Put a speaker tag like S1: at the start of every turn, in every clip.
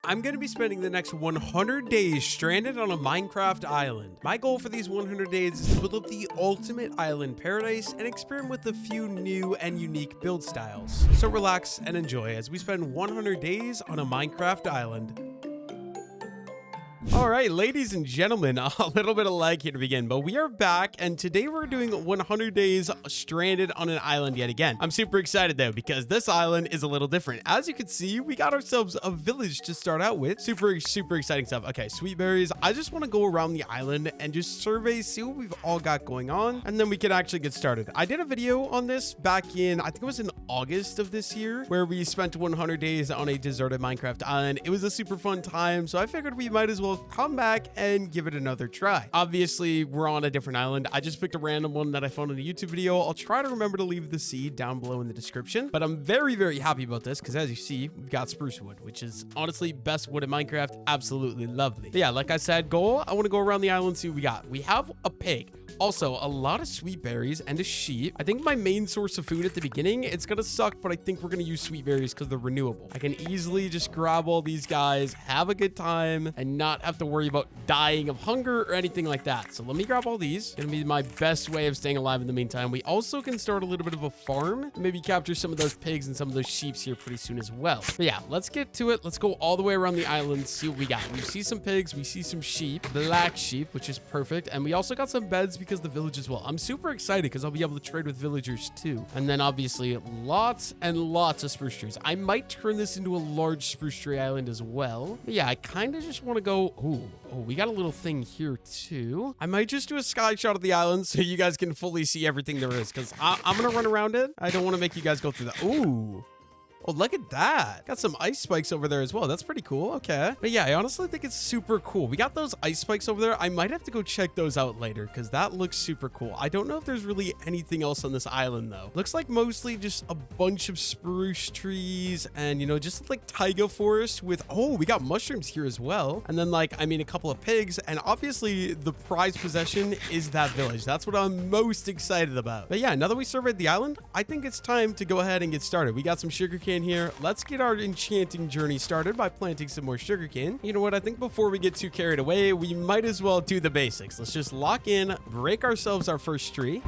S1: I'm going to be spending the next 100 days stranded on a Minecraft island. My goal for these 100 days is to build up the ultimate island paradise and experiment with a few new and unique build styles. So relax and enjoy as we spend 100 days on a Minecraft island. All right, ladies and gentlemen, a little bit of lag here to begin, but we are back, and today we're doing 100 days stranded on an island yet again. I'm super excited though, because this island is a little different. As you can see, we got ourselves a village to start out with. Super exciting stuff. Okay, sweet berries. I just want to go around the island and just survey, see what we've all got going on, and then we can actually get started. I did a video on this back in, I think it was in August of this year, where we spent 100 days on a deserted Minecraft island. It was a super fun time, so I figured we might as well come back and give it another try. Obviously, we're on a different island. I just picked a random one that I found in a YouTube video. I'll try to remember to leave the seed down below in the description, but I'm very happy about this because as you see, we've got spruce wood, which is honestly best wood in Minecraft. Absolutely lovely. But yeah, like I said, goal, I want to go around the island, see what we got. We have a pig. Also, a lot of sweet berries and a sheep. I think my main source of food at the beginning, it's gonna suck, but I think we're gonna use sweet berries because they're renewable. I can easily just grab all these guys, have a good time, and not have to worry about dying of hunger or anything like that. So let me grab all these. Gonna be my best way of staying alive in the meantime. We also can start a little bit of a farm, maybe capture some of those pigs and some of those sheeps here pretty soon as well. But yeah, let's get to it. Let's go all the way around the island, see what we got. We see some pigs, we see some sheep, black sheep, which is perfect. And we also got some beds because the village as well. I'm super excited because I'll be able to trade with villagers too. And then obviously lots and lots of spruce trees. I might turn this into a large spruce tree island as well. But yeah, I kind of just want to go, oh, we got a little thing here too. I might just do a sky shot of the island so you guys can fully see everything there is because I'm going to run around it. I don't want to make you guys go through that. Ooh. Oh, look at that. Got some ice spikes over there as well. That's pretty cool. Okay. But yeah, I honestly think it's super cool. We got those ice spikes over there. I might have to go check those out later because that looks super cool. I don't know if there's really anything else on this island though. Looks like mostly just a bunch of spruce trees and, you know, just like taiga forest with, oh, we got mushrooms here as well. And then like, I mean, a couple of pigs. And obviously the prized possession is that village. That's what I'm most excited about. But yeah, now that we surveyed the island, I think it's time to go ahead and get started. We got some sugarcane here. Let's get our enchanting journey started by planting some more sugarcane. You know what? I think before we get too carried away, we might as well do the basics. Let's just lock in, break ourselves our first tree.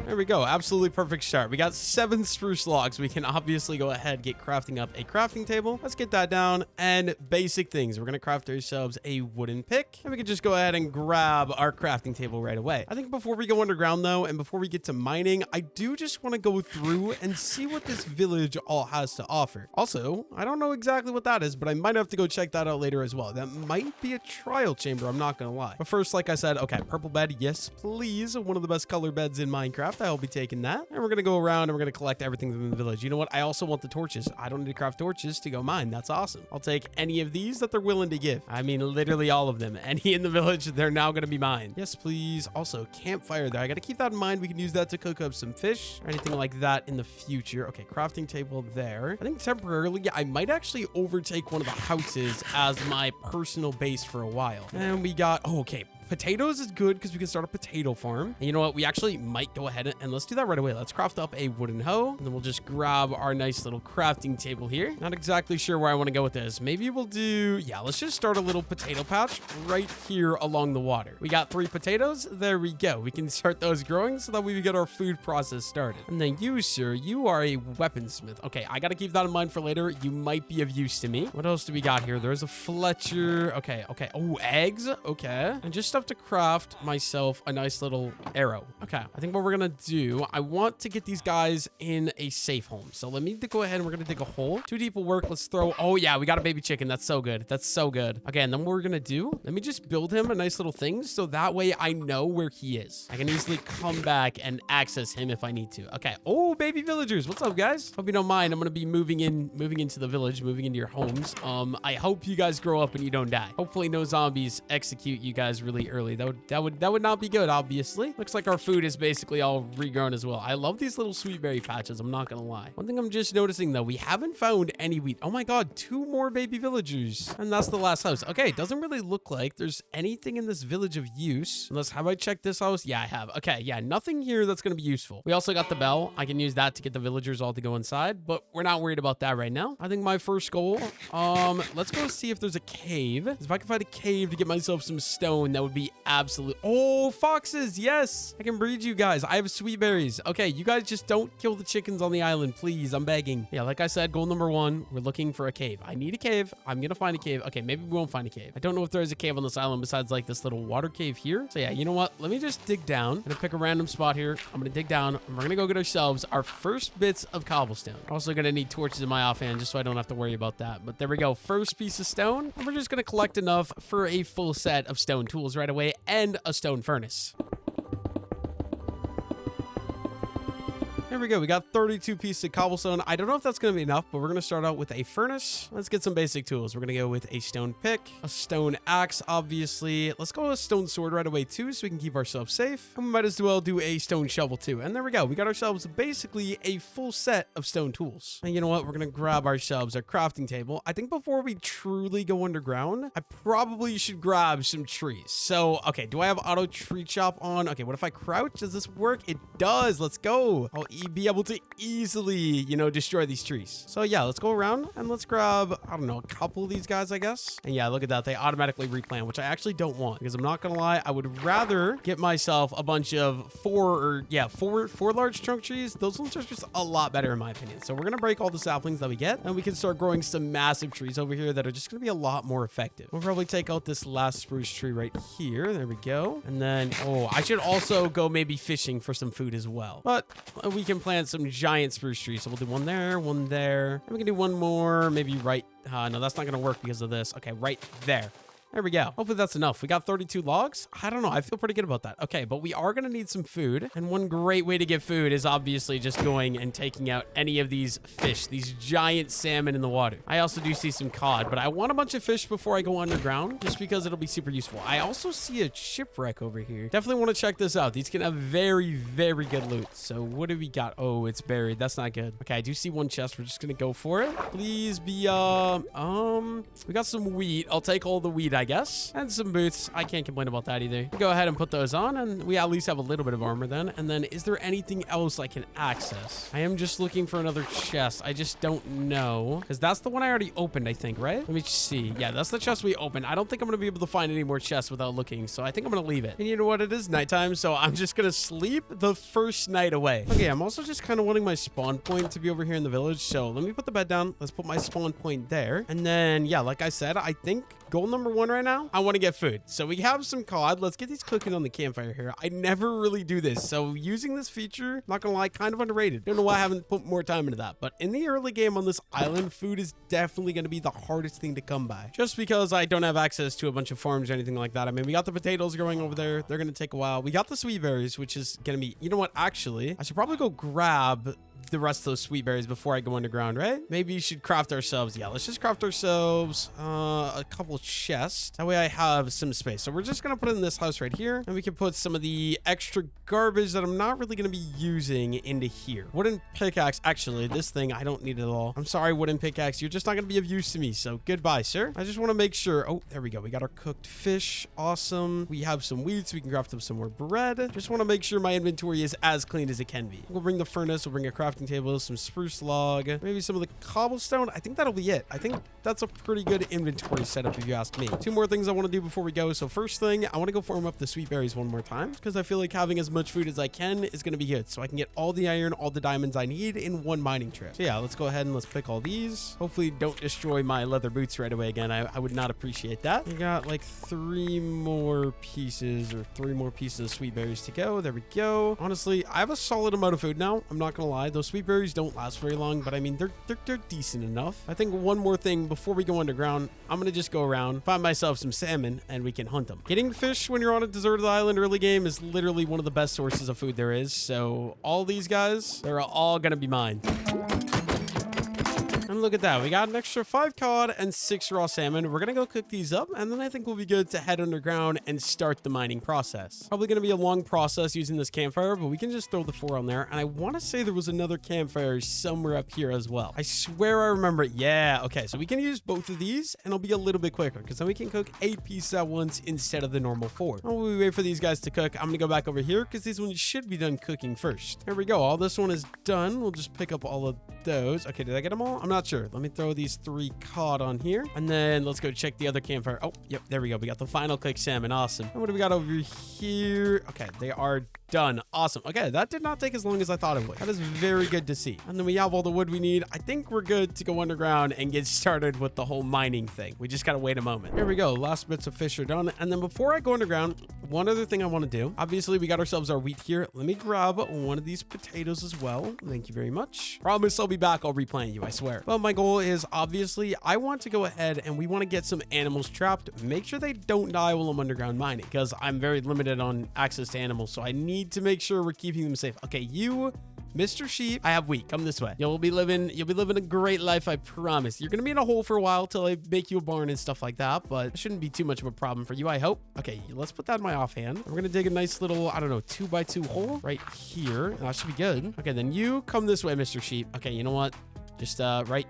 S1: There we go. Absolutely perfect start. We got 7 spruce logs. We can obviously go ahead and get crafting up a crafting table. Let's get that down. And basic things. We're going to craft ourselves a wooden pick. And we can just go ahead and grab our crafting table right away. I think before we go underground though, and before we get to mining, I do just want to go through and see what this village all has to offer. Also, I don't know exactly what that is, but I might have to go check that out later as well. That might be a trial chamber. I'm not going to lie. But first, like I said, okay, purple bed. Yes, please. One of the best color beds in Minecraft. I'll be taking that. And we're going to go around and we're going to collect everything from the village. You know what? I also want the torches. I don't need to craft torches to go mine. That's awesome. I'll take any of these that they're willing to give. I mean, literally all of them. Any in the village, they're now going to be mine. Yes, please. Also, campfire there. I got to keep that in mind. We can use that to cook up some fish or anything like that in the future. Okay, crafting table there. I think temporarily, yeah, I might actually overtake one of the houses as my personal base for a while. And we got, oh, okay. Potatoes is good because we can start a potato farm. And you know what? We actually might go ahead and let's do that right away. Let's craft up a wooden hoe. And then we'll just grab our nice little crafting table here. Not exactly sure where I want to go with this. Maybe we'll do, yeah, let's just start a little potato patch right here along the water. We got 3 potatoes. There we go. We can start those growing so that we can get our food process started. And then you, sir, you are a weaponsmith. Okay, I got to keep that in mind for later. You might be of use to me. What else do we got here? There's a Fletcher. Okay. Oh, eggs. Okay. And just stuff to craft myself a nice little arrow. Okay, I think what we're gonna do, I want to get these guys in a safe home. So let me go ahead and we're gonna dig a hole. 2 deep will work. Let's throw, oh yeah, we got a baby chicken. That's so good. That's so good. Okay, and then what we're gonna do, let me just build him a nice little thing so that way I know where he is. I can easily come back and access him if I need to. Okay. Oh, baby villagers. What's up, guys? Hope you don't mind. I'm gonna be moving into the village, moving into your homes. I hope you guys grow up and you don't die. Hopefully no zombies execute you guys really really early. That would not be good, obviously. Looks like our food is basically all regrown as well. I love these little sweet berry patches. I'm not gonna lie. One thing I'm just noticing though, we haven't found any wheat. Oh my God, 2 more baby villagers. And that's the last house. Okay, it doesn't really look like there's anything in this village of use. Unless, have I checked this house? Yeah, I have. Okay, yeah, nothing here that's gonna be useful. We also got the bell. I can use that to get the villagers all to go inside, but we're not worried about that right now. I think my first goal, let's go see if there's a cave. If I can find a cave to get myself some stone, that would be absolute. Oh, foxes. Yes, I can breed you guys. I have sweet berries. Okay, you guys just don't kill the chickens on the island, please. I'm begging. Yeah, like I said, goal number 1, we're looking for a cave. I need a cave. I'm gonna find a cave. Okay, maybe we won't find a cave. I don't know if there is a cave on this island besides like this little water cave here. So yeah, you know what? Let me just dig down. I'm gonna pick a random spot here. I'm gonna dig down and we're gonna go get ourselves our first bits of cobblestone. Also gonna need torches in my offhand just so I don't have to worry about that. But there we go. First piece of stone. And we're just gonna collect enough for a full set of stone tools right away and a stone furnace. Here we go. We got 32 pieces of cobblestone. I don't know if that's going to be enough, but we're going to start out with a furnace. Let's get some basic tools. We're going to go with a stone pick, a stone axe, obviously. Let's go with a stone sword right away too, so we can keep ourselves safe. And we might as well do a stone shovel too. And there we go. We got ourselves basically a full set of stone tools. And you know what? We're going to grab ourselves a crafting table. I think before we truly go underground, I probably should grab some trees. So, okay. Do I have auto tree chop on? Okay. What if I crouch? Does this work? It does. Let's go. I'll be able to easily, you know, destroy these trees. So yeah, let's go around and let's grab, I don't know, a couple of these guys, I guess. And yeah, look at that. They automatically replant, which I actually don't want because I'm not going to lie. I would rather get myself a bunch of four large trunk trees. Those ones are just a lot better in my opinion. So we're going to break all the saplings that we get and we can start growing some massive trees over here that are just going to be a lot more effective. We'll probably take out this last spruce tree right here. There we go. And then, oh, I should also go maybe fishing for some food as well. But we can plant some giant spruce trees. So we'll do one there, and we can do one more, maybe right. No, that's not going to work because of this. Okay, right there. There we go. Hopefully that's enough. We got 32 logs. I don't know. I feel pretty good about that. Okay, but we are going to need some food. And one great way to get food is obviously just going and taking out any of these fish, these giant salmon in the water. I also do see some cod, but I want a bunch of fish before I go underground just because it'll be super useful. I also see a shipwreck over here. Definitely want to check this out. These can have very, very good loot. So what do we got? Oh, it's buried. That's not good. Okay, I do see one chest. We're just going to go for it. Please be, we got some wheat. I'll take all the wheat, I guess. And some boots. I can't complain about that either. Go ahead and put those on and we at least have a little bit of armor then. And then is there anything else I can access? I am just looking for another chest. I just don't know because that's the one I already opened, I think, right? Let me see. Yeah, that's the chest we opened. I don't think I'm going to be able to find any more chests without looking. So I think I'm going to leave it. And you know what? It is nighttime. So I'm just going to sleep the first night away. Okay, I'm also just kind of wanting my spawn point to be over here in the village. So let me put the bed down. Let's put my spawn point there. And then, yeah, like I said, I think goal number 1 right now, I want to get food. So we have some cod. Let's get these cooking on the campfire here. I never really do this. So using this feature, not gonna lie, kind of underrated. Don't know why I haven't put more time into that. But in the early game on this island, food is definitely going to be the hardest thing to come by. Just because I don't have access to a bunch of farms or anything like that. I mean, we got the potatoes growing over there. They're going to take a while. We got the sweet berries, which is going to be, you know what? Actually, I should probably go grab the rest of those sweet berries before I go underground, right? Maybe you should craft ourselves. Yeah, let's just craft ourselves a couple chests. That way I have some space. So we're just gonna put it in this house right here, and we can put some of the extra garbage that I'm not really gonna be using into here. Wooden pickaxe. Actually, this thing I don't need it at all. I'm sorry, wooden pickaxe. You're just not gonna be of use to me. So goodbye, sir. I just want to make sure. Oh, there we go. We got our cooked fish. Awesome. We have some wheat, so we can craft up some more bread. Just want to make sure my inventory is as clean as it can be. We'll bring the furnace. We'll bring a crafting table, some spruce log, maybe some of the cobblestone. I think that'll be it. I think that's a pretty good inventory setup if you ask me. 2 more things I want to do before we go. So first thing, I want to go farm up the sweet berries one more time because I feel like having as much food as I can is going to be good. So I can get all the iron, all the diamonds I need in one mining trip. So yeah, let's go ahead and let's pick all these. Hopefully don't destroy my leather boots right away again. I would not appreciate that. We got like 3 more pieces of sweet berries to go. There we go. Honestly, I have a solid amount of food now. I'm not going to lie. Those sweet berries don't last very long, but I mean, they're decent enough. I think one more thing before we go underground, I'm going to just go around, find myself some salmon, and we can hunt them. Getting fish when you're on a deserted island early game is literally one of the best sources of food there is. So all these guys, they're all going to be mine. And look at that. We got an extra 5 cod and 6 raw salmon. We're going to go cook these up, and then I think we'll be good to head underground and start the mining process. Probably going to be a long process using this campfire, but we can just throw the 4 on there. And I want to say there was another campfire somewhere up here as well. I swear I remember it. Yeah, okay. So we can use both of these, and it'll be a little bit quicker, because then we can cook 8 pieces at once instead of the normal 4. While we wait for these guys to cook, I'm going to go back over here, because these ones should be done cooking first. There we go. All this one is done. We'll just pick up all of those. Okay, did I get them all? I'm not sure. Let me throw these 3 cod on here, and then let's go check the other campfire. Oh, yep, there we go. We got the final cooked salmon. Awesome. And what do we got over here? Okay, they are done. Awesome. Okay, that did not take as long as I thought it would. That is very good to see. And then we have all the wood we need. I think we're good to go underground and get started with the whole mining thing. We just gotta wait a moment. Here we go. Last bits of fish are done. And then before I go underground, one other thing I want to do. Obviously, we got ourselves our wheat here. Let me grab one of these potatoes as well. Thank you very much. Promise I'll be back. I'll replant you, I swear. But my goal is, obviously, I want to go ahead and we want to get some animals trapped. Make sure they don't die while I'm underground mining, because I'm very limited on access to animals. So I need to make sure we're keeping them safe. Okay, you, Mr. Sheep, I have wheat. Come this way. You'll be living a great life, I promise. You're gonna be in a hole for a while till I make you a barn and stuff like that, but it shouldn't be too much of a problem for you, I hope. Okay, let's put that in my offhand. We're gonna dig a nice little, I don't know, 2x2 hole right here. That should be good. Okay, then you come this way, Mr. Sheep. Okay, you know what? Just right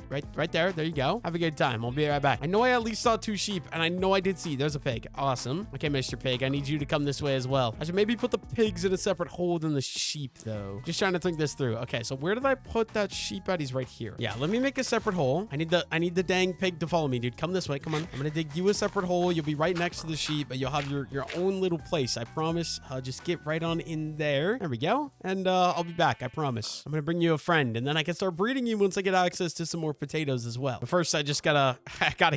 S1: there. There you go. Have a good time. I'll be right back. I know I at least saw 2 sheep, and I know I did see. There's a pig. Awesome. Okay, Mr. Pig, I need you to come this way as well. I should maybe put the pigs in a separate hole than the sheep, though. Just trying to think this through. Okay, so where did I put that sheep at? He's right here. Yeah, let me make a separate hole. I need the dang pig to follow me, dude. Come this way. Come on. I'm gonna dig you a separate hole. You'll be right next to the sheep, but you'll have your own little place. I promise. Just get right on in there. There we go. And I'll be back. I promise. I'm gonna bring you a friend, and then I can start breeding you once I get access to some more potatoes as well. But first, I just gotta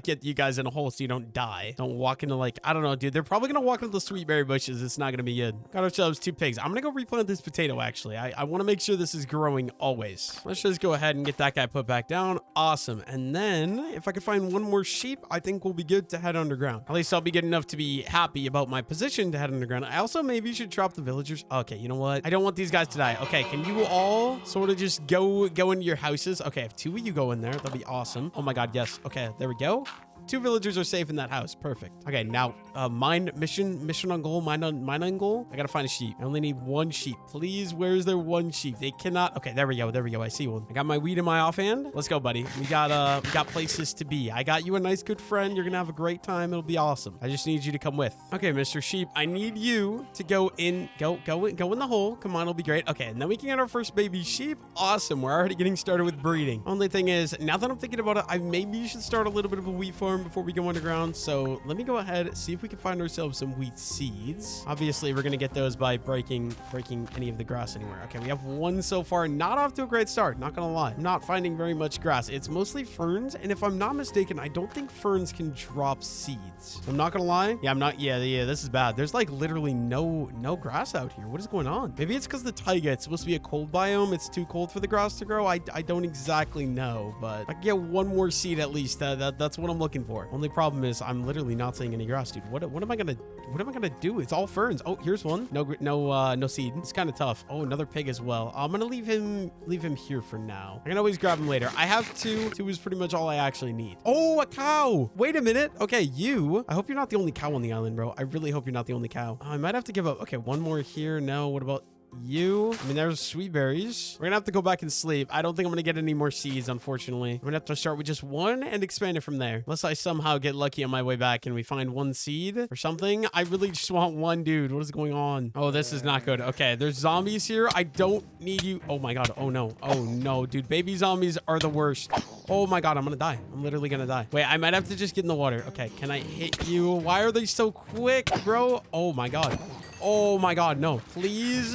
S1: get you guys in a hole so you don't die. Don't walk into, like, I don't know, dude. They're probably gonna walk into the sweet berry bushes. It's not gonna be good. Got ourselves 2 pigs. I'm gonna go replant this potato, actually. I want to make sure this is growing always. Let's just go ahead and get that guy put back down. Awesome. And then if I could find one more sheep, I think we'll be good to head underground. At least I'll be good enough to be happy about my position to head underground. I also maybe should drop the villagers. Okay, you know what? I don't want these guys to die. Okay, can you all sort of just go into your houses? Okay, if 2 of you go in there, that'll be awesome. Oh my god, yes. Okay, there we go. 2 villagers are safe in that house. Perfect. Okay, now mission on goal, mine on goal. I gotta find a sheep. I only need 1 sheep. Please, where's there 1 sheep? They cannot. Okay, there we go. I see one. I got my wheat in my offhand. Let's go, buddy. We got places to be. I got you a nice good friend. You're gonna have a great time. It'll be awesome. I just need you to come with. Okay, Mr. Sheep, I need you to go in the hole. Come on, it'll be great. Okay, and then we can get our first baby sheep. Awesome. We're already getting started with breeding. Only thing is, now that I'm thinking about it, I maybe should start a little bit of a wheat farm before we go underground. So let me go ahead, see if we can find ourselves some wheat seeds. Obviously, we're gonna get those by breaking any of the grass anywhere. Okay, we have 1 so far. Not off to a great start, not gonna lie. I'm not finding very much grass. It's mostly ferns, and if I'm not mistaken, I don't think ferns can drop seeds. I'm not gonna lie. Yeah, this is bad. There's like literally no grass out here. What is going on? Maybe it's because the taiga, it's supposed to be a cold biome. It's too cold for the grass to grow. I don't exactly know, but I can get 1 more seed at least. That's what I'm looking for. Only problem is I'm literally not seeing any grass, dude. What am I gonna do? It's all ferns. Oh, here's one. No seed. It's kind of tough. Oh, another pig as well. I'm gonna leave him here for now. I can always grab him later. I have 2. 2 is pretty much all I actually need. Oh, a cow. Wait a minute. Okay, I hope you're not the only cow on the island, bro. I really hope you're not the only cow. I might have to give up. Okay, 1 more here. No, what about you? I mean, there's sweet berries. We're gonna have to go back and sleep. I don't think I'm gonna get any more seeds, unfortunately. I'm gonna have to start with just 1 and expand it from there. Unless I somehow get lucky on my way back and we find 1 seed or something. I really just want 1, dude. What is going on? Oh, this is not good. Okay, there's zombies here. I don't need you. Oh my god. Oh no, dude. Baby zombies are the worst. Oh my god, I'm gonna die. I'm literally gonna die. Wait, I might have to just get in the water. Okay, can I hit you? Why are they so quick, bro? Oh my god. Oh my god, no. Please.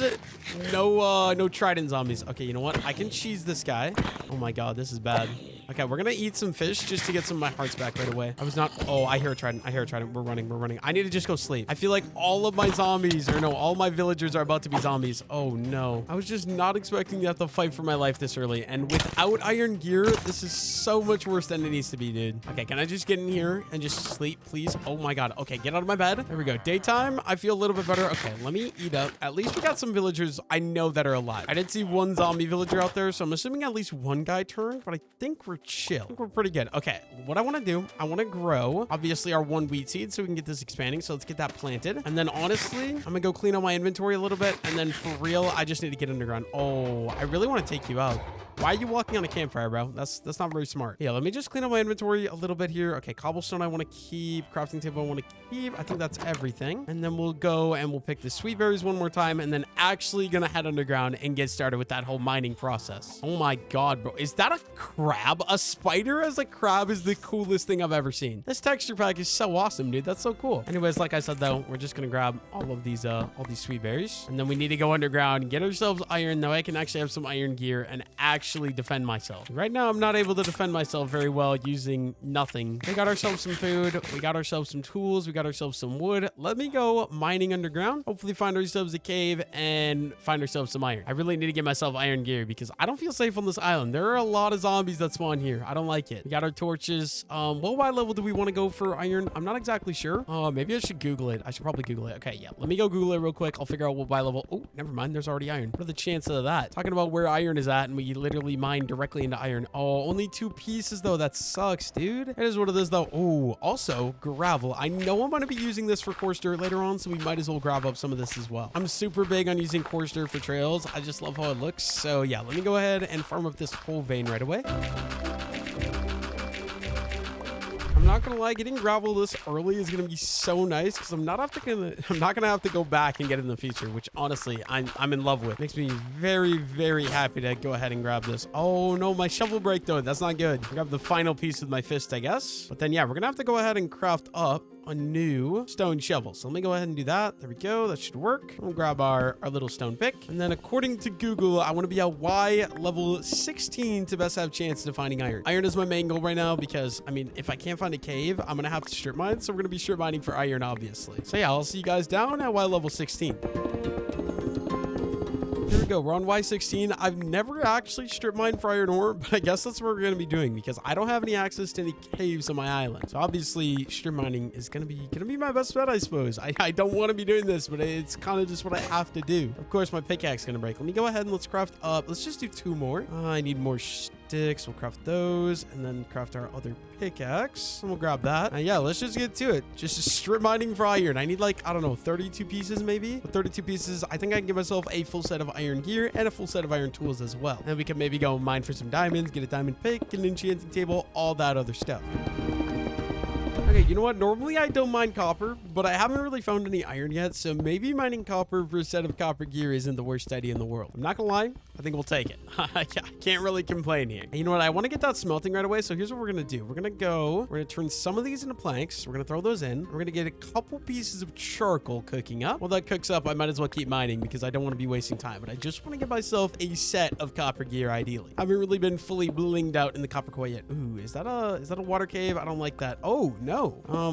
S1: No trident zombies. Okay, you know what? I can cheese this guy. Oh my god, this is bad. Okay, we're gonna eat some fish just to get some of my hearts back right away. I was not... Oh, I hear a trident. We're running. I need to just go sleep. I feel like all of my zombies, or no, all my villagers are about to be zombies. Oh no. I was just not expecting to have to fight for my life this early. And without iron gear, this is so much worse than it needs to be, dude. Okay, can I just get in here and just sleep, please? Oh my god. Okay, get out of my bed. There we go. Daytime, I feel a little bit better. Okay, let me eat up. At least we got some villagers I know that are alive. I did see 1 zombie villager out there, so I'm assuming at least 1 guy turned, but I think we're we're chill. I think we're pretty good. Okay, what I want to do, I want to grow, obviously, our 1 wheat seed so we can get this expanding. So let's get that planted. And then honestly, I'm going to go clean out my inventory a little bit. And then for real, I just need to get underground. Oh, I really want to take you out. Why are you walking on a campfire, bro? That's not very smart. Yeah, let me just clean up my inventory a little bit here. Okay, cobblestone I want to keep. Crafting table I want to keep. I think that's everything. And then we'll go and we'll pick the sweet berries one more time. And then actually gonna head underground and get started with that whole mining process. Oh my god, bro. Is that a crab? A spider as a crab is the coolest thing I've ever seen. This texture pack is so awesome, dude. That's so cool. Anyways, like I said, though, we're just gonna grab all these sweet berries. And then we need to go underground and get ourselves iron. Now I can actually have some iron gear and actually defend myself. Right now, I'm not able to defend myself very well using nothing. We got ourselves some food. We got ourselves some tools. We got ourselves some wood. Let me go mining underground. Hopefully find ourselves a cave and find ourselves some iron. I really need to get myself iron gear because I don't feel safe on this island. There are a lot of zombies that spawn here. I don't like it. We got our torches. What Y level do we want to go for iron? I'm not exactly sure. Maybe I should Google it. I should probably Google it. Okay, yeah. Let me go Google it real quick. I'll figure out what Y level. Oh, never mind. There's already iron. What are the chances of that? Talking about where iron is at and we literally mine directly into iron. Oh, only 2 pieces though. That sucks, dude. It is what it is though. Oh, also gravel. I know I'm going to be using this for coarse dirt later on, so we might as well grab up some of this as well. I'm super big on using coarse dirt for trails. I just love how it looks. So yeah, let me go ahead and farm up this whole vein right away. I'm not gonna lie, getting gravel this early is gonna be so nice because I'm not gonna have to go back and get it in the future, which honestly I'm in love with. Makes me very, very happy to go ahead and grab this. Oh no, my shovel break though. That's not good. Grab the final piece with my fist, I guess. But then yeah, we're gonna have to go ahead and craft up a new stone shovel. So let me go ahead and do that. There we go. That should work. We'll grab our little stone pick. And then according to Google, I want to be at Y level 16 to best have chance of finding iron. Iron is my main goal right now because, I mean, if I can't find a cave, I'm going to have to strip mine. So we're going to be strip mining for iron, obviously. So yeah, I'll see you guys down at Y level 16. Here we go. We're on Y16. I've never actually strip mined for iron ore, but I guess that's what we're going to be doing because I don't have any access to any caves on my island. So obviously strip mining is going to be my best bet, I suppose. I don't want to be doing this, but it's kind of just what I have to do. Of course, my pickaxe is going to break. Let me go ahead and let's craft up. Let's just do 2 more. I need more sticks. We'll craft those and then craft our other pickaxe. And we'll grab that. And yeah, let's just get to it. Just strip mining for iron. I need like, I don't know, 32 pieces maybe. With 32 pieces, I think I can give myself a full set of iron gear and a full set of iron tools as well. And we can maybe go mine for some diamonds, get a diamond pick, an enchanting table, all that other stuff. Okay, you know what? Normally I don't mine copper, but I haven't really found any iron yet, so maybe mining copper for a set of copper gear isn't the worst idea in the world. I'm not gonna lie, I think we'll take it. I can't really complain here. And you know what? I want to get that smelting right away, so here's what we're gonna do. We're gonna turn some of these into planks. We're gonna throw those in. We're gonna get a couple pieces of charcoal cooking up. While that cooks up, I might as well keep mining because I don't want to be wasting time, but I just want to get myself a set of copper gear, ideally. I haven't really been fully blinged out in the copper quite yet. Ooh, is that a water cave? I don't like that. Oh, no.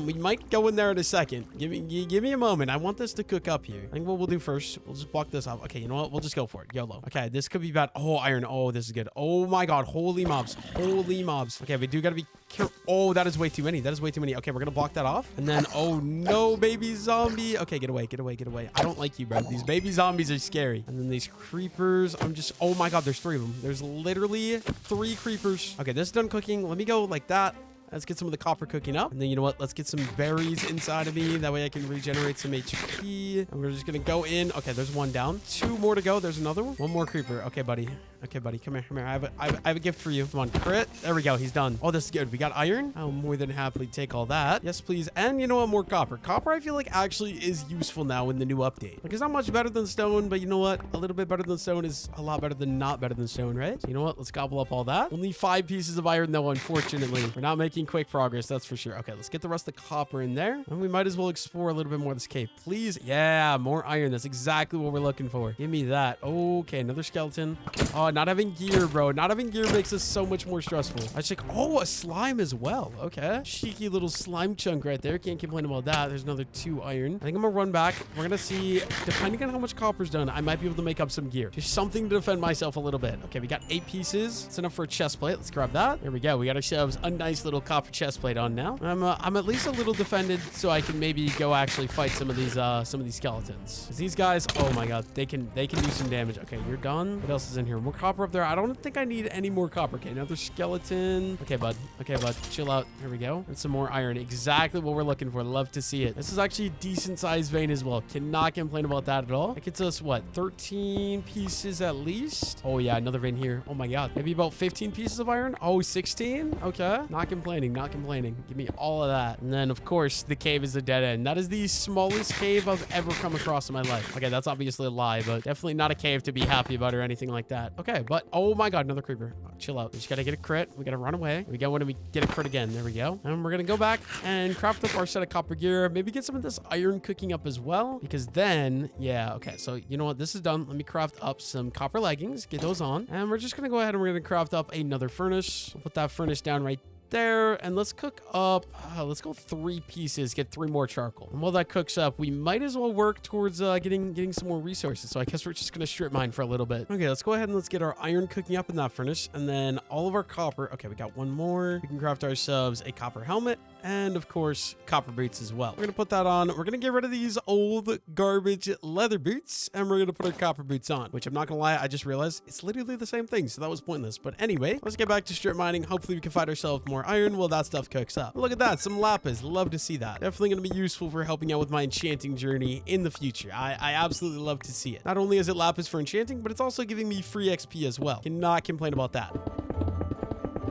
S1: We might go in there in a second. Give me a moment. I want this to cook up here. I think what we'll do first, we'll just block this off. Okay, you know what? We'll just go for it. YOLO. Okay, this could be bad. Oh, iron. Oh, this is good. Oh my god. Holy mobs. Holy mobs. Okay, we do gotta be careful. Oh, that is way too many. That is way too many. Okay, we're gonna block that off. And then, oh no, baby zombie. Okay, get away, get away, get away. I don't like you, bro. These baby zombies are scary. And then these creepers. Oh my god, there's 3 of them. There's literally 3 creepers. Okay, this is done cooking. Let me go like that. Let's get some of the copper cooking up. And then, you know what? Let's get some berries inside of me. That way I can regenerate some HP. And we're just going to go in. Okay, there's 1 down. 2 more to go. There's another one. 1 more creeper. Okay, buddy. Okay, buddy. Come here. Come here. I have a gift for you. Come on. Crit. There we go. He's done. Oh, this is good. We got iron. I'll more than happily take all that. Yes, please. And you know what? More copper. Copper, I feel like actually is useful now in the new update. Like, it's not much better than stone, but you know what? A little bit better than stone is a lot better than not better than stone, right? So you know what? Let's gobble up all that. Only 5 pieces of iron, though, unfortunately. We're not making quick progress. That's for sure. Okay, let's get the rest of the copper in there. And we might as well explore a little bit more of this cave. Please. Yeah, more iron. That's exactly what we're looking for. Give me that. Okay, another skeleton. Oh, not having gear, bro. Not having gear makes this so much more stressful. I check. Oh, a slime as well. Okay. Cheeky little slime chunk right there. Can't complain about that. There's another 2 iron. I think I'm gonna run back. We're gonna see, depending on how much copper's done, I might be able to make up some gear. Just something to defend myself a little bit. Okay, we got 8 pieces. It's enough for a chest plate. Let's grab that. There we go. We got ourselves a nice little copper chest plate on now. I'm at least a little defended, so I can maybe go actually fight some of these skeletons. 'Cause these guys, oh my god, they can do some damage. Okay, you're done. What else is in here? More copper up there. I don't think I need any more copper. Okay, another skeleton. Okay, bud. Okay, bud. Chill out. There we go. And some more iron. Exactly what we're looking for. Love to see it. This is actually a decent sized vein as well. Cannot complain about that at all. That gets us, what, 13 pieces at least? Oh, yeah, another vein here. Oh, my God. Maybe about 15 pieces of iron. Oh, 16? Okay. Not complaining. Not complaining. Give me all of that. And then, of course, the cave is a dead end. That is the smallest cave I've ever come across in my life. Okay, that's obviously a lie, but definitely not a cave to be happy about or anything like that. Okay, but oh my God, another creeper. Oh, chill out. We just gotta get a crit. We gotta run away. We go when we get a crit again. There we go. And we're gonna go back and craft up our set of copper gear. Maybe get some of this iron cooking up as well, because then, yeah, okay. So you know what? This is done. Let me craft up some copper leggings. Get those on, and we're just gonna go ahead and we're gonna craft up another furnace. We'll put that furnace down right there, and let's cook up let's go 3 pieces, get 3 more charcoal, and while that cooks up, we might as well work towards getting some more resources. So I guess we're just gonna strip mine for a little bit. Okay, let's go ahead and let's get our iron cooking up in that furnace, and then all of our copper. Okay, we got one more. We can craft ourselves a copper helmet, and of course copper boots as well. We're gonna put that on. We're gonna get rid of these old garbage leather boots, and we're gonna put our copper boots on, which I'm not gonna lie, I just realized it's literally the same thing, so that was pointless. But anyway, let's get back to strip mining. Hopefully we can find ourselves more iron while that stuff cooks up. Look at that, some lapis. Love to see that. Definitely gonna be useful for helping out with my enchanting journey in the future. I absolutely love to see it. Not only is it lapis for enchanting, but it's also giving me free XP as well. Cannot complain about that.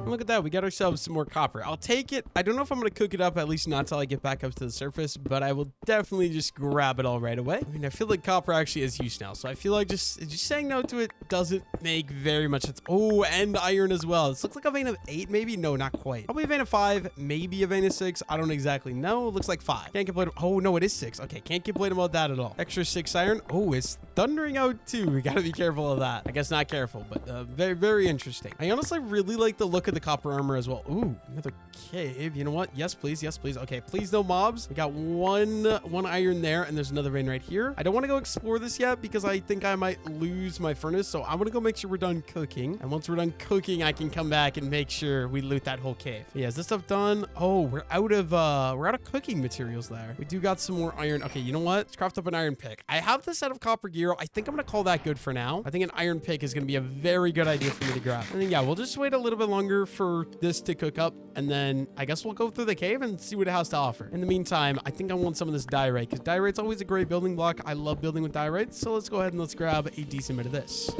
S1: Look at that. We got ourselves some more copper. I'll take it. I don't know if I'm going to cook it up, at least not until I get back up to the surface, but I will definitely just grab it all right away. I mean, I feel like copper actually has use now, so I feel like just saying no to it doesn't make very much sense. Oh, and iron as well. This looks like a vein of 8, maybe? No, not quite. Probably a vein of 5, maybe a vein of 6. I don't exactly know. It looks like 5. Can't complain. Oh, no, it is 6. Okay, can't complain about that at all. Extra 6 iron. Oh, it's thundering out too. We got to be careful of that. I guess not careful, but very, very interesting. I honestly really like the look of the copper armor as well. Ooh, another cave. You know what? Yes, please. Yes, please. Okay, please no mobs. We got one iron there, and there's another vein right here. I don't want to go explore this yet because I think I might lose my furnace, so I'm gonna go make sure we're done cooking. And once we're done cooking, I can come back and make sure we loot that whole cave. Yeah, is this stuff done? Oh, we're out of cooking materials there. We do got some more iron. Okay, you know what? Let's craft up an iron pick. I have the set of copper gear. I think I'm gonna call that good for now. I think an iron pick is gonna be a very good idea for me to grab. And then yeah, we'll just wait a little bit longer for this to cook up, and then I guess we'll go through the cave and see what it has to offer. In the meantime, I think I want some of this diorite, because diorite's always a great building block. I love building with diorite, so let's go ahead and let's grab a decent bit of this.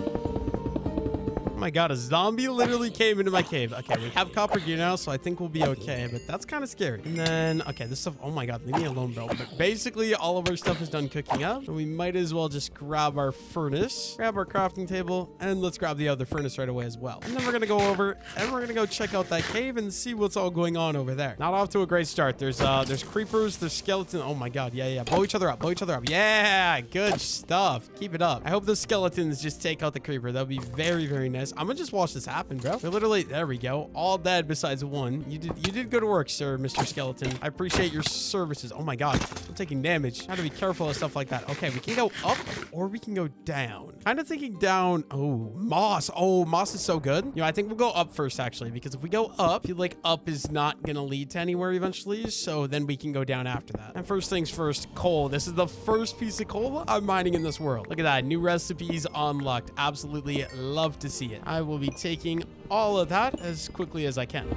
S1: Oh my God, a zombie literally came into my cave. Okay, we have copper gear now, so I think we'll be okay, but that's kind of scary. And then, okay, this stuff, oh my God, leave me alone, bro. But basically, all of our stuff is done cooking up, and we might as well just grab our furnace, grab our crafting table, and let's grab the other furnace right away as well. And then we're gonna go over, and we're gonna go check out that cave and see what's all going on over there. Not off to a great start. There's creepers, there's skeletons. Oh my God, yeah. Blow each other up, blow each other up. Yeah, good stuff. Keep it up. I hope the skeletons just take out the creeper. That'll be very, very nice. I'm gonna just watch this happen, bro. We're literally, there we go, all dead besides one. You did good work, sir, Mr. Skeleton. I appreciate your services. Oh my God, I'm taking damage. Gotta be careful of stuff like that. Okay, we can go up or we can go down. Kind of thinking down. Oh, moss. Oh, moss is so good. You know, I think we'll go up first, actually, because if we go up, I feel like up is not gonna lead to anywhere eventually, so then we can go down after that. And first things first, coal. This is the first piece of coal I'm mining in this world. Look at that, new recipes unlocked. Absolutely love to see it. I will be taking all of that as quickly as I can.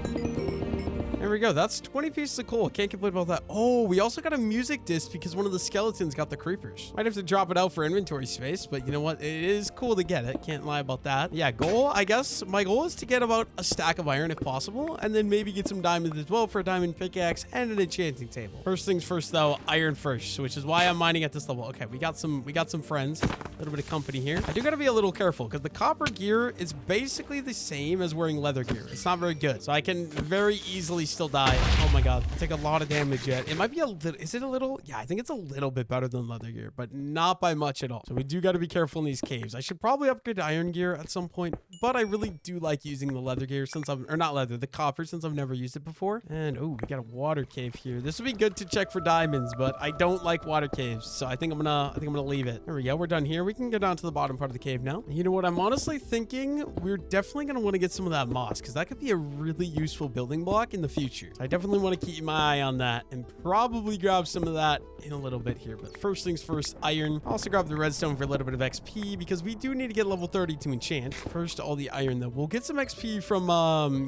S1: There we go. That's 20 pieces of coal. Can't complain about that. Oh, we also got a music disc because one of the skeletons got the creepers. Might have to drop it out for inventory space, but you know what? It is cool to get it. Can't lie about that. Yeah, goal, I guess. My goal is to get about a stack of iron if possible, and then maybe get some diamonds as well for a diamond pickaxe and an enchanting table. First things first, though, iron first, which is why I'm mining at this level. Okay, we got some friends. A little bit of company here. I do got to be a little careful because the copper gear is basically the same as wearing leather gear. It's not very good, so I can very easily still die. Oh my God, I take a lot of damage yet. It might be a little, is it a little? Yeah, I think it's a little bit better than leather gear, but not by much at all. So we do got to be careful in these caves. I should probably upgrade to iron gear at some point, but I really do like using the leather gear since the copper, since I've never used it before. And oh, we got a water cave here. This would be good to check for diamonds, but I don't like water caves, so I think I'm gonna leave it. There we go. We're done here. we can go down to the bottom part of the cave now. You know what? I'm honestly thinking we're definitely going to want to get some of that moss because that could be a really useful building block in the future. So I definitely want to keep my eye on that and probably grab some of that in a little bit here. But first things first, iron. I'll also grab the redstone for a little bit of XP because we do need to get level 30 to enchant. First, all the iron though. We'll get some XP from,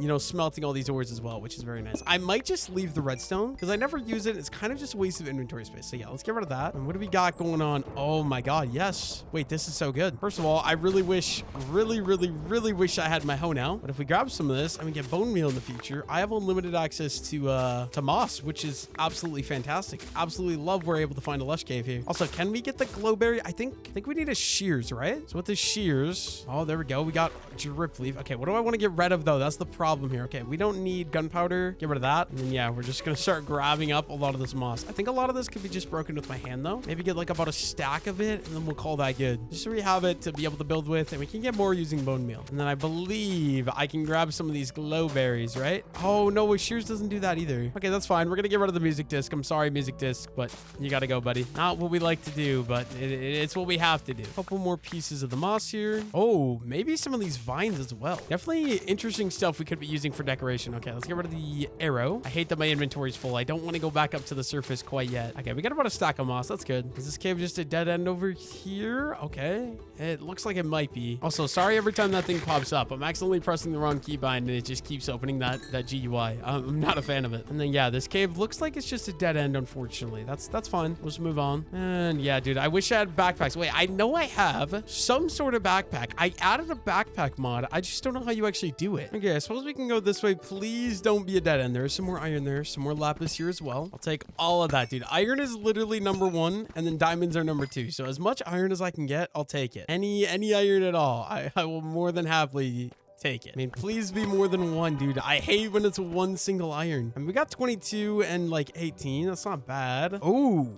S1: you know, smelting all these ores as well, which is very nice. I might just leave the redstone because I never use it. It's kind of just a waste of inventory space. So yeah, let's get rid of that. And what do we got going on? Oh my God. Yes. Wait, this is so good. First of all, I really wish I had my hoe now. But if we grab some of this and we get bone meal in the future, I have unlimited access to moss, which is absolutely fantastic. Absolutely love we're able to find a lush cave here. Also, can we get the glowberry? I think we need a shears, right? So with the shears, oh, there we go. We got drip leaf. Okay, what do I want to get rid of though? That's the problem here. Okay, we don't need gunpowder. Get rid of that. And then yeah, we're just gonna start grabbing up a lot of this moss. I think a lot of this could be just broken with my hand though. Maybe get like about a stack of it and then we'll call that good. Just so we have it to be able to build with and we can get more using bone meal. And then I believe I can grab some of these glowberries, right? Oh no, shears doesn't do that either. Okay, that's fine. We're gonna get rid of the music disc. I'm sorry, music disc, but you gotta go, buddy. Not what we like to do, but it's what we have to do. A couple more pieces of the moss here. Oh, maybe some of these vines as well. Definitely interesting stuff we could be using for decoration. Okay, let's get rid of the arrow. I hate that my inventory is full. I don't want to go back up to the surface quite yet. Okay, we got about a stack of moss. That's good. Is this cave just a dead end over here? Okay, it looks like it might be. Also, sorry every time that thing pops up. I'm accidentally pressing the wrong keybind and it just keeps opening that GUI. I'm not a fan of it. And then yeah, this cave looks like it's just a dead end, unfortunately. That's fine. We'll just move on. And yeah, dude, I wish I had backpacks. Wait, I know I have some sort of backpack. I added a backpack mod. I just don't know how you actually do it. Okay, I suppose we can go this way. Please don't be a dead end. There's some more iron there. Some more lapis here as well. I'll take all of that, dude. Iron is literally number 1 and then diamonds are number 2. So as much iron as I can get, I'll take it. Any iron at all. I will more than happily take it. I mean, please be more than 1, dude. I hate when it's 1 single iron. And we got 22 and like 18. That's not bad. Oh,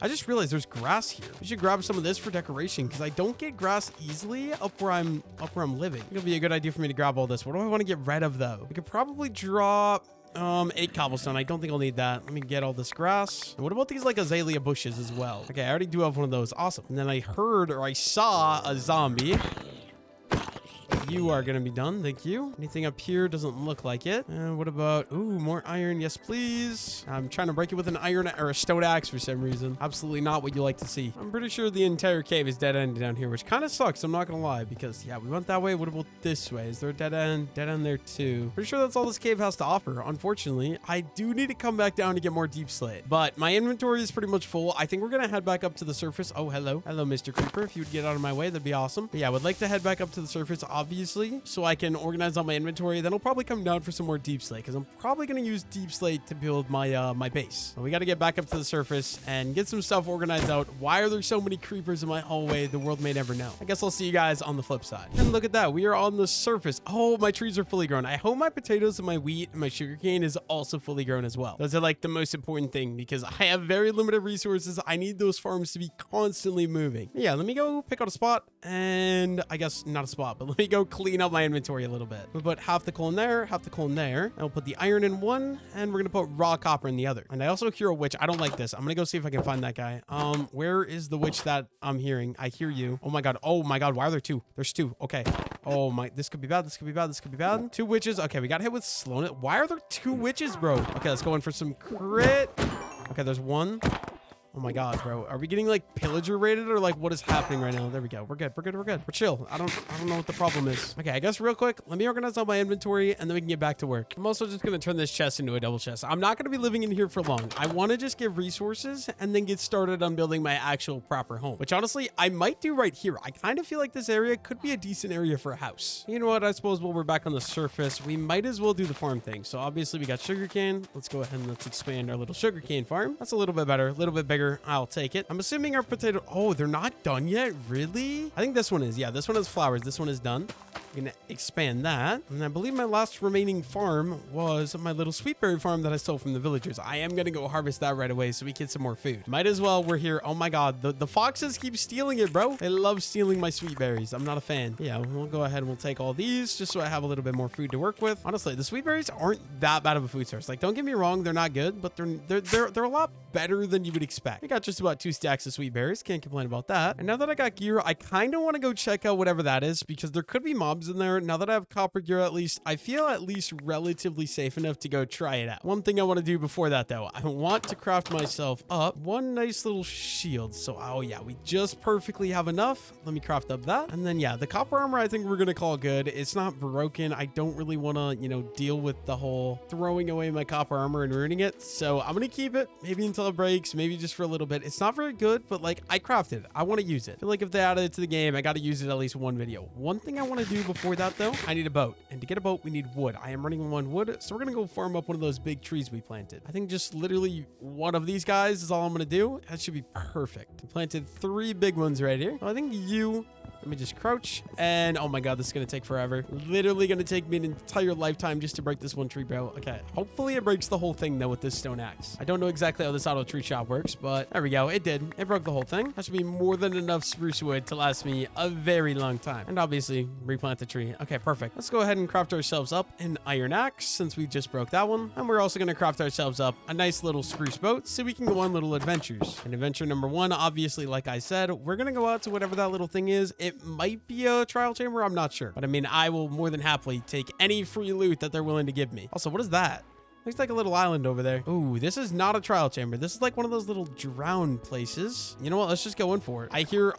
S1: I just realized there's grass here. We should grab some of this for decoration because I don't get grass easily up where I'm living. It'll be a good idea for me to grab all this. What do I want to get rid of though? We could probably drop 8 cobblestone. I don't think I'll need that. Let me get all this grass. And what about these like azalea bushes as well? Okay, I already do have one of those. Awesome. And then I heard or I saw a zombie. You are going to be done. Thank you. Anything up here? Doesn't look like it. And what about, ooh, more iron. Yes, please. I'm trying to break it with an iron or a stone axe for some reason. Absolutely not what you like to see. I'm pretty sure the entire cave is dead end down here, which kind of sucks. I'm not going to lie because yeah, we went that way. What about this way? Is there a dead end? Dead end there too. Pretty sure that's all this cave has to offer. Unfortunately, I do need to come back down to get more deep slate, but my inventory is pretty much full. I think we're going to head back up to the surface. Oh, hello. Hello, Mr. Creeper. If you would get out of my way, that'd be awesome. But yeah, I would like to head back up to the surface, obviously, so I can organize all my inventory. Then I'll probably come down for some more deep slate because I'm probably going to use deep slate to build my my base. So we got to get back up to the surface and get some stuff organized out. Why are there so many creepers in my hallway? The world may never know. I guess I'll see you guys on the flip side. And look at that. We are on the surface. Oh, my trees are fully grown. I hope my potatoes and my wheat and my sugarcane is also fully grown as well. Those are like the most important thing because I have very limited resources. I need those farms to be constantly moving. Yeah, let me go pick out a spot and I guess not a spot, but let me go clean up my inventory a little bit. We'll put half the coal in there, half the coal in there. And we'll put the iron in one, and we're gonna put raw copper in the other. And I also hear a witch. I don't like this. I'm gonna go see if I can find that guy. Where is the witch that I'm hearing? I hear you. Oh my god. Oh my god. Why are there 2? There's 2. Okay. Oh my. This could be bad. This could be bad. This could be bad. 2 witches. Okay, we got hit with slowness. Why are there 2 witches, bro? Okay, let's go in for some crit. Okay, there's 1. Oh my god, bro. Are we getting like pillager rated or like what is happening right now? There we go. We're good. We're good. We're good. We're chill. I don't know what the problem is. Okay, I guess real quick, let me organize all my inventory and then we can get back to work. I'm also just going to turn this chest into a double chest. I'm not going to be living in here for long. I want to just get resources and then get started on building my actual proper home, which honestly, I might do right here. I kind of feel like this area could be a decent area for a house. You know what? I suppose while we're back on the surface, we might as well do the farm thing. So obviously we got sugarcane. Let's go ahead and let's expand our little sugarcane farm. That's a little bit better, a little bit bigger. I'll take it. I'm assuming our potato... Oh, they're not done yet? Really? I think this one is. Yeah, this one has flowers. This one is done. I'm gonna expand that. And I believe my last remaining farm was my little sweetberry farm that I stole from the villagers. I am gonna go harvest that right away so we get some more food. Might as well. We're here. Oh my god, the foxes keep stealing it, bro. They love stealing my sweet berries. I'm not a fan. Yeah, we'll go ahead and we'll take all these just so I have a little bit more food to work with. Honestly, the sweet berries aren't that bad of a food source. Like, don't get me wrong, they're not good, but they're a lot better than you would expect. I got just about 2 stacks of sweet berries. Can't complain about that. And now that I got gear, I kind of want to go check out whatever that is because there could be mobs in there. Now that I have copper gear, at least I feel at least relatively safe enough to go try it out. One thing I want to do before that though, I want to craft myself up one nice little shield. So, oh yeah, we just perfectly have enough. Let me craft up that. And then yeah, the copper armor I think we're going to call good. It's not broken. I don't really want to, you know, deal with the whole throwing away my copper armor and ruining it. So I'm going to keep it maybe until it breaks, maybe just for a little bit. It's not very good, but like I crafted it. I want to use it. I feel like if they added it to the game, I got to use it at least one video. One thing I want to do before that though, I need a boat. And to get a boat, we need wood. I am running 1 wood. So we're going to go farm up one of those big trees we planted. I think just literally one of these guys is all I'm going to do. That should be perfect. I planted 3 big ones right here. So I think let me just crouch. And oh my god, this is going to take forever. Literally going to take me an entire lifetime just to break this one tree, bro. Okay. Hopefully it breaks the whole thing though with this stone axe. I don't know exactly how this auto tree chop works, but there we go. It did. It broke the whole thing. That should be more than enough spruce wood to last me a very long time. And obviously replant the tree. Okay, perfect. Let's go ahead and craft ourselves up an iron axe since we just broke that one. And we're also going to craft ourselves up a nice little spruce boat so we can go on little adventures. And adventure number 1, obviously, like I said, we're going to go out to whatever that little thing is. It might be a trial chamber. I'm not sure. But I mean, I will more than happily take any free loot that they're willing to give me. Also, what is that? Looks like a little island over there. Ooh, this is not a trial chamber. This is like one of those little drown places. You know what? Let's just go in for it. I hear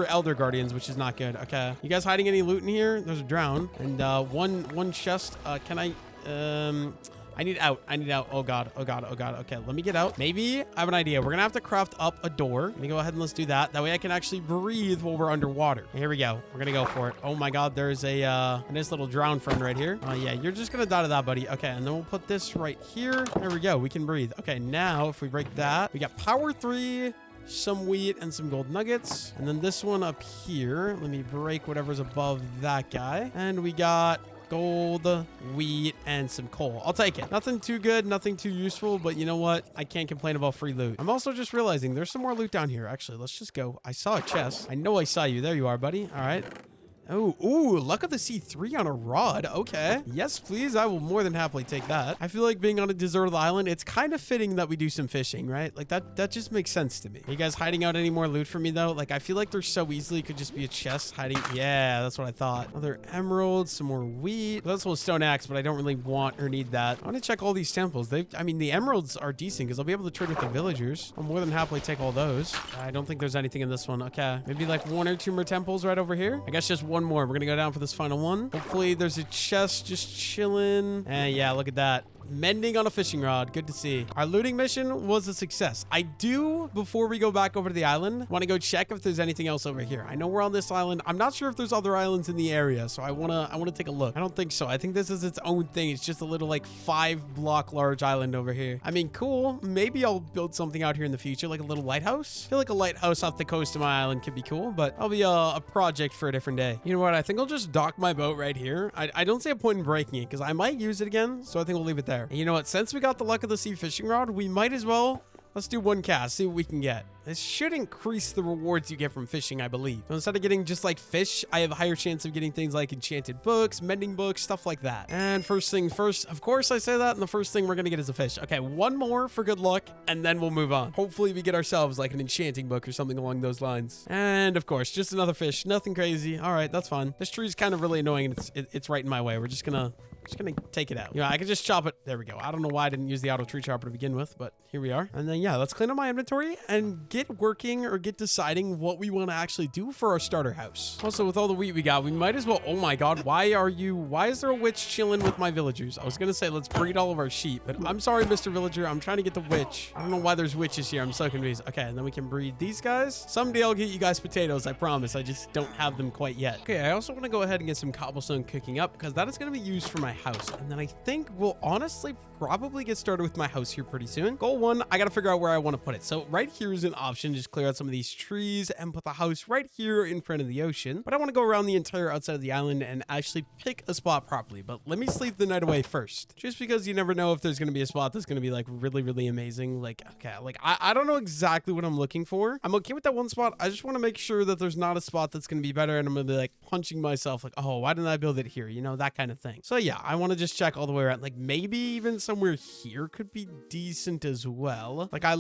S1: elder guardians, which is not good. Okay. You guys hiding any loot in here? There's a drown. And one chest. Can I I need out. Oh god. Okay, let me get out. Maybe I have an idea. We're gonna have to craft up a door. Let me go ahead and let's do that. That way I can actually breathe while we're underwater. Here we go. We're gonna go for it. Oh my god, there's a nice little drown friend right here. Oh yeah, you're just gonna die to that, buddy. Okay, and then we'll put this right here. There we go. We can breathe. Okay, now if we break that, we got power 3, some wheat, and some gold nuggets. And then this one up here, let me break whatever's above that guy. And we got gold, wheat, and some coal. I'll take it. Nothing too good, nothing too useful, but you know what? I can't complain about free loot. I'm also just realizing there's some more loot down here. Actually, let's just go. I saw a chest. I know I saw you. There you are, buddy. All right. Oh, ooh, luck of the sea 3 on a rod. Okay. Yes, please. I will more than happily take that. I feel like being on a deserted island, it's kind of fitting that we do some fishing, right? Like that just makes sense to me. Are you guys hiding out any more loot for me though? Like I feel like there so easily could just be a chest hiding. Yeah, that's what I thought. Other emeralds, some more wheat. That's a stone axe, but I don't really want or need that. I want to check all these temples. I mean, the emeralds are decent because I'll be able to trade with the villagers. I'll more than happily take all those. I don't think there's anything in this one. Okay. Maybe like 1 or 2 more temples right over here. I guess just 1 more. We're gonna go down for this final one. Hopefully there's a chest just chilling. And yeah, look at that. Mending on a fishing rod. Good to see. Our looting mission was a success. I do, before we go back over to the island, want to go check if there's anything else over here. I know we're on this island. I'm not sure if there's other islands in the area, so I want to take a look. I don't think so. I think this is its own thing. It's just a little like 5-block large island over here. I mean, cool. Maybe I'll build something out here in the future, like a little lighthouse. I feel like a lighthouse off the coast of my island could be cool, but that'll be a project for a different day. You know what? I think I'll just dock my boat right here. I don't see a point in breaking it because I might use it again, so I think we'll leave it there. And you know what? Since we got the luck of the sea fishing rod, we might as well, let's do 1 cast, see what we can get. This should increase the rewards you get from fishing, I believe. So instead of getting just like fish, I have a higher chance of getting things like enchanted books, mending books, stuff like that. And first thing first, of course I say that, and the first thing we're gonna get is a fish. Okay, 1 more for good luck, and then we'll move on. Hopefully we get ourselves like an enchanting book or something along those lines. And of course, just another fish, nothing crazy. All right, that's fine. This tree is kind of really annoying, and it's right in my way. We're just gonna take it out. You know, I can just chop it. There we go. I don't know why I didn't use the auto tree chopper to begin with, but here we are. And then yeah, let's clean up my inventory and get working or get deciding what we want to actually do for our starter house. Also, with all the wheat we got, we might as well, oh my god, why is there a witch chilling with my villagers? I was gonna say let's breed all of our sheep, but I'm sorry, Mr. Villager, I'm trying to get the witch. I don't know why there's witches here. I'm so confused. Okay, and then we can breed these guys. Someday I'll get you guys potatoes, I promise. I just don't have them quite yet. Okay, I also want to go ahead and get some cobblestone cooking up because that is going to be used for my house. And then I think we'll honestly probably get started with my house here pretty soon. Goal 1, I got to figure out where I want to put it. So right here is an option, just clear out some of these trees and put the house right here in front of the ocean. But I want to go around the entire outside of the island and actually pick a spot properly. But let me sleep the night away first, just because you never know if there's going to be a spot that's going to be like really, really amazing. Like, okay, like I don't know exactly what I'm looking for. I'm okay with that one spot. I just want to make sure that there's not a spot that's going to be better, and I'm going to be like punching myself like, oh, why didn't I build it here? You know, that kind of thing. So yeah, I want to just check all the way around. Like maybe even somewhere here could be decent as well. Like I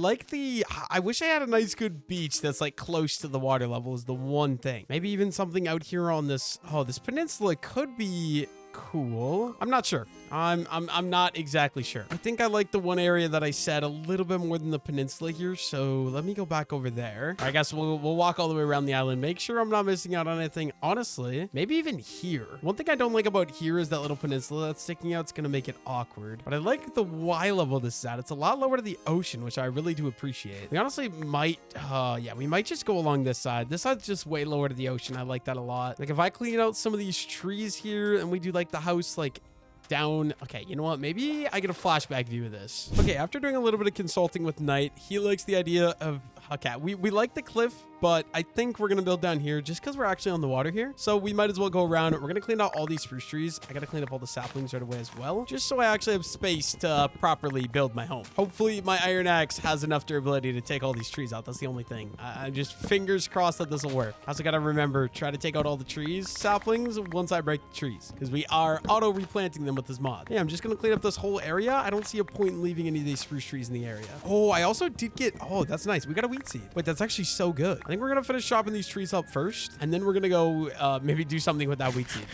S1: wish I had a nice good beach that's like close to the water level is the one thing. Maybe even something out here on this peninsula could be cool. I'm not sure. I'm not exactly sure. I think I like the one area that I said a little bit more than the peninsula here, so let me go back over there. I guess we'll walk all the way around the island, make sure I'm not missing out on anything. Honestly, maybe even here. One thing I don't like about here is that little peninsula that's sticking out. It's gonna make it awkward, but I like the Y level this is at. It's a lot lower to the ocean, which I really do appreciate. We honestly might, yeah, we might just go along this side. This side's just way lower to the ocean. I like that a lot. Like if I clean out some of these trees here and we do like the house like down. Okay, you know what? Maybe I get a flashback view of this. Okay, after doing a little bit of consulting with Knight, he likes the idea of, okay, we like the cliff, but I think we're gonna build down here just because we're actually on the water here. So we might as well go around. We're gonna clean out all these spruce trees. I gotta clean up all the saplings right away as well, just so I actually have space to properly build my home. Hopefully my iron axe has enough durability to take all these trees out. That's the only thing. I'm just fingers crossed that this will work. I also gotta remember, try to take out all the trees, saplings, once I break the trees, because we are auto replanting them with this mod. Yeah, I'm just gonna clean up this whole area. I don't see a point in leaving any of these spruce trees in the area. Oh, I also did get, oh, that's nice. We got a wheat seed. Wait, that's actually so good. I think we're gonna finish chopping these trees up first, and then we're gonna go maybe do something with that wheat seed.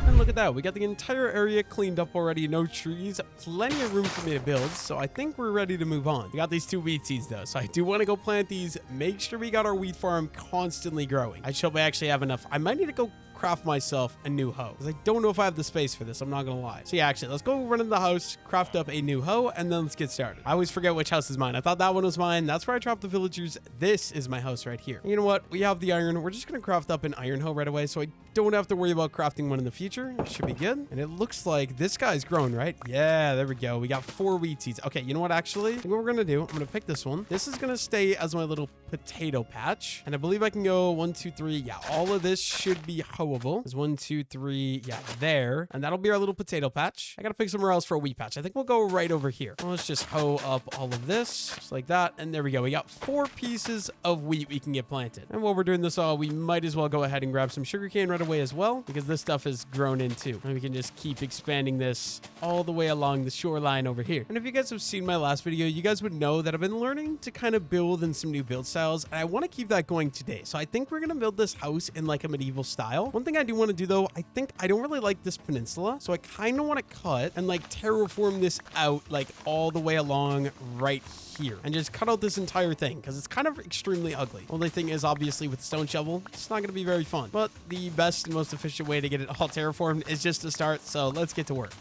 S1: And look at that, we got the entire area cleaned up already. No trees, plenty of room for me to build, so I think we're ready to move on. We got these 2 wheat seeds though, so I do want to go plant these, make sure we got our wheat farm constantly growing. I hope I actually have enough. I might need to go craft myself a new hoe, because I don't know if I have the space for this. I'm not gonna lie. So yeah, actually, let's go run into the house, craft up a new hoe, and then let's get started. I always forget which house is mine. I thought that one was mine. That's where I trapped the villagers. This is my house right here. And you know what? We have the iron. We're just gonna craft up an iron hoe right away, so I don't have to worry about crafting one in the future. It should be good. And it looks like this guy's grown, right? Yeah, there we go. We got 4 wheat seeds. Okay, you know what? Actually, I think what we're gonna do, I'm gonna pick this one. This is gonna stay as my little potato patch, and I believe I can go 1, 2, 3. Yeah, all of this should be hoeable. There's 1, 2, 3. Yeah, there. And that'll be our little potato patch. I gotta pick somewhere else for a wheat patch. I think we'll go right over here. Well, let's just hoe up all of this, just like that. And there we go. We got 4 pieces of wheat we can get planted. And while we're doing this all, we might as well go ahead and grab some sugarcane right away as well, because this stuff is grown in too. And we can just keep expanding this all the way along the shoreline over here. And if you guys have seen my last video, you guys would know that I've been learning to kind of build in some new build styles, and I want to keep that going today. So I think we're gonna build this house in like a medieval style. One thing I do want to do though, I think I don't really like this peninsula, so I kind of want to cut and like terraform this out like all the way along right here, and just cut out this entire thing, because it's kind of extremely ugly. Only thing is, obviously with the stone shovel, it's not going to be very fun, but the best and most efficient way to get it all terraformed is just to start. So let's get to work.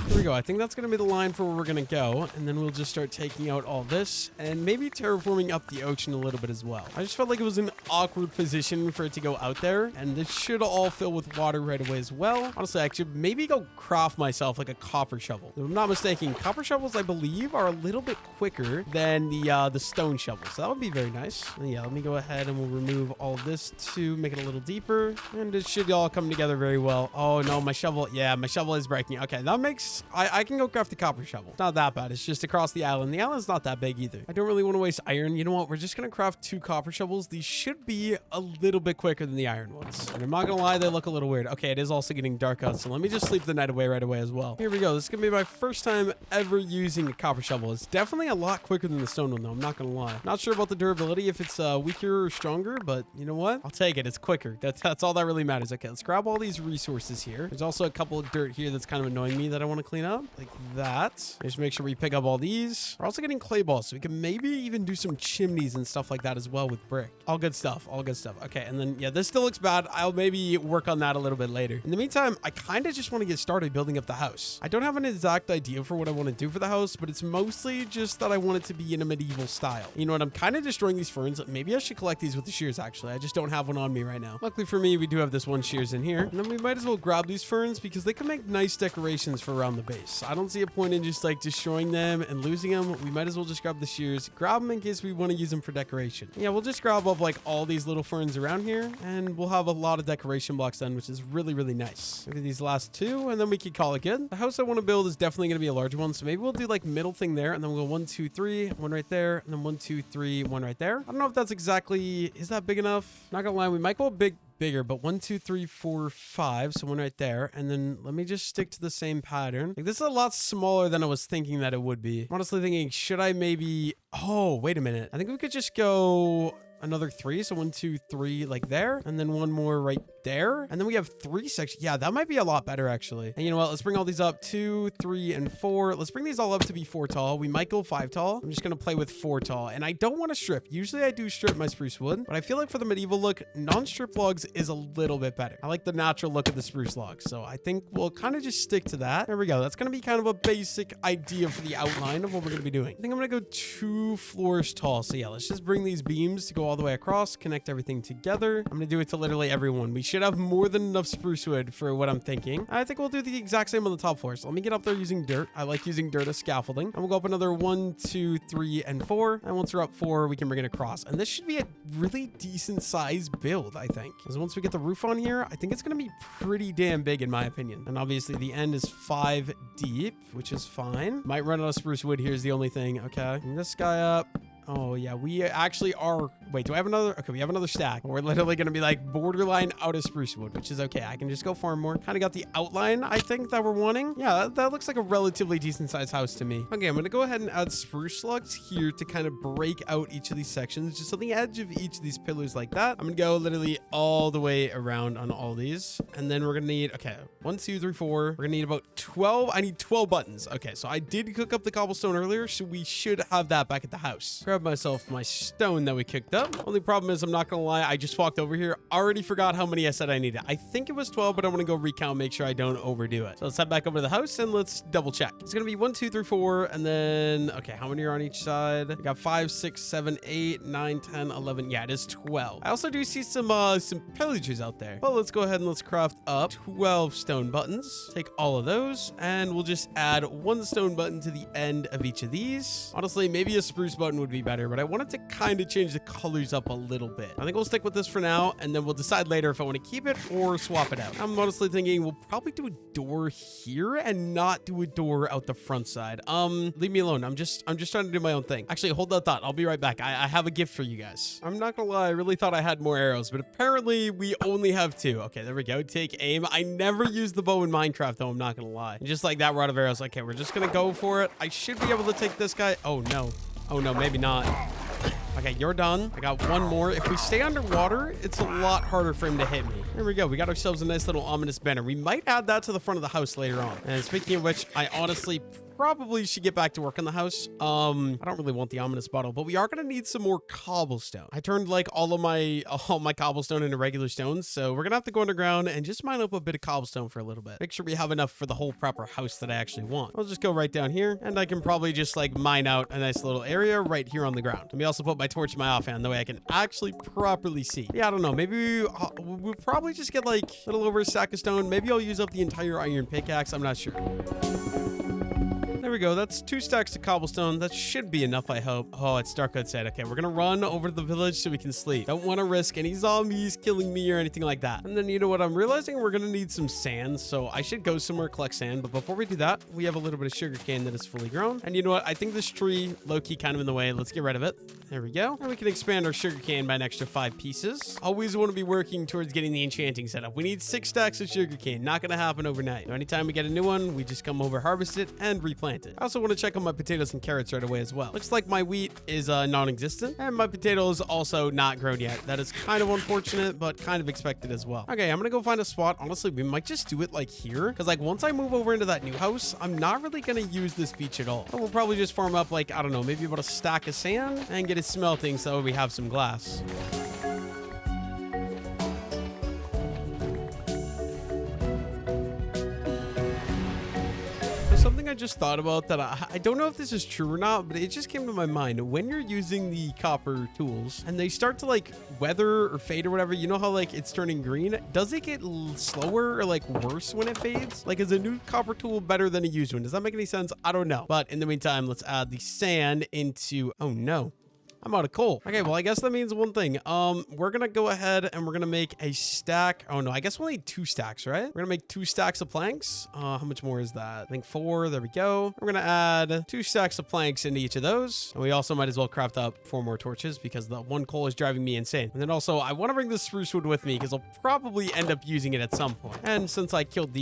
S1: Here we go. I think that's going to be the line for where we're going to go, and then we'll just start taking out all this and maybe terraforming up the ocean a little bit as well. I just felt like it was an awkward position for it to go out there, and this should all fill with water right away as well. Honestly, I should maybe go craft myself like a copper shovel. If I'm not mistaken, copper shovels, I believe, are a little bit quicker than the stone shovel, so that would be very nice. And yeah, let me go ahead and we'll remove all this to make it a little deeper, and it should all come together very well. Oh no, my shovel. Yeah, my shovel is breaking. Okay, that makes... I can go craft a copper shovel. It's not that bad. It's just across the island. The island's not that big either. I don't really want to waste iron. You know what? We're just going to craft 2 copper shovels. These should be a little bit quicker than the iron ones. And I'm not going to lie, they look a little weird. Okay, it is also getting dark out, so let me just sleep the night away right away as well. Here we go. This is going to be my first time ever using a copper shovel. It's definitely a lot quicker than the stone one, though. I'm not going to lie. Not sure about the durability, if it's weaker or stronger, but you know what? I'll take it. It's quicker. That's all that really matters. Okay, let's grab all these resources here. There's also a couple of dirt here that's kind of annoying me that I want to clean up, like that. Just make sure we pick up all these. We're also getting clay balls, so we can maybe even do some chimneys and stuff like that as well with brick. All good stuff. stuff. All good stuff. Okay, and then, yeah, this still looks bad. I'll maybe work on that a little bit later. In the meantime, I kind of just want to get started building up the house. I don't have an exact idea for what I want to do for the house, but it's mostly just that I want it to be in a medieval style. You know what? I'm kind of destroying these ferns. Maybe I should collect these with the shears, actually. I just don't have one on me right now. Luckily for me, we do have this one shears in here. And then we might as well grab these ferns because they can make nice decorations for around the base. I don't see a point in just like destroying them and losing them. We might as well just grab the shears, grab them in case we want to use them for decoration. Yeah, we'll just grab up like all these little ferns around here and we'll have a lot of decoration blocks done, which is really, really nice. Maybe these last two and then we can call it good. The house I want to build is definitely going to be a larger one. So maybe we'll do like middle thing there and then we'll go 1, 2, 3, one right there. And then 1, 2, 3, one right there. I don't know if that's exactly, is that big enough? Not gonna lie, we might go bigger, but 1, 2, 3, 4, 5. So one right there. And then let me just stick to the same pattern. Like, this is a lot smaller than I was thinking that it would be. I'm honestly thinking, should I maybe, oh, wait a minute. I think we could just go another 3. So 1, 2, 3, like there. And then one more right there. And then we have 3 sections. Yeah, that might be a lot better, actually. And you know what? Let's bring all these up. 2, 3, and 4. Let's bring these all up to be 4 tall. We might go 5 tall. I'm just going to play with 4 tall. And I don't want to strip. Usually I do strip my spruce wood, but I feel like for the medieval look, non-strip logs is a little bit better. I like the natural look of the spruce logs. So I think we'll kind of just stick to that. There we go. That's going to be kind of a basic idea for the outline of what we're going to be doing. I think I'm going to go 2 floors tall. So yeah, let's just bring these beams to go all the way across, connect everything together. I'm going to do it to literally everyone. We should have more than enough spruce wood for what I'm thinking. I think we'll do the exact same on the top floor. So let me get up there using dirt. I like using dirt as scaffolding. And we'll go up another 1, 2, 3, and 4. And once we're up 4, we can bring it across. And this should be a really decent size build, I think. Because once we get the roof on here, I think it's going to be pretty damn big in my opinion. And obviously the end is 5 deep, which is fine. Might run out of spruce wood. Here's the only thing. Okay. Bring this guy up. Oh, yeah, we actually are. Wait, do I have another? Okay, we have another stack. We're literally going to be like borderline out of spruce wood, which is okay. I can just go farm more. Kind of got the outline, I think, that we're wanting. Yeah, that looks like a relatively decent sized house to me. Okay, I'm going to go ahead and add spruce logs here to kind of break out each of these sections, just on the edge of each of these pillars like that. I'm going to go literally all the way around on all these. And then we're going to need, okay, 1, 2, 3, 4. We're going to need about 12. I need 12 buttons. Okay, so I did cook up the cobblestone earlier, so we should have that back at the house. Grab myself my stone that we cooked up. Only problem is, I'm not gonna lie, I just walked over here, already forgot how many I said I needed. I think it was 12, but I want to go recount, make sure I don't overdo it. So let's head back over to the house and let's double check. It's gonna be 1, 2, 3, 4, and then, okay, how many are on each side? We got 5, 6, 7, 8, 9, 10, 11. Yeah, it is 12. I also do see some pillagers out there. Well, let's go ahead and let's craft up 12 stone buttons. Take all of those, and we'll just add 1 stone button to the end of each of these. Honestly, maybe a spruce button would be better, but I wanted to kind of change the colors up a little bit. I think we'll stick with this for now, and then we'll decide later if I want to keep it or swap it out. I'm honestly thinking we'll probably do a door here and not do a door out the front side. Leave me alone. I'm just trying to do my own thing. Actually, hold that thought. I'll be right back. I have a gift for you guys. I'm not gonna lie, I really thought I had more arrows, but apparently we only have 2. Okay, there we go. Take aim. I never use the bow in Minecraft, though. I'm not gonna lie. And just like that, we're out of arrows. Okay, we're just gonna go for it. I should be able to take this guy. Oh no. Oh no, maybe not. Okay, you're done. I got 1 more. If we stay underwater, it's a lot harder for him to hit me. There we go. We got ourselves a nice little ominous banner. We might add that to the front of the house later on. And speaking of which, I honestly probably should get back to work on the house. I don't really want the ominous bottle, but we are going to need some more cobblestone. I turned like all my cobblestone into regular stones, so we're going to have to go underground and just mine up a bit of cobblestone for a little bit. Make sure we have enough for the whole proper house that I actually want. I'll just go right down here, and I can probably just like mine out a nice little area right here on the ground. Let me also put my torch in my offhand, that way I can actually properly see. Yeah, I don't know. Maybe we'll probably just get like a little over a stack of stone. Maybe I'll use up the entire iron pickaxe. I'm not sure. There we go. That's 2 stacks of cobblestone. That should be enough, I hope. Oh, it's dark outside. Okay, we're gonna run over to the village so we can sleep. Don't want to risk any zombies killing me or anything like that. And then, you know what? I'm realizing we're gonna need some sand, so I should go somewhere collect sand. But before we do that, we have a little bit of sugarcane that is fully grown. And you know what? I think this tree, low-key, kind of in the way. Let's get rid of it. There we go. And we can expand our sugarcane by an extra 5 pieces. Always want to be working towards getting the enchanting set up. We need 6 stacks of sugarcane. Not gonna happen overnight. So anytime we get a new one, we just come over, harvest it, and replant it. I also want to check on my potatoes and carrots right away as well. Looks like my wheat is non-existent, and my potatoes also not grown yet. That is kind of unfortunate, but kind of expected as well. Okay, I'm gonna go find a spot. Honestly, we might just do it like here, because like once I move over into that new house, I'm not really gonna use this beach at all. We'll probably just farm up like, I don't know, maybe about a stack of sand and get it smelting so we have some glass. something I just thought about that I don't know if this is true or not, but it just came to my mind. When you're using the copper tools and they start to like weather or fade or whatever, you know how like it's turning green? Does it get slower or like worse when it fades? Like, is a new copper tool better than a used one? Does that make any sense? I don't know. But in the meantime, let's add the sand into, oh no, I'm out of coal. Okay, well, I guess that means one thing. We're gonna go ahead and we're gonna make a stack. Oh no, I guess we'll need 2 stacks, right? We're gonna make 2 stacks of planks. How much more is that? I think 4. There we go. We're gonna add 2 stacks of planks into each of those. And we also might as well craft up 4 more torches because the 1 coal is driving me insane. And then also, I want to bring the spruce wood with me because I'll probably end up using it at some point. And since I killed the,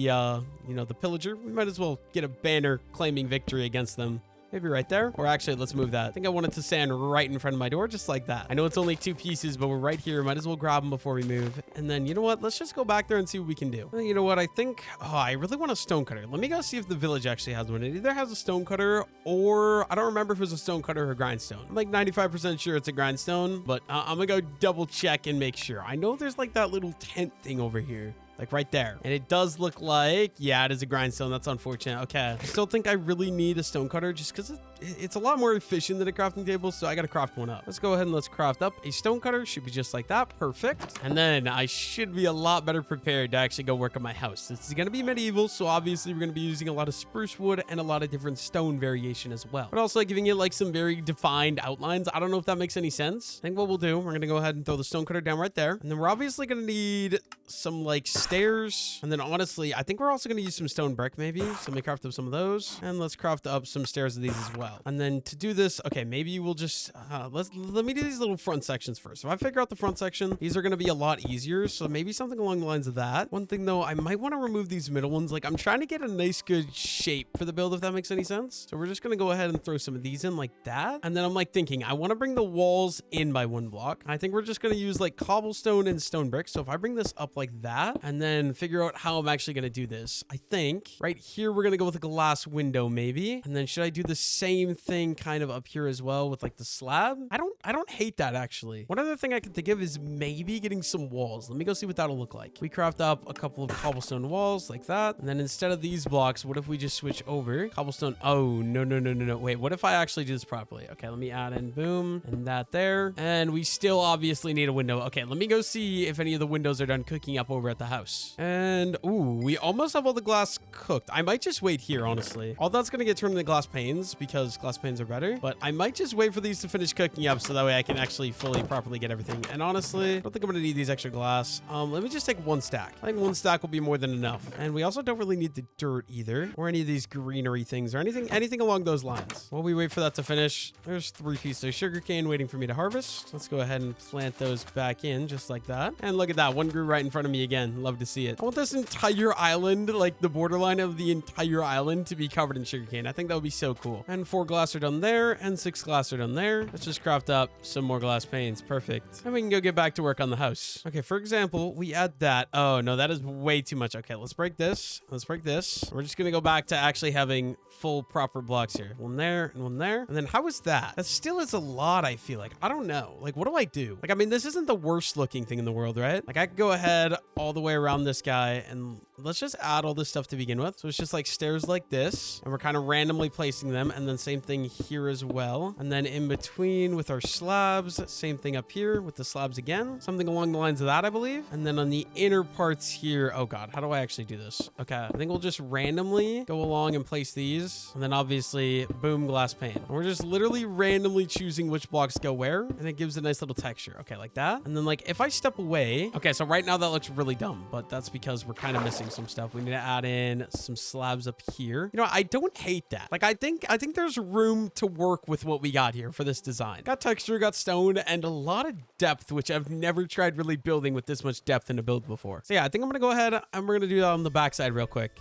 S1: you know, the pillager, we might as well get a banner claiming victory against them. Maybe right there. Or actually, let's move that. I think I wanted to stand right in front of my door, just like that. I know it's only 2 pieces, but we're right here. Might as well grab them before we move. And then, you know what? Let's just go back there and see what we can do. And you know what? I think, oh, I really want a stone cutter. Let me go see if the village actually has one. It either has a stone cutter or I don't remember if it was a stone cutter or a grindstone. I'm like 95% sure it's a grindstone, but I'm gonna go double check and make sure. I know there's like that little tent thing over here. Like right there. And it does look like, yeah, it is a grindstone. That's unfortunate. Okay. I still think I really need a stone cutter just because it's a lot more efficient than a crafting table. So I got to craft one up. Let's go ahead and let's craft up a stone cutter. Should be just like that. Perfect. And then I should be a lot better prepared to actually go work on my house. This is going to be medieval. So obviously we're going to be using a lot of spruce wood and a lot of different stone variation as well. But also giving it like some very defined outlines. I don't know if that makes any sense. I think what we'll do, we're going to go ahead and throw the stone cutter down right there. And then we're obviously going to need some like stairs. And then honestly, I think we're also going to use some stone brick maybe. So let me craft up some of those. And let's craft up some stairs of these as well. And then to do this, okay, maybe we'll just, let me do these little front sections first. If I figure out the front section, these are going to be a lot easier. So maybe something along the lines of that. One thing though, I might want to remove these middle ones. Like I'm trying to get a nice good shape for the build, if that makes any sense. So we're just going to go ahead and throw some of these in like that. And then I'm like thinking, I want to bring the walls in by 1 block. I think we're just going to use like cobblestone and stone brick. So if I bring this up like that and then figure out how I'm actually going to do this, I think right here, we're going to go with a glass window maybe. And then should I do the same thing kind of up here as well with like the slab? I don't hate that actually. One other thing I can think of is maybe getting some walls. Let me go see what that'll look like. We craft up a couple of cobblestone walls like that. And then instead of these blocks, what if we just switch over cobblestone? Oh, no. Wait, what if I actually do this properly? Okay, let me add in boom and that there. And we still obviously need a window. Okay, let me go see if any of the windows are done cooking up over at the house. And ooh, we almost have all the glass cooked. I might just wait here, honestly. All that's going to get turned into glass panes because glass panes are better. But I might just wait for these to finish cooking up so that way I can actually fully properly get everything. And honestly, I don't think I'm going to need these extra glass. Let me just take 1 stack. I think 1 stack will be more than enough. And we also don't really need the dirt either or any of these greenery things or anything along those lines. While we wait for that to finish, there's 3 pieces of sugarcane waiting for me to harvest. Let's go ahead and plant those back in just like that. And look at that. 1 grew right in front of me again. Love to see it. I want this entire island, like the borderline of the entire island, to be covered in sugarcane. I think that would be so cool. And 4 glass are done there and 6 glass are done there. Let's just craft up some more glass panes. Perfect. And we can go get back to work on the house. Okay, for example, we add that. Oh no, that is way too much. Okay, let's break this. Let's break this. We're just gonna go back to actually having full proper blocks here. 1 there and 1 there. And then how is that? That still is a lot, I feel like. I don't know. Like, what do I do? Like, I mean, this isn't the worst looking thing in the world, right? Like, I could go ahead all the way around this guy and let's just add all this stuff to begin with. So it's just like stairs like this, and we're kind of randomly placing them. And then same thing here as well. And then in between with our slabs, same thing up here with the slabs again. Something along the lines of that, I believe. And then on the inner parts here, oh God, how do I actually do this? Okay, I think we'll just randomly go along and place these. And then obviously, boom, glass pane. And we're just literally randomly choosing which blocks go where. And it gives a nice little texture. Okay, like that. And then like if I step away, okay, so right now that looks really dumb, but that's because we're kind of missing some stuff. We need to add in some slabs up here. You know, I don't hate that. Like, I think there's room to work with what we got here for this design. Got texture, got stone, and a lot of depth, which I've never tried really building with this much depth in a build before. So yeah, I think I'm gonna go ahead and we're gonna do that on the backside real quick.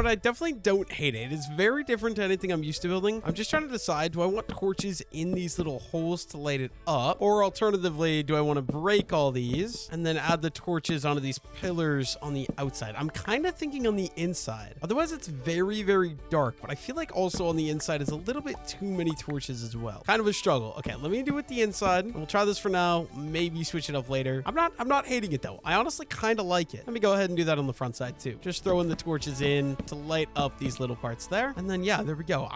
S1: what? I definitely don't hate it. It's very different to anything I'm used to building. I'm just trying to decide, do I want torches in these little holes to light it up? Or alternatively, do I want to break all these and then add the torches onto these pillars on the outside? I'm kind of thinking on the inside. Otherwise, it's very, very dark. But I feel like also on the inside is a little bit too many torches as well. Kind of a struggle. Okay, let me do it the inside. We'll try this for now. Maybe switch it up later. I'm not hating it though. I honestly kind of like it. Let me go ahead and do that on the front side too. Just throwing the torches in to light up these little parts there. And then yeah, there we go.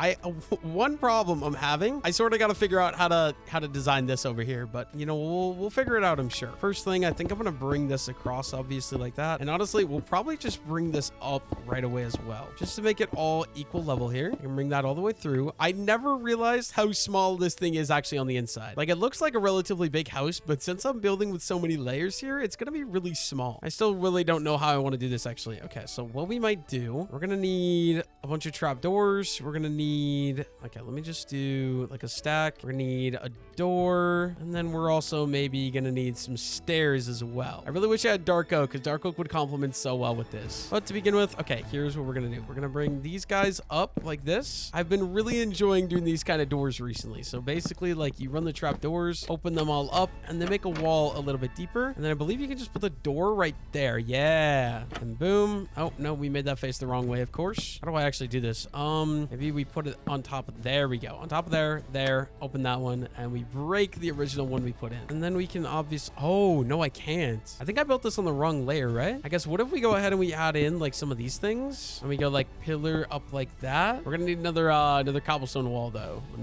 S1: One problem I'm having, I sort of got to figure out how to design this over here, but you know, we'll figure it out, I'm sure. First thing, I think I'm going to bring this across obviously like that. And honestly, we'll probably just bring this up right away as well, just to make it all equal level here. You can bring that all the way through. I never realized how small this thing is actually on the inside. Like, it looks like a relatively big house, but since I'm building with so many layers here, it's going to be really small. I still really don't know how I want to do this actually. Okay, so what we might do, we're going to need a bunch of trapdoors. We're going to need, okay, let me just do like a stack. We're going to need a door, and then we're also maybe going to need some stairs as well. I really wish I had dark oak, because dark oak would complement so well with this. But to begin with, okay, here's what we're going to do. We're going to bring these guys up like this. I've been really enjoying doing these kind of doors recently. So basically, like, you run the trap doors, open them all up, and then make a wall a little bit deeper. And then I believe you can just put the door right there. Yeah. And boom. Oh, no, we made that face the wrong way, of course. How do I actually do this? Maybe we put it on top of, there we go. On top of there, open that one, and we break the original one we put in. And then we can obviously, oh, no, I can't. I think I built this on the wrong layer, right? I guess what if we go ahead and we add in like some of these things, and we go like pillar up like that? We're gonna need another cobblestone wall though. Let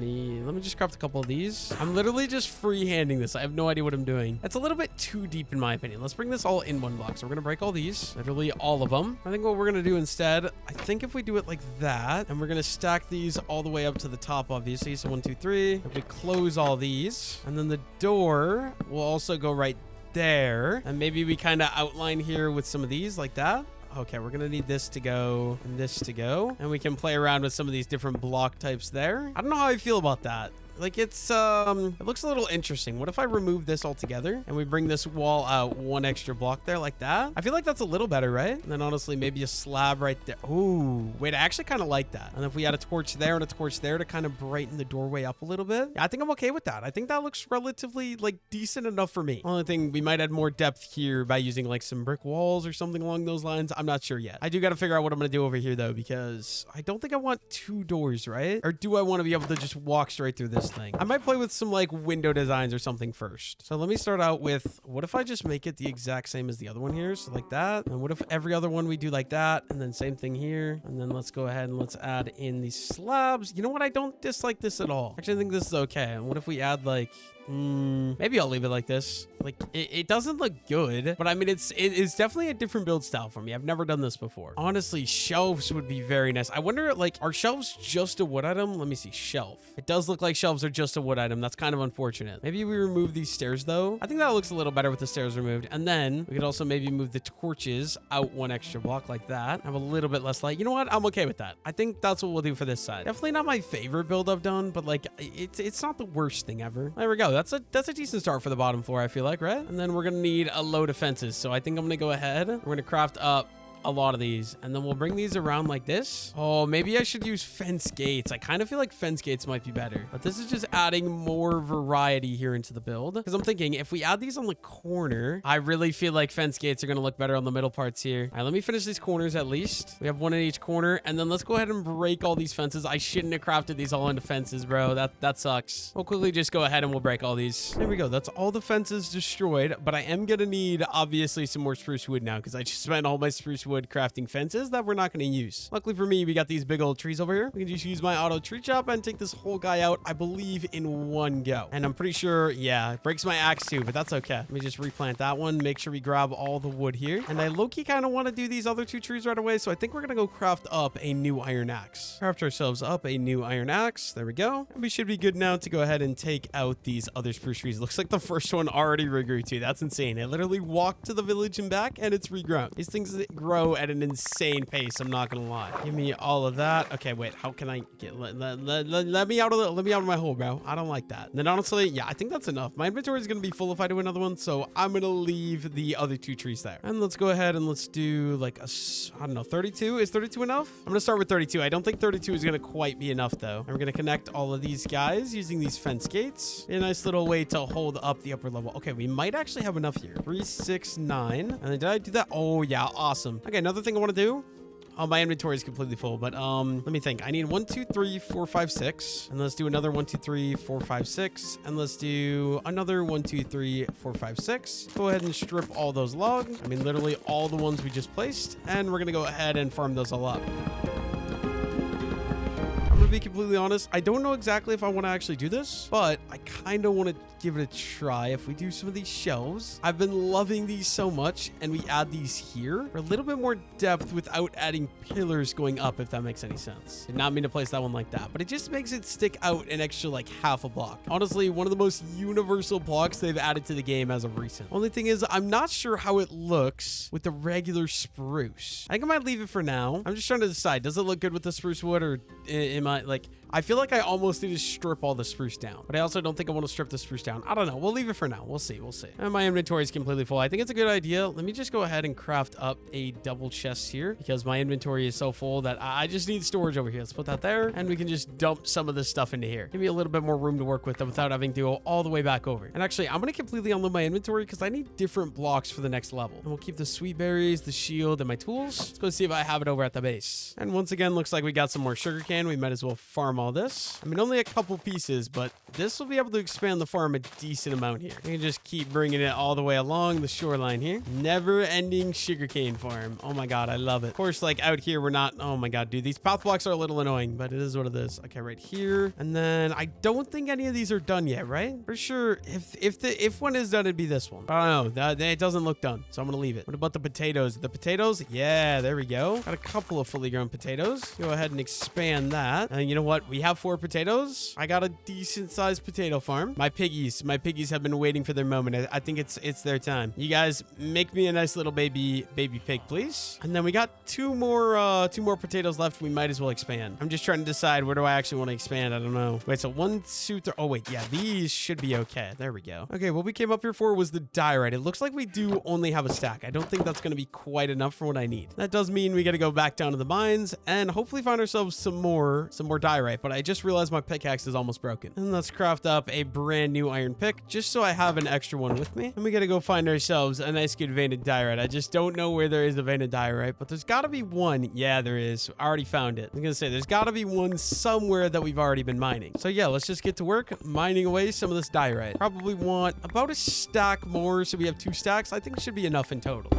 S1: me just craft a couple of these. I'm literally just freehanding this. I have no idea what I'm doing. That's a little bit too deep in my opinion. Let's bring this all in one block. So we're gonna break all these, literally all of them. I think what we're gonna do instead, I think if we do it like that, and we're gonna stack these all the way up to the top, obviously. So 1, 2, 3. If we close all these, and then the door will also go right there, and maybe we kind of outline here with some of these like that. Okay, we're gonna need this to go and this to go, and we can play around with some of these different block types there. I don't know how I feel about that. Like, it's it looks a little interesting. What if I remove this altogether and we bring this wall out one extra block there like that? I feel like that's a little better, right? And then honestly, maybe a slab right there. Ooh, wait, I actually kind of like that. And if we add a torch there and a torch there to kind of brighten the doorway up a little bit, yeah, I think I'm okay with that. I think that looks relatively like decent enough for me. Only thing, we might add more depth here by using like some brick walls or something along those lines. I'm not sure yet. I do got to figure out what I'm going to do over here though, because I don't think I want 2 doors, right? Or do I want to be able to just walk straight through this thing? I might play with some like window designs or something first. So let me start out with, what if I just make it the exact same as the other one here? So like that. And what if every other one we do like that? And then same thing here. And then let's go ahead and let's add in these slabs. You know what? I don't dislike this at all. Actually, I think this is okay. And what if we add like, maybe I'll leave it like this. Like, it doesn't look good, but I mean, it's definitely a different build style for me. I've never done this before. Honestly, shelves would be very nice. I wonder, like, are shelves just a wood item? Let me see. Shelf. It does look like shelves are just a wood item. That's kind of unfortunate. Maybe we remove these stairs though. I think that looks a little better with the stairs removed. And then we could also maybe move the torches out one extra block like that. Have a little bit less light. You know what? I'm okay with that. I think that's what we'll do for this side. Definitely not my favorite build I've done, but like, it's not the worst thing ever. There we go. That's a decent start for the bottom floor, I feel like, right? And then we're gonna need a load of fences. So I think I'm gonna go ahead. We're gonna craft up a lot of these, and then we'll bring these around like this. Oh, maybe I should use fence gates. I kind of feel like fence gates might be better, but this is just adding more variety here into the build, because I'm thinking if we add these on the corner, I really feel like fence gates are going to look better on the middle parts here. All right, let me finish these corners at least. We have one in each corner, and then let's go ahead and break all these fences. I shouldn't have crafted these all into fences, bro. That sucks. We'll quickly just go ahead and we'll break all these. There we go. That's all the fences destroyed, but I am gonna need obviously some more spruce wood now, because I just spent all my spruce wood crafting fences that we're not going to use. Luckily for me, we got these big old trees over here. We can just use my auto tree chop and take this whole guy out, I believe, in one go. And I'm pretty sure, yeah, it breaks my axe too, but that's okay. Let me just replant that one. Make sure we grab all the wood here. And I low-key kind of want to do these other 2 trees right away, so I think we're going to go craft up a new iron axe. Craft ourselves up a new iron axe. There we go. And we should be good now to go ahead and take out these other spruce trees. Looks like the first one already regrew too. That's insane. It literally walked to the village and back, and it's regrown. These things grow grow at an insane pace. I'm not gonna lie. Give me all of that. Okay, wait. How can I get? Let me out of my hole, bro. I don't like that. And then honestly, yeah, I think that's enough. My inventory is gonna be full if I do another one, so I'm gonna leave the other 2 trees there. And let's go ahead and let's do like I don't know, 32. Is 32 enough? I'm gonna start with 32. I don't think 32 is gonna quite be enough though. And we're gonna connect all of these guys using these fence gates. A nice little way to hold up the upper level. Okay, we might actually have enough here. 3, 6, 9. And then did I do that? Oh yeah, awesome. Okay, another thing I want to do. Oh, my inventory is completely full, but let me think. I need 1, 2, 3, 4, 5, 6. And let's do another 1, 2, 3, 4, 5, 6. And let's do another 1, 2, 3, 4, 5, 6. Go ahead and strip all those logs. I mean, literally all the ones we just placed. And we're going to go ahead and farm those all up. To be completely honest, I don't know exactly if I want to actually do this, but I kind of want to give it a try. If we do some of these shelves, I've been loving these so much, and we add these here for a little bit more depth without adding pillars going up, if that makes any sense. Did not mean to place that one like that, but it just makes it stick out an extra like half a block. Honestly, one of the most universal blocks they've added to the game as of recent. Only thing is, I'm not sure how it looks with the regular spruce. I think I might leave it for now. I'm just trying to decide, does it look good with the spruce wood, or am I like, I feel like I almost need to strip all the spruce down, but I also don't think I want to strip the spruce down. I don't know. We'll leave it for now. We'll see. We'll see. And my inventory is completely full. I think it's a good idea. Let me just go ahead and craft up a double chest here because my inventory is so full that I just need storage over here. Let's put that there, and we can just dump some of this stuff into here. Give me a little bit more room to work with without having to go all the way back over. And actually, I'm going to completely unload my inventory because I need different blocks for the next level. And we'll keep the sweet berries, the shield, and my tools. Let's go see if I have it over at the base. And once again, looks like we got some more sugarcane. We might as well farm all this. I mean, only a couple pieces, but this will be able to expand the farm a decent amount here. We can just keep bringing it all the way along the shoreline here. Never-ending sugarcane farm. Oh my god, I love it. Of course, like out here, we're not... Oh my god, dude, these path blocks are a little annoying, but it is what it is. Okay, right here. And then I don't think any of these are done yet, right? For sure, if one is done, it'd be this one. I don't know. It doesn't look done, so I'm gonna leave it. What about the potatoes? The potatoes? Yeah, there we go. Got a couple of fully grown potatoes. Go ahead and expand that. And you know what? We have 4 potatoes. I got a decent sized potato farm. My piggies have been waiting for their moment. I think it's their time. You guys make me a nice little baby pig, please. And then we got two more potatoes left. We might as well expand. I'm just trying to decide where do I actually want to expand. I don't know. Wait, so 1, 2, 3. Oh wait, yeah, these should be okay. There we go. Okay, what we came up here for was the diorite. It looks like we do only have a stack. I don't think that's going to be quite enough for what I need. That does mean we got to go back down to the mines and hopefully find ourselves some more diorite. But I just realized my pickaxe is almost broken. And let's craft up a brand new iron pick just so I have an extra one with me. And we got to go find ourselves a nice good vein of diorite. I just don't know where there is a vein of diorite, but there's got to be one. Yeah, there is. I already found it. I'm going to say there's got to be one somewhere that we've already been mining. So yeah, let's just get to work mining away some of this diorite. Probably want about a stack more, so we have 2 stacks. I think it should be enough in total.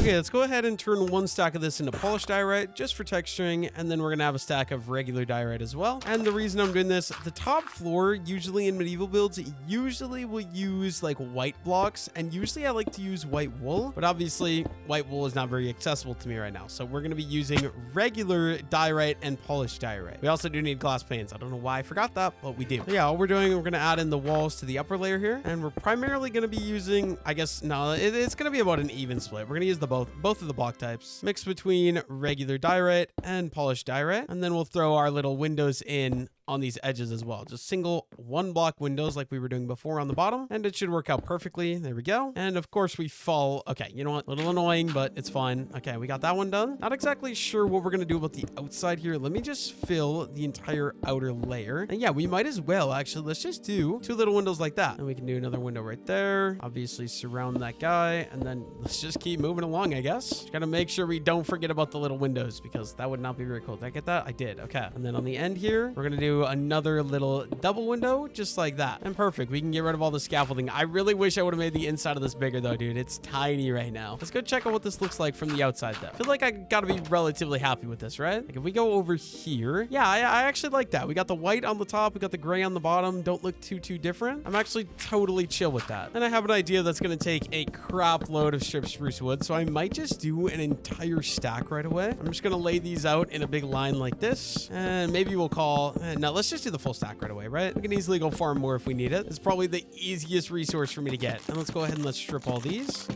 S1: Okay, let's go ahead and turn 1 stack of this into polished diorite just for texturing, and then we're gonna have a stack of regular diorite as well. And the reason I'm doing this, the top floor, usually in medieval builds, usually will use like white blocks, and usually I like to use white wool, but obviously white wool is not very accessible to me right now. So we're gonna be using regular diorite and polished diorite. We also do need glass panes. I don't know why I forgot that, but we do. So yeah, all we're doing, we're gonna add in the walls to the upper layer here, and we're primarily gonna be using, I guess, no, it's gonna be about an even split. We're gonna use the both of the block types mixed between regular diorite and polished diorite, and then we'll throw our little windows in on these edges as well. Just single 1 block windows like we were doing before on the bottom, and it should work out perfectly. There we go. And of course we fall. Okay, you know what? A little annoying, but it's fine. Okay, we got that one done. Not exactly sure what we're gonna do about the outside here. Let me just fill the entire outer layer. And yeah, we might as well actually. Let's just do 2 little windows like that. And we can do another window right there. Obviously surround that guy, and then let's just keep moving along, I guess. Just gotta make sure we don't forget about the little windows because that would not be very cool. Did I get that? I did. Okay. And then on the end here, we're gonna do another little double window just like that, and perfect. We can get rid of all the scaffolding. I really wish I would have made the inside of this bigger though, dude. It's tiny right now. Let's go check out what this looks like from the outside though. I feel like I gotta be relatively happy with this, right? Like if we go over here, yeah, I actually like that. We got the white on the top, we got the gray on the bottom. Don't look too different. I'm actually totally chill with that. And I have an idea that's gonna take a crap load of stripped spruce wood, so I might just do an entire stack right away. I'm just gonna lay these out in a big line like this, and maybe we'll call Now let's just do the full stack right away, right? We can easily go farm more if we need it. It's probably the easiest resource for me to get. And let's go ahead and let's strip all these.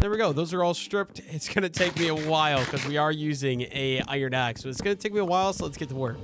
S1: There we go. Those are all stripped. It's going to take me a while because we are using a iron axe. So it's going to take me a while, so let's get to work.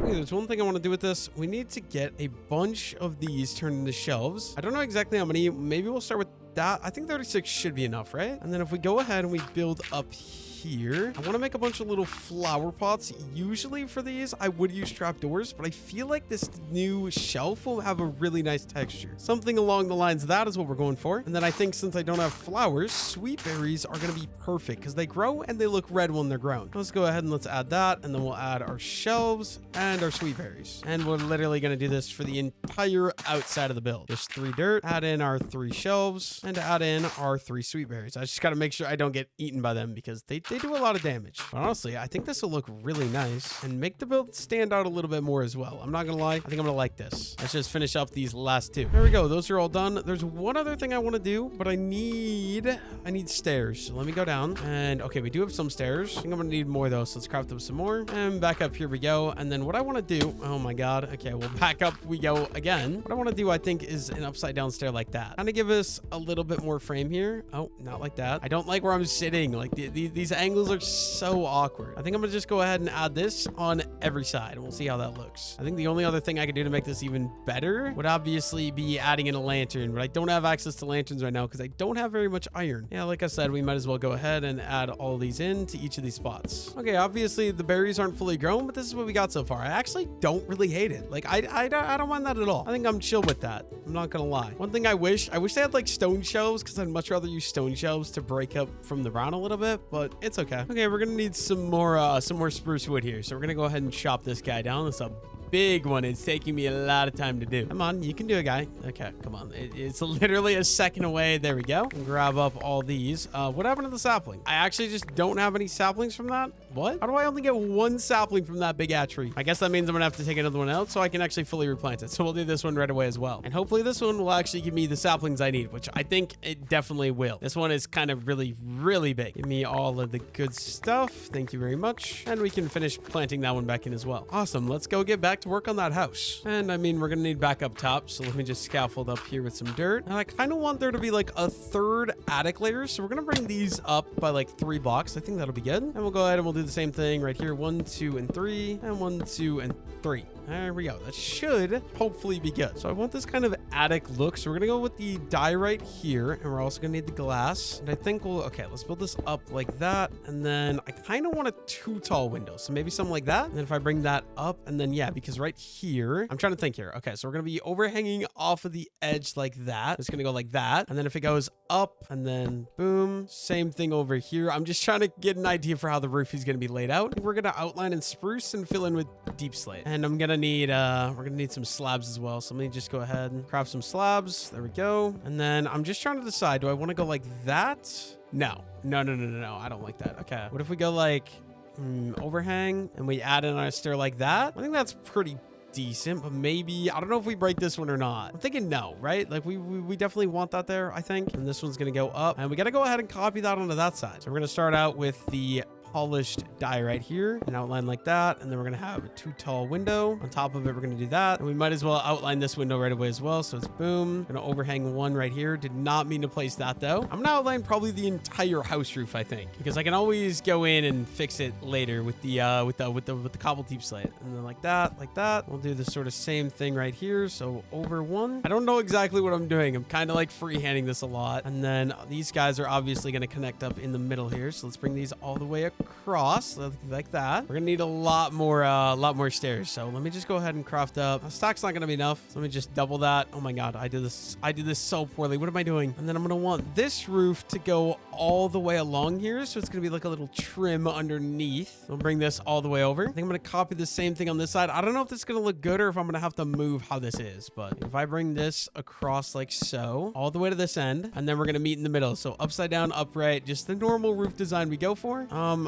S1: Okay, there's one thing I want to do with this. We need to get a bunch of these turned into shelves. I don't know exactly how many. Maybe we'll start with that. I think 36 should be enough, right? And then if we go ahead and we build up here, I want to make a bunch of little flower pots. Usually for these, I would use trapdoors, but I feel like this new shelf will have a really nice texture. Something along the lines of that is what we're going for. And then I think since I don't have flowers, sweet berries are going to be perfect because they grow and they look red when they're grown. Let's go ahead and let's add that. And then we'll add our shelves and our sweet berries. And we're literally going to do this for the entire outside of the build. Just 3 dirt, add in our 3 shelves, and add in our 3 sweet berries. I just got to make sure I don't get eaten by them because they do a lot of damage. But honestly, I think this will look really nice and make the build stand out a little bit more as well. I'm not gonna lie, I think I'm gonna like this. Let's just finish up these last 2. There we go. Those are all done. There's one other thing I want to do, but I need stairs. So let me go down. And okay, we do have some stairs. I think I'm gonna need more though. So let's craft them some more. And back up, here we go. And then what I want to do, oh my god. Okay, well, back up we go again. What I want to do, I think, is an upside down stair like that. Kind of give us a little bit more frame here. Oh, not like that. I don't like where I'm sitting. Like these angles are so awkward. I think I'm gonna just go ahead and add this on every side and we'll see how that looks. I think the only other thing I could do to make this even better would obviously be adding in a lantern, but I don't have access to lanterns right now because I don't have very much iron. Yeah, like I said, we might as well go ahead and add all these in to each of these spots. Okay, obviously the berries aren't fully grown, but this is what we got so far. I actually don't really hate it. Like I don't mind that at all. I think I'm chill with that. I'm not gonna lie. One thing I wish they had like stone shelves because I'd much rather use stone shelves to break up from the ground a little bit, but it's okay. Okay, we're gonna need some more spruce wood here, so we're gonna go ahead and chop this guy down. That's a big one. It's taking me a lot of time to do. Come on, you can do it, guy. Okay, come on. It's literally a second away. There we go. Grab up all these. What happened to the sapling? I actually just don't have any saplings from that. What? How do I only get 1 sapling from that big ass tree? I guess that means I'm gonna have to take another one out so I can actually fully replant it. So we'll do this one right away as well. And hopefully this one will actually give me the saplings I need, which I think it definitely will. This one is kind of really, really big. Give me all of the good stuff. Thank you very much. And we can finish planting that one back in as well. Awesome. Let's go get back to work on that house. And I mean, we're gonna need back up top. So let me just scaffold up here with some dirt. And I kind of want there to be like a 3rd attic layer. So we're gonna bring these up by like 3 blocks. I think that'll be good. And we'll go ahead and we'll do the same thing right here. 1, 2, and 3, and 1, 2, and 3. There we go. That should hopefully be good. So I want this kind of attic look. So we're gonna go with the dye right here, and we're also gonna need the glass. And I think okay, let's build this up like that. And then I kind of want a 2 tall window. So maybe something like that. And then if I bring that up, and then yeah, because right here, I'm trying to think here. Okay, so we're gonna be overhanging off of the edge like that. It's gonna go like that. And then if it goes up, and then boom, same thing over here. I'm just trying to get an idea for how the roof is gonna be laid out. We're gonna outline in spruce and fill in with deep slate. And I'm gonna need we're gonna need some slabs as well. So let me just go ahead and craft some slabs. There we go. And then I'm just trying to decide, do I want to go like that? No, I don't like that. Okay, what if we go like overhang and we add in our stair like that? I think that's pretty decent, but maybe I don't know if we break this one or not. I'm thinking no, right? Like we definitely want that there, I think. And this one's gonna go up, and we got to go ahead and copy that onto that side. So we're gonna start out with the polished dye right here and outline like that, and then we're gonna have a 2 tall window on top of it. We're gonna do that, and we might as well outline this window right away as well. So it's boom, gonna overhang 1 right here. Did not mean to place that though. I'm gonna outline probably the entire house roof, I think, because I can always go in and fix it later with the cobble deep slate. And then like that. We'll do the sort of same thing right here. So over 1. I don't know exactly what I'm doing. I'm kind of like freehanding this a lot. And then these guys are obviously gonna connect up in the middle here. So let's bring these all the way across like that. We're gonna need a lot more stairs. So let me just go ahead and craft up. A stack's not gonna be enough. So let me just double that. Oh my god, I did this so poorly. What am I doing? And then I'm gonna want this roof to go all the way along here. So it's gonna be like a little trim underneath. We'll bring this all the way over. I think I'm gonna copy the same thing on this side. I don't know if this is gonna look good or if I'm gonna have to move how this is, but if I bring this across like so, all the way to this end, and then we're gonna meet in the middle. So upside down, upright, just the normal roof design we go for.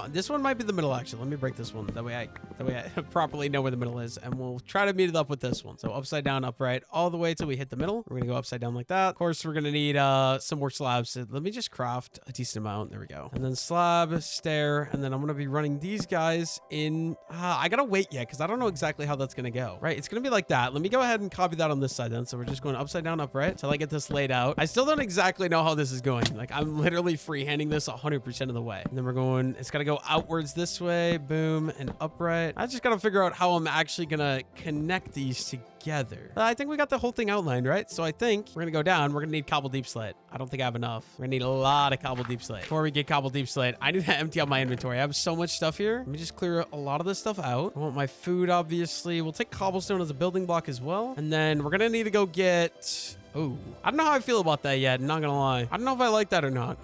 S1: This one might be the middle, actually. Let me break this one. That way I properly know where the middle is. And we'll try to meet it up with this one. So upside down, upright, all the way till we hit the middle. We're going to go upside down like that. Of course, we're going to need some more slabs. So let me just craft a decent amount. There we go. And then slab, stair, and then I'm going to be running these guys in. I got to wait yet because I don't know exactly how that's going to go. Right? It's going to be like that. Let me go ahead and copy that on this side then. So we're just going upside down, upright till I get this laid out. I still don't exactly know how this is going. Like, I'm literally freehanding this 100% of the way. And then we're going, it's got to go outwards this way, boom, and upright. I just got to figure out how I'm actually going to connect these together. I think we got the whole thing outlined, right? So I think we're going to go down. We're going to need cobble deep slate. I don't think I have enough. We're going to need a lot of cobble deep slate. Before we get cobble deep slate, I need to empty out my inventory. I have so much stuff here. Let me just clear a lot of this stuff out. I want my food, obviously. We'll take cobblestone as a building block as well. And then we're going to need to go get... Oh, I don't know how I feel about that yet. Not gonna lie. I don't know if I like that or not.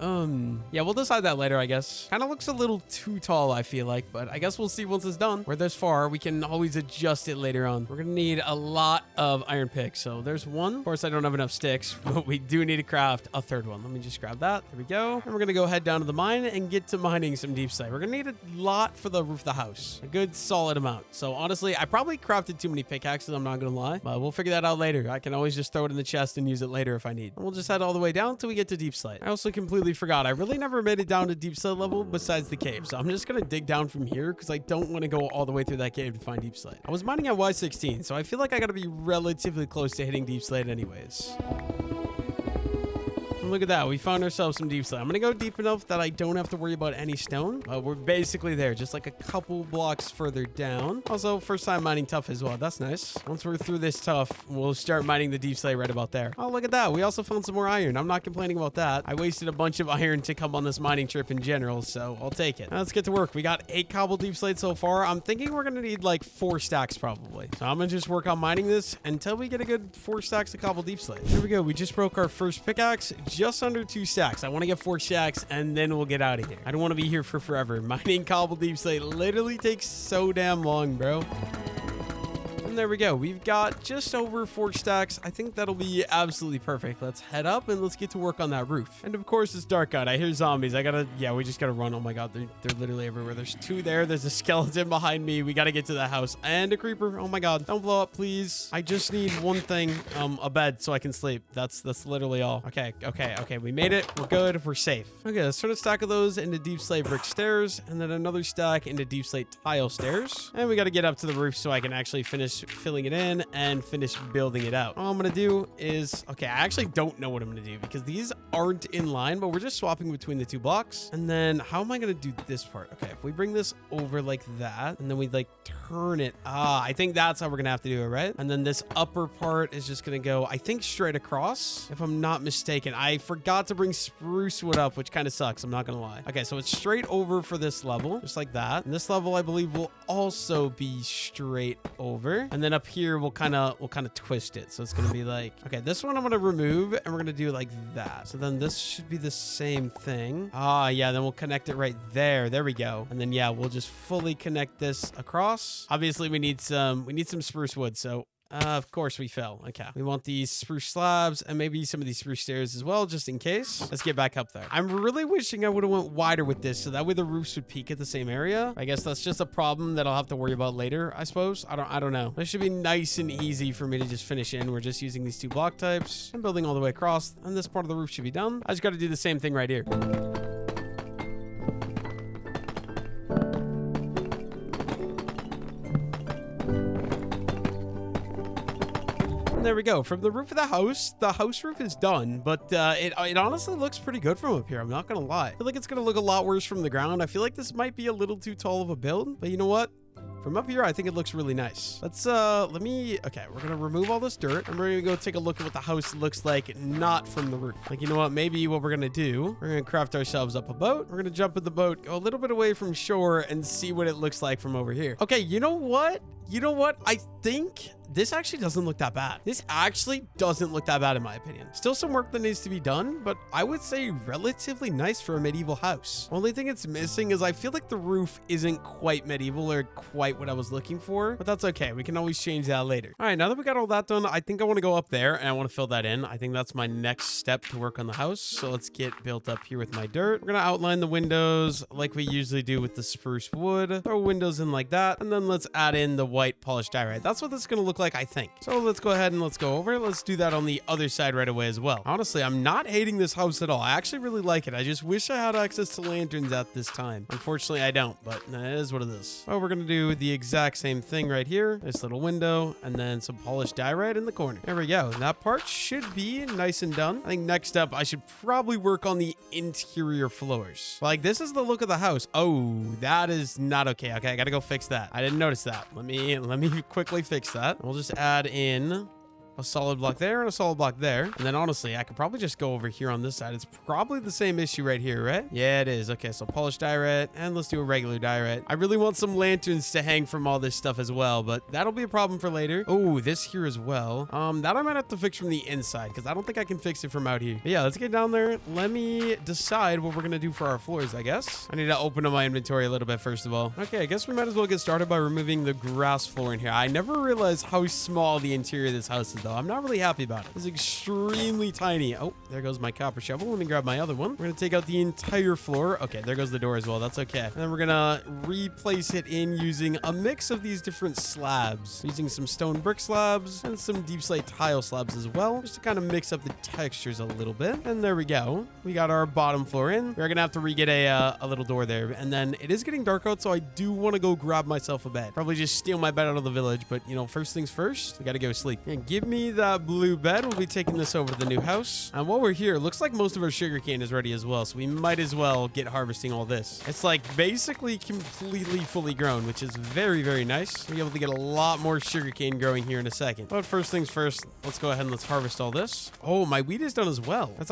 S1: Yeah, we'll decide that later, I guess. Kind of looks a little too tall, I feel like, but I guess we'll see once it's done. We're this far. We can always adjust it later on. We're gonna need a lot of iron picks. So there's one. Of course, I don't have enough sticks, but we do need to craft a third one. Let me just grab that. There we go. And we're gonna go head down to the mine and get to mining some deep slate. We're gonna need a lot for the roof of the house. A good solid amount. So honestly, I probably crafted too many pickaxes. I'm not gonna lie, but we'll figure that out later. I can always just throw it in the chest and use it later if I need. And we'll just head all the way down until we get to deep slate. I also completely forgot. I really never made it down to deep slate level besides the cave. So I'm just going to dig down from here because I don't want to go all the way through that cave to find deep slate. I was mining at Y16, so I feel like I got to be relatively close to hitting deep slate anyways. Look at that. We found ourselves some deep slate. I'm going to go deep enough that I don't have to worry about any stone. We're basically there, just like a couple blocks further down. Also, first time mining tough as well. That's nice. Once we're through this tough, we'll start mining the deep slate right about there. Oh, look at that. We also found some more iron. I'm not complaining about that. I wasted a bunch of iron to come on this mining trip in general, so I'll take it. Now let's get to work. We got 8 cobble deep slate so far. I'm thinking we're going to need like 4 stacks probably. So I'm going to just work on mining this until we get a good 4 stacks of cobble deep slate. Here we go. We just broke our first pickaxe. Just under 2 stacks. I want to get 4 stacks and then we'll get out of here. I don't want to be here for forever. Mining cobble deep slate literally takes so damn long, bro. And there we go. We've got just over 4 stacks. I think that'll be absolutely perfect. Let's head up and let's get to work on that roof. And of course, it's dark out. I hear zombies. Yeah, we just gotta run. Oh my god, they're literally everywhere. There's 2 there. There's a skeleton behind me. We gotta get to the house. And a creeper. Oh my god. Don't blow up, please. I just need one thing, a bed so I can sleep. That's literally all. Okay. We made it. We're good. We're safe. Okay, let's turn a stack of those into deep slate brick stairs and then another stack into deep slate tile stairs. And we gotta get up to the roof so I can actually finish filling it in and finish building it out. All I'm gonna do is, okay, I actually don't know what I'm gonna do because these aren't in line, but we're just swapping between the 2 blocks. And then how am I gonna do this part? Okay, if we bring this over like that and then we like turn it, I think that's how we're gonna have to do it, right? And then this upper part is just gonna go, I think, straight across, if I'm not mistaken. I forgot to bring spruce wood up, which kind of sucks, I'm not gonna lie. Okay, so it's straight over for this level, just like that. And this level, I believe, will also be straight over. And then up here, we'll kind of twist it. So it's going to be like, okay, this one I'm going to remove and we're going to do like that. So then this should be the same thing. Yeah, then we'll connect it right there. There we go. And then, yeah, we'll just fully connect this across. Obviously, we need some spruce wood. So of course we fell. Okay. We want these spruce slabs and maybe some of these spruce stairs as well, just in case. Let's get back up there. I'm really wishing I would have went wider with this so that way the roofs would peak at the same area. I guess that's just a problem that I'll have to worry about later, I suppose. I don't know. This should be nice and easy for me to just finish in. We're just using these 2 block types. I'm building all the way across and this part of the roof should be done. I just got to do the same thing right here. And there we go. From the roof of the house roof is done, but it honestly looks pretty good from up here. I'm not gonna lie. I feel like it's gonna look a lot worse from the ground. I feel like this might be a little too tall of a build, but you know what? From up here, I think it looks really nice. Let's, okay, we're gonna remove all this dirt, and we're gonna go take a look at what the house looks like, not from the roof. Like, you know what? Maybe what we're gonna do, we're gonna craft ourselves up a boat. We're gonna jump in the boat, go a little bit away from shore, and see what it looks like from over here. Okay, you know what? you know what? I think this actually doesn't look that bad. This actually doesn't look that bad in my opinion. Still some work that needs to be done, but I would say relatively nice for a medieval house. Only thing it's missing is I feel like the roof isn't quite medieval or quite what I was looking for, but that's okay. We can always change that later. All right, now that we got all that done, I think I want to go up there and I want to fill that in. I think that's my next step to work on the house. So let's get built up here with my dirt. We're going to outline the windows like we usually do with the spruce wood. Throw windows in like that, and then let's add in the white polished diorite. That's what this is going to look like, I think. So let's go ahead and let's go over. Let's do that on the other side right away as well. Honestly, I'm not hating this house at all. I actually really like it. I just wish I had access to lanterns at this time. Unfortunately, I don't, but it is what it is. So we're going to do the exact same thing right here. This little window, and then some polished diorite in the corner. There we go. That part should be nice and done. I think next up, I should probably work on the interior floors. Like, this is the look of the house. Oh, that is not okay. Okay, I got to go fix that. I didn't notice that. Let me quickly fix that. We'll just add in a solid block there and a solid block there. And then honestly, I could probably just go over here on this side. It's probably the same issue right here, right? Yeah, it is. Okay, so polished diorite, and let's do a regular diorite. I really want some lanterns to hang from all this stuff as well, but that'll be a problem for later. Oh, this here as well. That I might have to fix from the inside because I don't think I can fix it from out here. But yeah, let's get down there. Let me decide what we're gonna do for our floors, I guess. I need to open up my inventory a little bit first of all. Okay, I guess we might as well get started by removing the grass floor in here. I never realized how small the interior of this house is though. I'm not really happy about it. It's extremely tiny. Oh, there goes my copper shovel. Let me grab my other one. We're going to take out the entire floor. Okay, there goes the door as well. That's okay. And then we're going to replace it in using a mix of these different slabs. Using some stone brick slabs and some deep slate tile slabs as well. Just to kind of mix up the textures a little bit. And there we go. We got our bottom floor in. We're going to have to re-get a little door there. And then it is getting dark out, so I do want to go grab myself a bed. Probably just steal my bed out of the village. But, you know, first things first, we got to go sleep. And give me that blue bed. We'll be taking this over to the new house. And while we're here, looks like most of our sugarcane is ready as well. So we might as well get harvesting all this. It's like basically completely fully grown, which is very, very nice. We'll be able to get a lot more sugarcane growing here in a second. But first things first, let's go ahead and let's harvest all this. Oh, my wheat is done as well. That's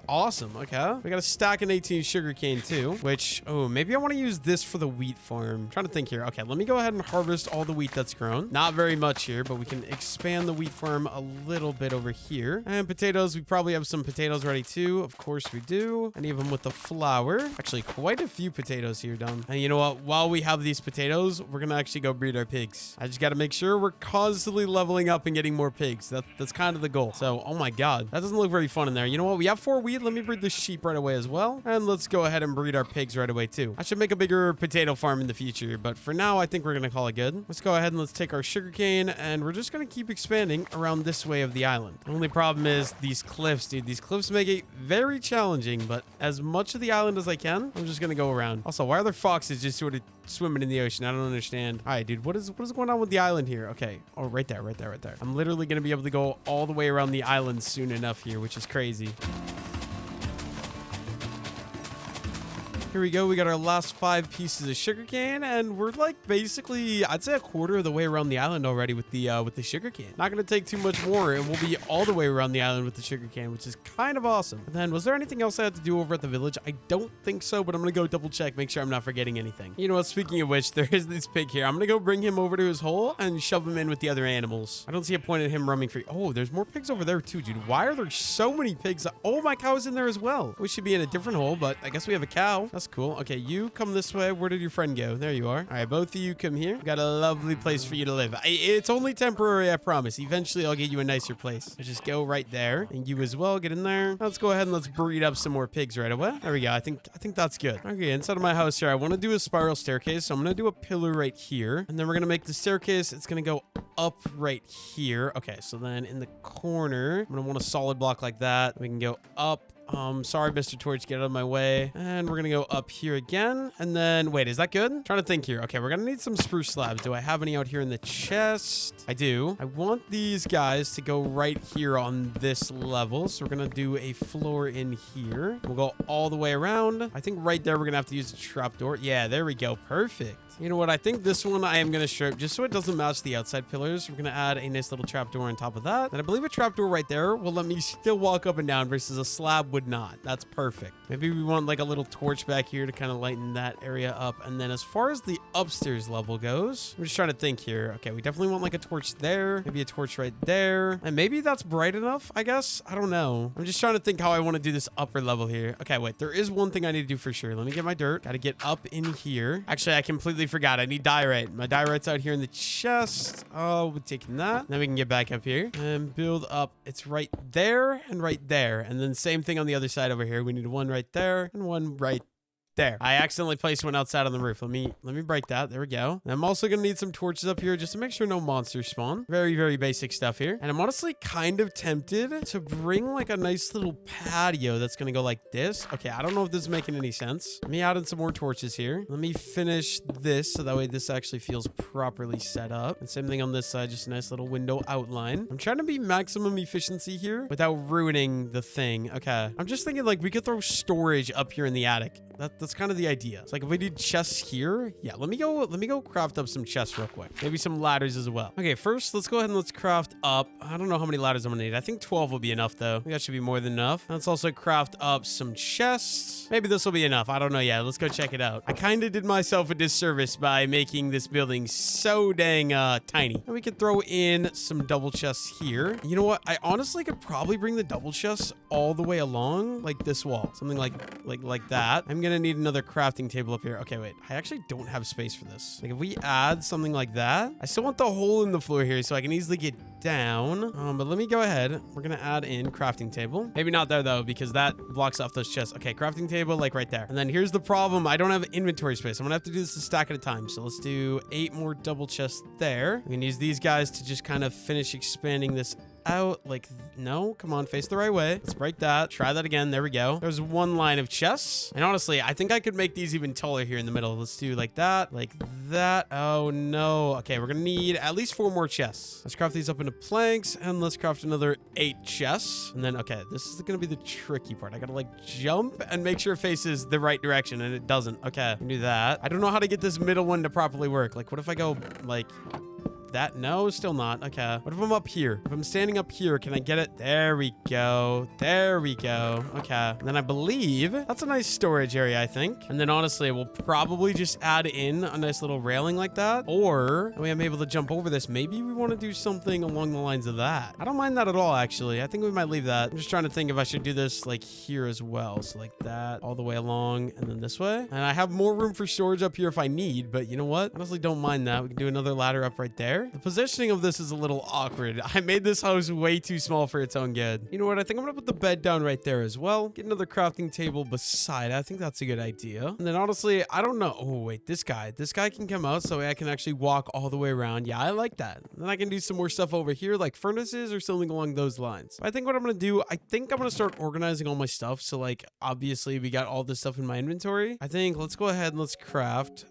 S1: awesome. Okay. We got a stack of 18 sugarcane too, which, oh, maybe I want to use this for the wheat farm. I'm trying to think here. Okay, let me go ahead and harvest all the wheat that's grown. Not very much here, but we can expand the wheat farm a little bit over here. And potatoes, we probably have some potatoes ready too. Of course we do. And even with the flour, actually quite a few potatoes here done. And you know what? While we have these potatoes, we're gonna actually go breed our pigs. I just gotta make sure we're constantly leveling up and getting more pigs. That's kind of the goal. So, oh my God, that doesn't look very fun in there. You know what? We have 4 wheat. Let me breed the sheep right away as well. And let's go ahead and breed our pigs right away too. I should make a bigger potato farm in the future, but for now, I think we're gonna call it good. Let's go ahead and let's take our sugarcane and we're just gonna keep expanding around this way of the island. The only problem is these cliffs, dude. These cliffs make it very challenging, but as much of the island as I can, I'm just gonna go around. Also, why are there foxes just sort of swimming in the ocean? I don't understand. All right, dude, what is going on with the island here? Okay. Oh, right there. I'm literally gonna be able to go all the way around the island soon enough here, which is crazy. Here we go. We got our last 5 pieces of sugarcane, and we're like basically, I'd say a quarter of the way around the island already with the sugarcane. Not gonna take too much more, and we'll be all the way around the island with the sugarcane, which is kind of awesome. And then, was there anything else I had to do over at the village? I don't think so, but I'm gonna go double check, make sure I'm not forgetting anything. You know what? Speaking of which, there is this pig here. I'm gonna go bring him over to his hole and shove him in with the other animals. I don't see a point in him roaming free. Oh, there's more pigs over there too, dude. Why are there so many pigs? Oh, my cow's in there as well. We should be in a different hole, but I guess we have a cow. That's cool. Okay, you come this way. Where did your friend go? There you are. All right, both of you come here. Got a lovely place for you to live. It's only temporary, I promise. Eventually, I'll get you a nicer place. So just go right there. And you as well. Get in there. Let's go ahead and let's breed up some more pigs right away. There we go. I think that's good. Okay, inside of my house here, I want to do a spiral staircase. So I'm going to do a pillar right here. And then we're going to make the staircase. It's going to go up right here. Okay, so then in the corner, I'm going to want a solid block like that. We can go up. Sorry, Mr. Torch, get out of my way. And we're gonna go up here again. And then, wait, is that good? I'm trying to think here. Okay, we're gonna need some spruce slabs. Do I have any out here in the chest? I do. I want these guys to go right here on this level. So we're gonna do a floor in here. We'll go all the way around. I think right there, we're gonna have to use a trapdoor. Yeah, there we go. Perfect. You know what? I think this one I am going to strip just so it doesn't match the outside pillars. We're going to add a nice little trapdoor on top of that. And I believe a trapdoor right there will let me still walk up and down versus a slab would would not. That's perfect. Maybe we want like a little torch back here to kind of lighten that area up. And then as far as the upstairs level goes, I'm just trying to think here. Okay, we definitely want like a torch there, maybe a torch right there, and maybe that's bright enough, I guess. I don't know. I'm just trying to think how I want to do this upper level here. Okay, wait, there is one thing I need to do for sure. Let me get my dirt. Got to get up in here. Actually, I completely forgot. I need diorite. My diorite's out here in the chest. Oh, we're taking that. Then we can get back up here and build up. It's right there and right there. And then same thing on the other side over here. We need one right there and one right there. I accidentally placed one outside on the roof. Let me break that. There we go. And I'm also gonna need some torches up here just to make sure no monsters spawn. Very, very basic stuff here. And I'm honestly kind of tempted to bring like a nice little patio that's gonna go like this. Okay, I don't know if this is making any sense. Let me add in some more torches here. Let me finish this so that way this actually feels properly set up. And same thing on this side, just a nice little window outline. I'm trying to be maximum efficiency here without ruining the thing. Okay, I'm just thinking like we could throw storage up here in the attic. That's kind of the idea. It's like if we did chests here, yeah, let me go craft up some chests real quick. Maybe some ladders as well. Okay, first let's go ahead and let's craft up. I don't know how many ladders I'm gonna need. I think 12 will be enough though. I think that should be more than enough. Let's also craft up some chests. Maybe this will be enough. I don't know yet. Let's go check it out. I kind of did myself a disservice by making this building so dang tiny. And we could throw in some double chests here. You know what? I honestly could probably bring the double chests all the way along like this wall. Something like that. I'm gonna need another crafting table up here. Okay, wait. I actually don't have space for this. Like if we add something like that, I still want the hole in the floor here so I can easily get down. But let me go ahead. We're gonna add in crafting table. Maybe not there though, because that blocks off those chests. Okay, crafting table like right there. And then here's the problem. I don't have inventory space. I'm gonna have to do this a stack at a time. So let's do 8 more double chests there. We can use these guys to just kind of finish expanding this out. Like, no, come on, face the right way. Let's break that. Try that again. There we go. There's one line of chests. And honestly, I think I could make these even taller here in the middle. Let's do like that, like that. Oh no. Okay, we're gonna need at least 4 more chests. Let's craft these up into planks and let's craft another 8 chests. And then, okay, this is gonna be the tricky part. I gotta like jump and make sure it faces the right direction, and it doesn't. Okay, I can do that. I don't know how to get this middle one to properly work. Like, what if I go like that? No, still not. Okay. What if I'm up here? If I'm standing up here, can I get it? There we go. There we go. Okay. And then I believe that's a nice storage area, I think. And then honestly, we'll probably just add in a nice little railing like that. Or that way I'm able to jump over this. Maybe we want to do something along the lines of that. I don't mind that at all, actually. I think we might leave that. I'm just trying to think if I should do this like here as well. So like that all the way along and then this way. And I have more room for storage up here if I need, but you know what? Honestly, don't mind that. We can do another ladder up right there. The positioning of this is a little awkward. I made this house way too small for its own good. You know what? I think I'm gonna put the bed down right there as well. Get another crafting table beside. I think that's a good idea. And then honestly, I don't know. Oh, wait, this guy can come out so I can actually walk all the way around. Yeah, I like that. And then I can do some more stuff over here like furnaces or something along those lines. I think what I'm gonna do, I think I'm gonna start organizing all my stuff. So like, obviously we got all this stuff in my inventory. I think let's go ahead and let's craft.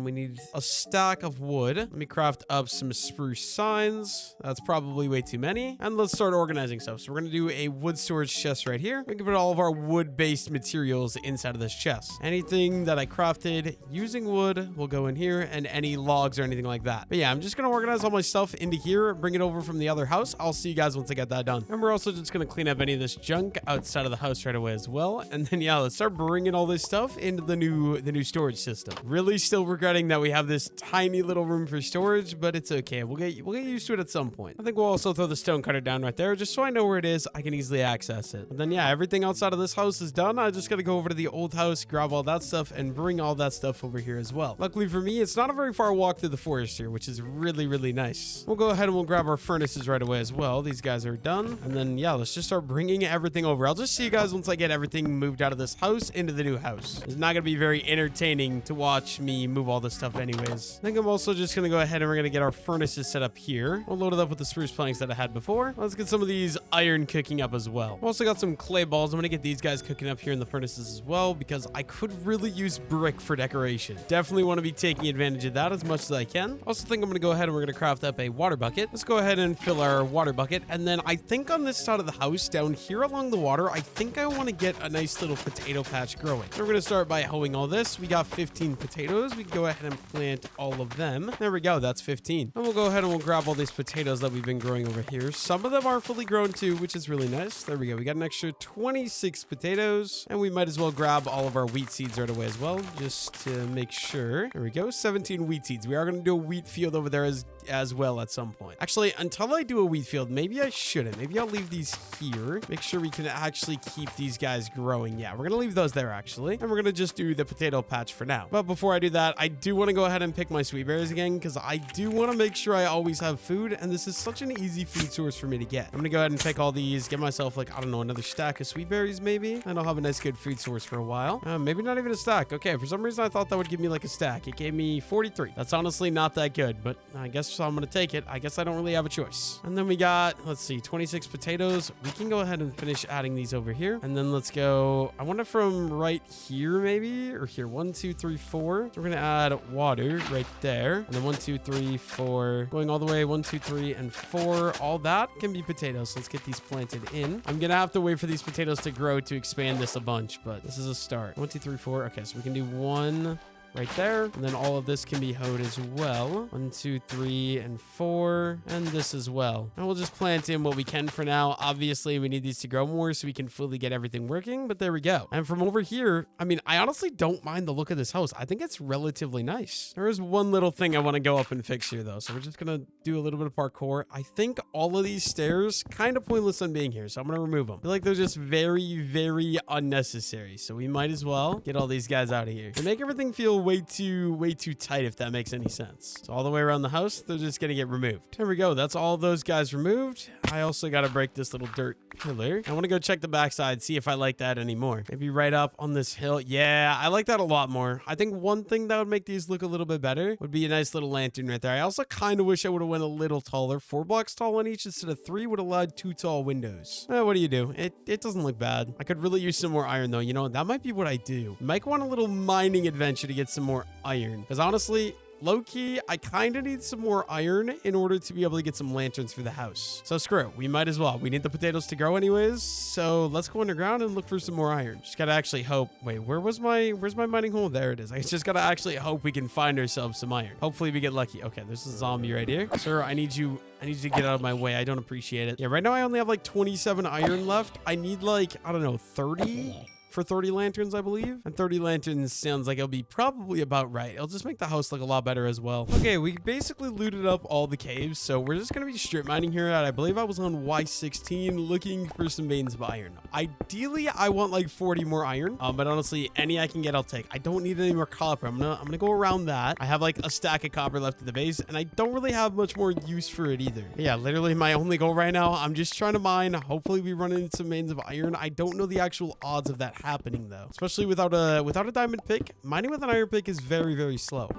S1: We need a stack of wood. Let me craft up some spruce signs. That's probably way too many. And let's start organizing stuff. So we're gonna do a wood storage chest right here. We can put all of our wood-based materials inside of this chest. Anything that I crafted using wood will go in here, and any logs or anything like that. But yeah, I'm just gonna organize all my stuff into here, bring it over from the other house. I'll see you guys once I get that done. And we're also just gonna clean up any of this junk outside of the house right away as well. And then yeah, let's start bringing all this stuff into the new storage system. Really still regretting that we have this tiny little room for storage, but it's okay. We'll get used to it at some point. I think we'll also throw the stone cutter down right there just so I know where it is. I can easily access it. And then yeah, everything outside of this house is done. I just gotta go over to the old house, grab all that stuff, and bring all that stuff over here as well. Luckily for me, it's not a very far walk through the forest here, which is really, really nice. We'll go ahead and we'll grab our furnaces right away as well. These guys are done. And then yeah, let's just start bringing everything over. I'll just see you guys once I get everything moved out of this house into the new house. It's not gonna be very entertaining to watch me move all this stuff anyways. I think I'm also just gonna go ahead and we're gonna get our furnaces set up here. We'll load it up with the spruce planks that I had before. Let's get some of these iron cooking up as well. I've also got some clay balls. I'm gonna get these guys cooking up here in the furnaces as well because I could really use brick for decoration. Definitely want to be taking advantage of that as much as I can. Also think I'm gonna go ahead and we're gonna craft up a water bucket. Let's go ahead and fill our water bucket. And then I think on this side of the house down here along the water, I think I want to get a nice little potato patch growing. So we're gonna start by hoeing all this. We got 15 potatoes. We can go ahead and plant all of them. There we go. That's 15. And we'll we'll go ahead and we'll grab all these potatoes that we've been growing over here. Some of them are fully grown too, which is really nice. There we go. We got an extra 26 potatoes, and we might as well grab all of our wheat seeds right away as well, just to make sure. There we go. 17 wheat seeds. We are going to do a wheat field over there as well at some point. Actually, until I do a wheat field, maybe I shouldn't. Maybe I'll leave these here. Make sure we can actually keep these guys growing. Yeah, we're going to leave those there actually. And we're going to just do the potato patch for now. But before I do that, I do want to go ahead and pick my sweet berries again, because I do want to make sure I always have food. And this is such an easy food source for me to get. I'm going to go ahead and pick all these, get myself like, I don't know, another stack of sweet berries maybe. And I'll have a nice good food source for a while. Maybe not even a stack. Okay, for some reason I thought that would give me like a stack. It gave me 43. That's honestly not that good, but I guess I'm going to take it. I guess I don't really have a choice. And then we got, let's see, 26 potatoes. We can go ahead and finish adding these over here. And then let's go, I want it from right here maybe, or here, 1, 2, 3, 4. So we're going to add water right there. And then 1, 2, 3, 4, going all the way, 1, 2, 3, and 4. All that can be potatoes. So let's get these planted in. I'm going to have to wait for these potatoes to grow to expand this a bunch, but this is a start. 1, 2, 3, 4. Okay, so we can do 1 right there, and then all of this can be hoed as well. 1, 2, 3, and 4, and this as well. And we'll just plant in what we can for now. Obviously, we need these to grow more so we can fully get everything working, but there we go. And from over here, I mean, I honestly don't mind the look of this house. I think it's relatively nice. There is one little thing I want to go up and fix here, though, so we're just gonna do a little bit of parkour. I think all of these stairs kind of pointless on being here, so I'm gonna remove them. I feel like they're just very, very unnecessary, so we might as well get all these guys out of here to make everything feel way too tight, if that makes any sense. So all the way around the house, they're just gonna get removed. There we go. That's all those guys removed. I also got to break this little dirt pillar. I want to go check the backside, see if I like that anymore. Maybe right up on this hill. Yeah, I like that a lot more. I think one thing that would make these look a little bit better would be a nice little lantern right there. I also kind of wish I would have went a little taller. 4 blocks tall on each instead of 3 would have allowed 2 tall windows. What do you do? It doesn't look bad. I could really use some more iron though. You know, that might be what I do. Might want a little mining adventure to get some more iron, because honestly, low-key, I kind of need some more iron in order to be able to get some lanterns for the house. So screw it. We might as well. We need the potatoes to grow anyways. So let's go underground and look for some more iron. Just gotta actually hope. Wait, where's my mining hole? There it is. I just gotta actually hope we can find ourselves some iron. Hopefully we get lucky. Okay, there's a zombie right here. Sir, I need you to get out of my way. I don't appreciate it. Yeah, right now I only have like 27 iron left. I need like, I don't know, 30? For 30 lanterns, I believe. And 30 lanterns sounds like it'll be probably about right. It'll just make the house look a lot better as well. Okay, we basically looted up all the caves, so we're just gonna be strip mining here at, I believe I was on Y16 looking for some veins of iron. Ideally, I want like 40 more iron, but honestly, any I can get, I'll take. I don't need any more copper. I'm gonna go around that. I have like a stack of copper left at the base, and I don't really have much more use for it either. Yeah, literally my only goal right now, I'm just trying to mine. Hopefully we run into some veins of iron. I don't know the actual odds of that happening though, especially without a diamond pick. Mining with an iron pick is very, very slow.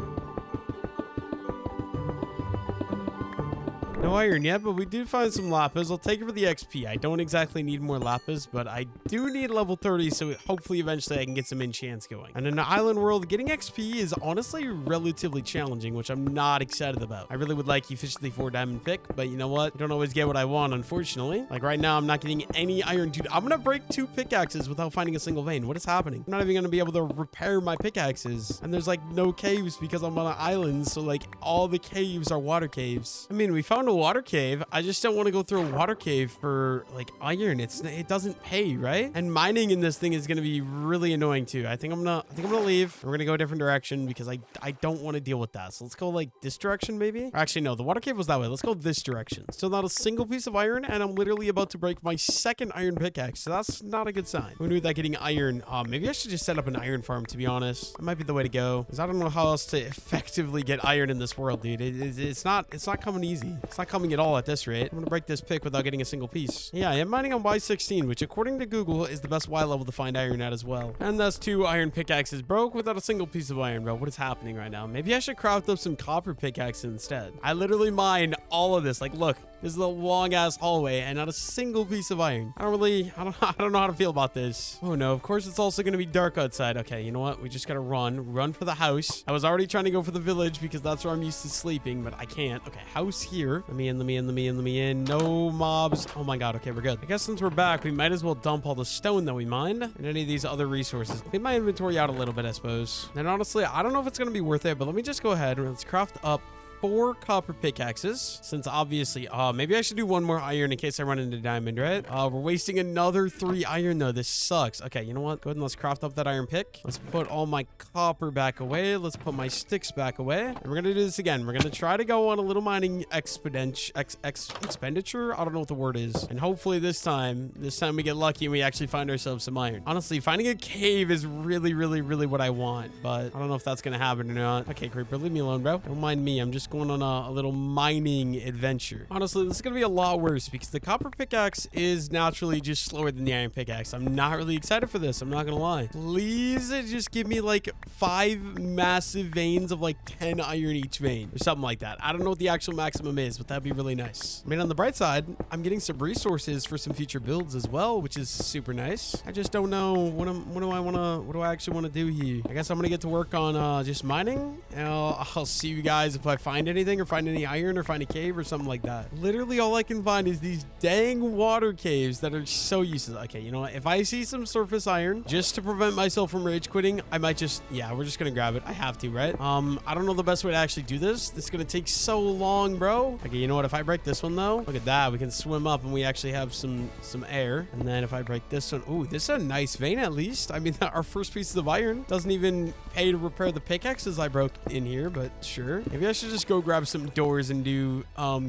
S1: No iron yet, but we do find some lapis. I'll take it for the XP. I don't exactly need more lapis, but I do need level 30, so hopefully eventually I can get some enchants going. And in an island world, getting XP is honestly relatively challenging, which I'm not excited about. I really would like efficiently 4 diamond pick, but you know what? I don't always get what I want, unfortunately. Like right now, I'm not getting any iron. Dude, I'm gonna break 2 pickaxes without finding a single vein. What is happening? I'm not even gonna be able to repair my pickaxes. And there's like no caves because I'm on an island, so like all the caves are water caves. I mean, we found a water cave. I just don't want to go through a water cave for like iron. It doesn't pay, right? And mining in this thing is going to be really annoying too. I think I'm gonna leave. We're gonna go a different direction because I don't want to deal with that. So let's go like this direction maybe. Or actually no, the water cave was that way. Let's go this direction. Still not a single piece of iron, and I'm literally about to break my 2nd iron pickaxe. So that's not a good sign. Who knew that getting iron? Maybe I should just set up an iron farm, to be honest. That might be the way to go, because I don't know how else to effectively get iron in this world, dude. It's not coming easy. It's not coming at all at this rate. I'm gonna break this pick without getting a single piece. Yeah, I am mining on Y16, which according to Google is the best Y level to find iron at as well. And that's 2 iron pickaxes broke without a single piece of iron, bro. What is happening right now? Maybe I should craft up some copper pickaxes instead. I literally mine all of this. Like, look, this is a long ass hallway and not a single piece of iron. I don't know how to feel about this. Oh no, of course it's also gonna be dark outside. Okay, you know what? We just gotta run for the house. I was already trying to go for the village because that's where I'm used to sleeping, but I can't. Okay, house here. Let me in. No mobs. Oh my god. Okay, we're good. I guess since we're back, we might as well dump all the stone that we mined and any of these other resources. Clean my inventory out a little bit, I suppose. And honestly, I don't know if it's gonna be worth it, but let me just go ahead and let's craft up 4 copper pickaxes, since obviously, maybe I should do 1 more iron in case I run into diamond, right? We're wasting another 3 iron though. This sucks. Okay, you know what? Go ahead and let's craft up that iron pick. Let's put all my copper back away. Let's put my sticks back away. And we're gonna do this again. We're gonna try to go on a little mining expenditure. I don't know what the word is. And hopefully this time we get lucky and we actually find ourselves some iron. Honestly, finding a cave is really what I want, but I don't know if that's gonna happen or not. Okay, Creeper, leave me alone, bro. Don't mind me. I'm just going on a little mining adventure. Honestly, this is gonna be a lot worse because the copper pickaxe is naturally just slower than the iron pickaxe. I'm not really excited for this. I'm not gonna lie. Please just give me like 5 massive veins of like 10 iron each vein or something like that. I don't know what the actual maximum is, but that'd be really nice. I mean, on the bright side, I'm getting some resources for some future builds as well, which is super nice. I just don't know what do I actually want to do here. I guess I'm gonna get to work on just mining. I'll see you guys if I find anything or find any iron or find a cave or something like that. Literally all I can find is these dang water caves that are so useless. Okay, you know what? If I see some surface iron, just to prevent myself from rage quitting, I might just, yeah, we're just gonna grab it. I have to, right? I don't know the best way to actually do this. This is gonna take so long, bro. Okay, you know what? If I break this one though, look at that. We can swim up and we actually have some air. And then if I break this one, ooh, this is a nice vein at least. I mean, our first pieces of iron doesn't even pay to repair the pickaxes I broke in here, but sure. Maybe I should just go grab some doors and do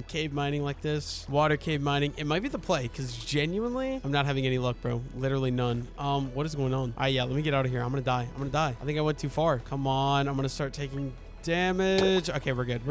S1: cave mining like this. Water cave mining. It might be the play because genuinely, I'm not having any luck, bro. Literally none. What is going on? Yeah, let me get out of here. I'm gonna die. I think I went too far. Come on. I'm gonna start taking damage. Okay, we're good.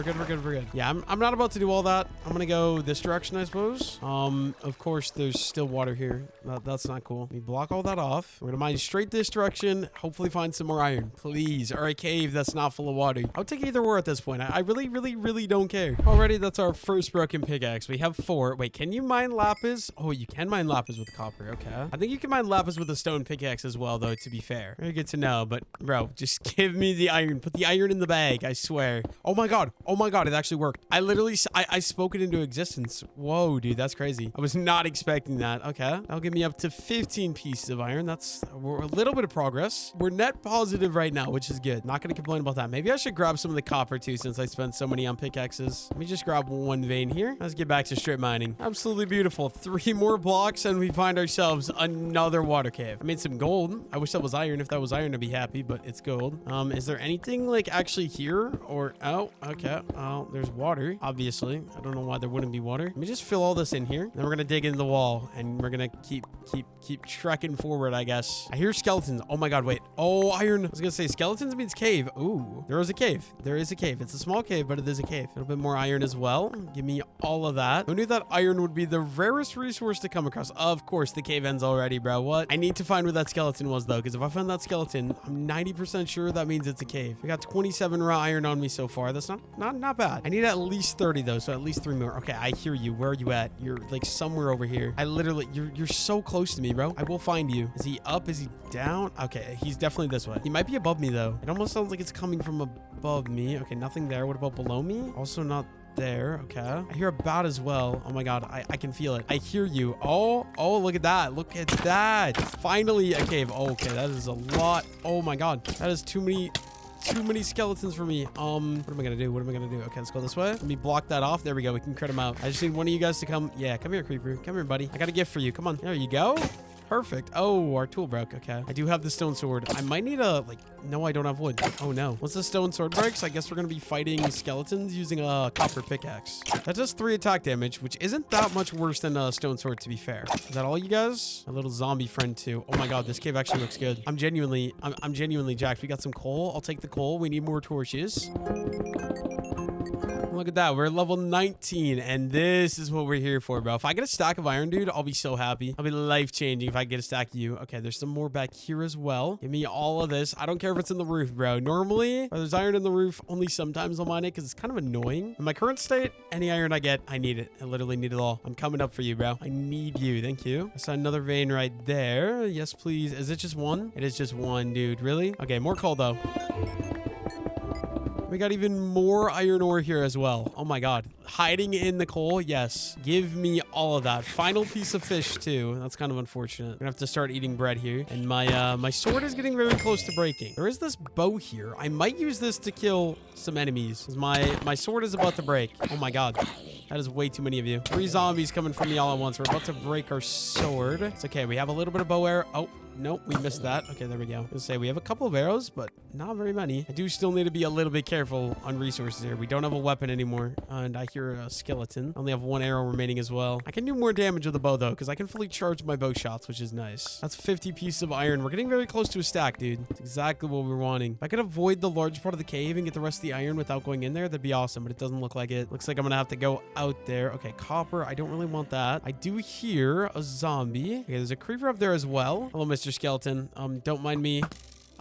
S1: Yeah, I'm not about to do all that. I'm gonna go this direction, I suppose. Of course, there's still water here. That's not cool. Let me block all that off. We're gonna mine straight this direction. Hopefully find some more iron, please, or a cave that's not full of water. I'll take either or at this point. I really don't care. Already, that's our first broken pickaxe. We have 4. Wait, can you mine lapis? Oh, you can mine lapis with copper. Okay. I think you can mine lapis with a stone pickaxe as well, though, to be fair. Very good to know, but bro, just give me the iron. Put the iron in the bag. I swear. Oh my god, it actually worked. I literally I spoke it into existence. Whoa, dude, that's crazy. I was not expecting that. Okay, that'll give me up to 15 pieces of iron. We're a little bit of progress. We're net positive right now, which is good. Not gonna complain about that. Maybe I should grab some of the copper too, since I spent so many on pickaxes. Let me just grab 1 vein here. Let's get back to strip mining. Absolutely beautiful. 3 more blocks and we find ourselves another water cave. I made some gold. I wish that was iron. If that was iron, I'd be happy, but it's gold. Is there anything like actually here? Or, oh, okay. Oh, there's water, obviously. I don't know why there wouldn't be water. Let me just fill all this in here. Then we're gonna dig into the wall and we're gonna keep trekking forward, I guess. I hear skeletons. Oh my god, wait. Oh, iron. I was gonna say skeletons means cave. Ooh, there is a cave. It's a small cave, but it is a cave. A little bit more iron as well. Give me all of that. Who knew that iron would be the rarest resource to come across? Of course, the cave ends already, bro. What? I need to find where that skeleton was, though, because if I find that skeleton, I'm 90% sure that means it's a cave. We got 27 raw iron on me so far. That's not bad. I need at least 30 though, so at least 3 more. Okay, I hear you. Where are you at? You're like somewhere over here. You're so close to me, bro. I will find you. Is he up? Is he down? Okay, he's definitely this way. He might be above me though. It almost sounds like it's coming from above me. Okay, nothing there. What about below me? Also not there. Okay, I hear a bat as well. Oh my god, I can feel it. I hear you. Oh, look at that. Look at that. Finally a cave. Oh, okay, that is a lot. Oh my god, that is too many skeletons for me. What am I gonna do? Okay, let's go this way. Let me block that off. There we go. We can crit them out. I just need one of you guys to come. Yeah, come here, creeper. Come here, buddy. I got a gift for you. Come on. There you go. Perfect. Oh, our tool broke. Okay. I do have the stone sword. I might need a, no, I don't have wood. Oh, no. Once the stone sword breaks, I guess we're going to be fighting skeletons using a copper pickaxe. That does 3 attack damage, which isn't that much worse than a stone sword, to be fair. Is that all you guys? A little zombie friend, too. Oh, my God. This cave actually looks good. I'm genuinely jacked. We got some coal. I'll take the coal. We need more torches. Look at that. We're level 19, and this is what we're here for, bro. If I get a stack of iron, dude, I'll be so happy. I'll be life-changing if I get a stack of you. Okay, there's some more back here as well. Give me all of this. I don't care if it's in the roof, bro. Normally, if there's iron in the roof, only sometimes I'll mine it because it's kind of annoying. In my current state, any iron I get, I need it. I literally need it all. I'm coming up for you, bro. I need you. Thank you. I saw another vein right there. Yes, please. Is it just one? It is just one, dude. Really? Okay, more coal, though. We got even more iron ore here as well. Oh my god. Hiding in the coal. Yes. Give me all of that. Final piece of fish too. That's kind of unfortunate. I'm gonna have to start eating bread here. And my sword is getting very close to breaking. There is this bow here. I might use this to kill some enemies. My sword is about to break. Oh my god. That is way too many of you. 3 zombies coming from me all at once. We're about to break our sword. It's okay. We have a little bit of bow arrow. Oh, nope. We missed that. Okay, there we go. Let's say we have a couple of arrows, but not very many. I do still need to be a little bit careful on resources here. We don't have a weapon anymore. And I hear a skeleton. I only have 1 arrow remaining as well. I can do more damage with the bow, though, because I can fully charge my bow shots, which is nice. That's 50 pieces of iron. We're getting very close to a stack, dude. That's exactly what we're wanting. If I could avoid the large part of the cave and get the rest of the iron without going in there, that'd be awesome, but it doesn't look like it. Looks like I'm going to have to go out there. Okay, copper. I don't really want that. I do hear a zombie. Okay, there's a creeper up there as well. Hello, Mr. Skeleton. Don't mind me.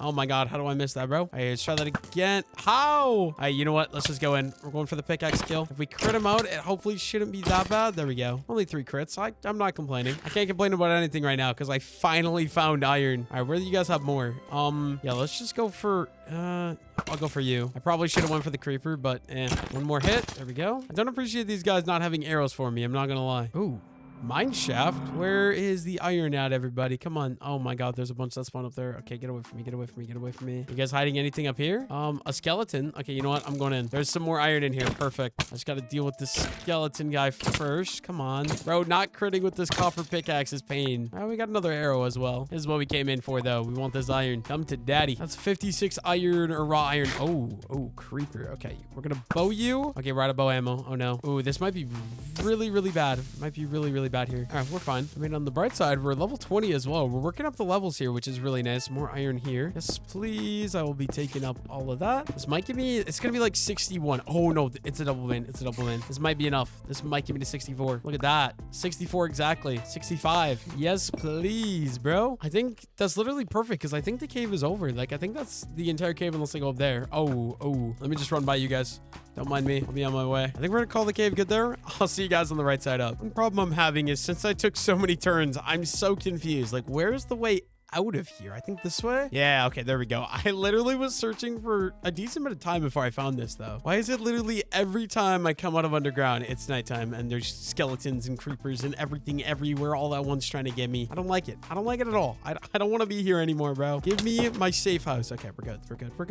S1: Oh my god, how do I miss that, bro? Hey, let's try that again. How? Hey, you know what? Let's just go in. We're going for the pickaxe kill. If we crit him out, it hopefully shouldn't be that bad. There we go. Only 3 crits. I'm not complaining. I can't complain about anything right now because I finally found iron. All right, where do you guys have more? Yeah, let's just go for... I'll go for you. I probably should have went for the creeper, but 1 more hit. There we go. I don't appreciate these guys not having arrows for me. I'm not gonna lie. Ooh. Mine shaft. Where is the iron at, everybody? Come on. Oh my god, there's a bunch that spawned up there. Okay, get away from me, get away from me, get away from me. You guys hiding anything up here? A skeleton. Okay, you know what? I'm going in. There's some more iron in here. Perfect. I just gotta deal with this skeleton guy first. Come on. Bro, not critting with this copper pickaxe is pain. Oh, we got another arrow as well. This is what we came in for, though. We want this iron. Come to daddy. That's 56 iron or raw iron. Oh, creeper. Okay, we're gonna bow you. Okay, we're out of bow ammo. Oh no. Ooh, this might be really, really bad. Might be really, really bad here. All right, we're fine. I mean, on the bright side, we're level 20 as well. We're working up the levels here, which is really nice. More iron here. Yes, please. I will be taking up all of that. This might give me... It's going to be like 61. Oh, no. It's a double win. It's a double win. This might be enough. This might give me to 64. Look at that. 64 exactly. 65. Yes, please, bro. I think that's literally perfect because I think the cave is over. Like, I think that's the entire cave unless I go up there. Oh. Let me just run by you guys. Don't mind me. I'll be on my way. I think we're gonna call the cave good there. I'll see you guys on the right side up. The problem I'm having is since I took so many turns, I'm so confused. Like, where's the way out of here? I think this way. Yeah, okay, there we go. I literally was searching for a decent bit of time before I found this, though. Why is it literally every time I come out of underground, it's nighttime and there's skeletons and creepers and everything everywhere all at once trying to get me? I don't like it. I don't like it at all. I don't want to be here anymore, bro. Give me my safe house. Okay, we're good. We're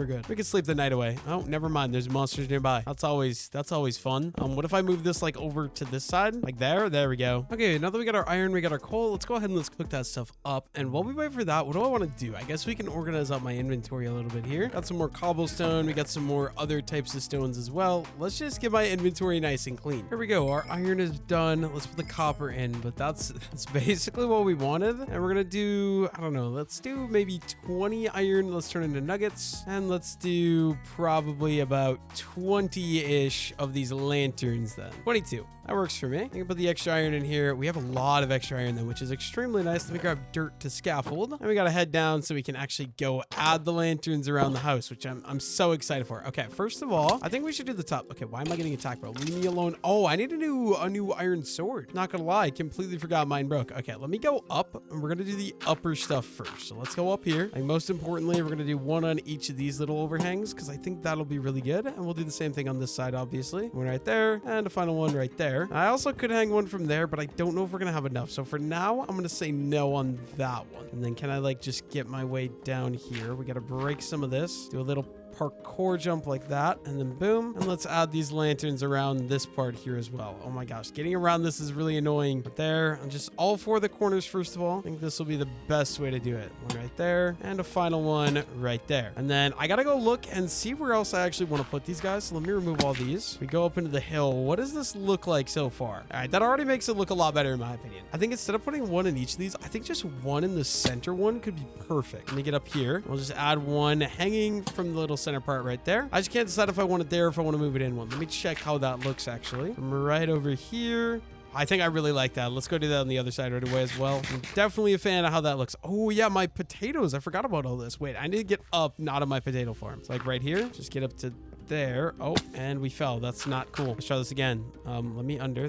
S1: good. We can sleep the night away. Oh, never mind. There's monsters nearby. That's always fun. What if I move this like over to this side? Like there? There we go. Okay, now that we got our iron, we got our coal. Let's go ahead and let's cook that stuff up. And while we wait for that, what do I want to do? I guess we can organize out my inventory a little bit here. Got some more cobblestone. We got some more other types of stones as well. Let's just get my inventory nice and clean. Here we go. Our iron is done. Let's put the copper in, but that's basically what we wanted. And we're gonna do, I don't know, let's do maybe 20 iron. Let's turn into nuggets. And let's do probably about 20-ish of these lanterns then. 22. That works for me. I can put the extra iron in here. We have a lot of extra iron then, which is extremely nice. Let me grab dirt to scaffold. And we gotta head down so we can actually go add the lanterns around the house, which I'm so excited for. Okay, first of all, I think we should do the top. Okay, why am I getting attacked, bro? Leave me alone. Oh, I need a new iron sword. Not gonna lie, completely forgot mine broke. Okay, let me go up, and we're gonna do the upper stuff first. So let's go up here. And most importantly, we're gonna do one on each of these little overhangs, because I think that'll be really good. And we'll do the same thing on this side, obviously. One right there, and a final one right there. I also could hang one from there, but I don't know if we're gonna have enough. So for now, I'm gonna say no on that one. And then can I like just get my way down here? We gotta break some of this. Do a little parkour jump like that, and then boom. And let's add these lanterns around this part here as well. Oh my gosh, getting around this is really annoying. But there, and just all 4 of the corners first of all. I think this will be the best way to do it. One right there, and a final one right there. And then I gotta go look and see where else I actually want to put these guys. So let me remove all these. We go up into the hill. What does this look like so far? All right, that already makes it look a lot better in my opinion. I think instead of putting one in each of these, I think just one in the center one could be perfect. Let me get up here. We'll just add one hanging from the little center part right there. I just can't decide if I want it there or if I want to move it in one. Let me check how that looks actually. From right over here. I think I really like that. Let's go do that on the other side right away as well. I'm definitely a fan of how that looks. Oh yeah, my potatoes. I forgot about all this. Wait, I need to get up, not on my potato farm. It's like right here. Just get up to there. Oh, and we fell. That's not cool. Let's try this again. Let me under.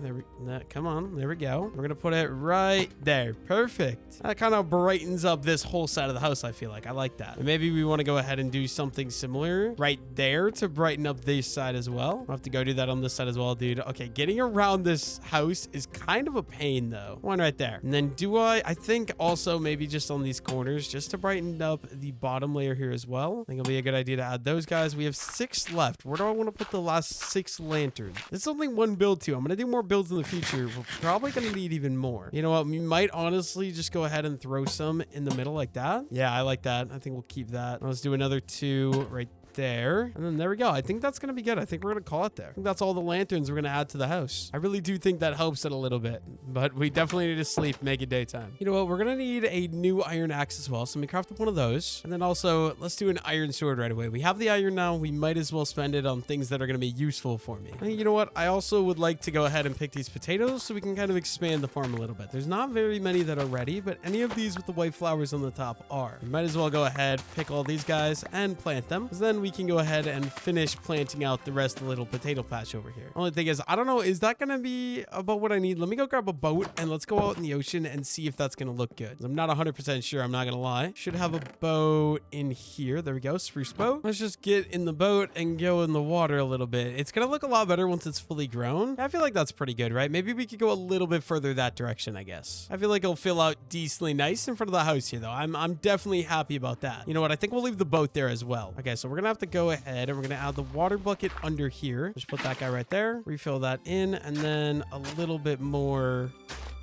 S1: Come on. There we go. We're gonna put it right there. Perfect. That kind of brightens up this whole side of the house, I feel like. I like that. And maybe we want to go ahead and do something similar right there to brighten up this side as well. I'll have to go do that on this side as well, dude. Okay, getting around this house is kind of a pain, though. One right there. And then I think also maybe just on these corners, just to brighten up the bottom layer here as well. I think it'll be a good idea to add those guys. We have 6 left. Where do I want to put the last 6 lanterns? It's only one build too. I'm going to do more builds in the future. We're probably going to need even more. You know what? We might honestly just go ahead and throw some in the middle like that. Yeah, I like that. I think we'll keep that. Let's do another 2 right there. And then there we go. I think that's going to be good. I think we're going to call it there. I think that's all the lanterns we're going to add to the house. I really do think that helps it a little bit, but we definitely need to sleep, make it daytime. You know what? We're going to need a new iron axe as well. So let me craft up one of those. And then also let's do an iron sword right away. We have the iron now. We might as well spend it on things that are going to be useful for me. And you know what? I also would like to go ahead and pick these potatoes so we can kind of expand the farm a little bit. There's not very many that are ready, but any of these with the white flowers on the top are. We might as well go ahead, pick all these guys and plant them, because then we can go ahead and finish planting out the rest of the little potato patch over here. Only thing is, I don't know, is that going to be about what I need? Let me go grab a boat and let's go out in the ocean and see if that's going to look good. I'm not 100% sure. I'm not going to lie. Should have a boat in here. There we go. Spruce boat. Let's just get in the boat and go in the water a little bit. It's going to look a lot better once it's fully grown. I feel like that's pretty good, right? Maybe we could go a little bit further that direction, I guess. I feel like it'll fill out decently nice in front of the house here, though. I'm definitely happy about that. You know what? I think we'll leave the boat there as well. Okay, so we're going to have to go ahead and we're going to add the water bucket under here. Just put that guy right there. Refill that in, and then a little bit more.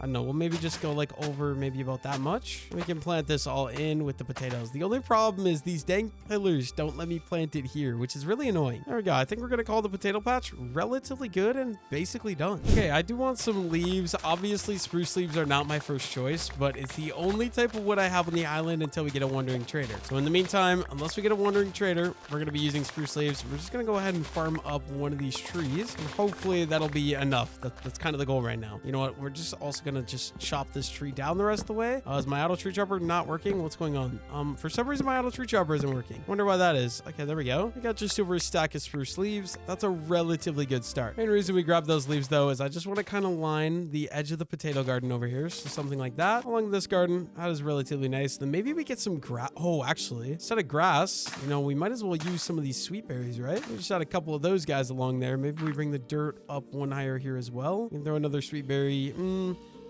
S1: I don't know, we'll maybe just go like over maybe about that much. We can plant this all in with the potatoes. The only problem is these dang pillars don't let me plant it here, which is really annoying. There we go. I think we're going to call the potato patch relatively good and basically done. Okay, I do want some leaves. Obviously, spruce leaves are not my first choice, but it's the only type of wood I have on the island until we get a wandering trader. So in the meantime, unless we get a wandering trader, we're going to be using spruce leaves. We're just going to go ahead and farm up one of these trees, and hopefully that'll be enough. That's kind of the goal right now. You know what? We're just also going to just chop this tree down the rest of the way. Is my auto tree chopper not working? What's going on? For some reason my auto tree chopper isn't working. Wonder why that is. Okay, there we go. We got just over a stack of spruce leaves. That's a relatively good start. Main reason we grabbed those leaves though is I just want to kind of line the edge of the potato garden over here. So something like that along this garden. That is relatively nice. Then maybe we get some grass. Oh, actually, instead of grass, you know, we might as well use some of these sweet berries, right? We just had a couple of those guys along there. Maybe we bring the dirt up one higher here as well. We can throw another sweet berry.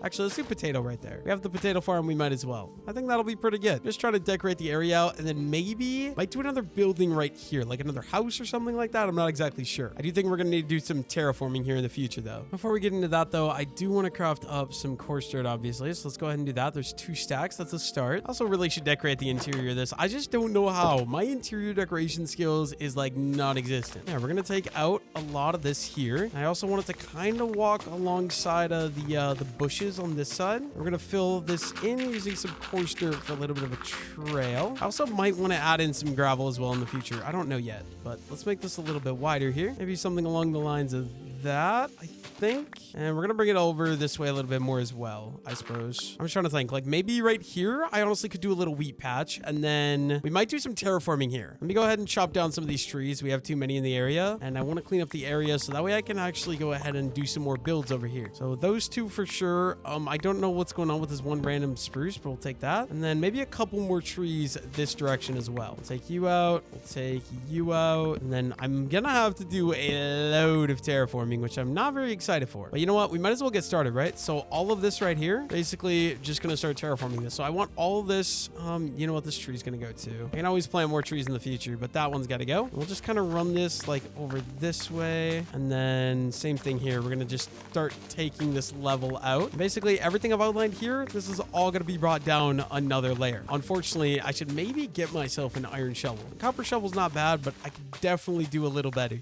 S1: Actually, let's do potato right there. We have the potato farm. We might as well. I think that'll be pretty good. Just try to decorate the area out, and then maybe might do another building right here, like another house or something like that. I'm not exactly sure. I do think we're going to need to do some terraforming here in the future, though. Before we get into that, though, I do want to craft up some coarse dirt, obviously. So let's go ahead and do that. There's 2 stacks. That's a start. I also really should decorate the interior of this. I just don't know how. My interior decoration skills is like non-existent. Yeah, we're going to take out a lot of this here. I also wanted to kind of walk alongside of the bushes on this side. We're going to fill this in using some coarse dirt for a little bit of a trail. I also might want to add in some gravel as well in the future. I don't know yet, but let's make this a little bit wider here. Maybe something along the lines of that, I think. And we're going to bring it over this way a little bit more as well, I suppose. I'm just trying to think, like maybe right here, I honestly could do a little wheat patch, and then we might do some terraforming here. Let me go ahead and chop down some of these trees. We have too many in the area, and I want to clean up the area so that way I can actually go ahead and do some more builds over here. So those 2 for sure. I don't know what's going on with this one random spruce, but we'll take that. And then maybe a couple more trees this direction as well. We'll take you out. We'll take you out. And then I'm going to have to do a load of terraforming, which I'm not very excited for. But you know what? We might as well get started, right? So all of this right here, basically just going to start terraforming this. So I want all of this, you know what this tree is going to go to. I can always plant more trees in the future, but that one's got to go. We'll just kind of run this like over this way. And then same thing here. We're going to just start taking this level out. Basically everything I've outlined here, this is all going to be brought down another layer. Unfortunately, I should maybe get myself an iron shovel. The copper shovel's not bad, but I could definitely do a little better.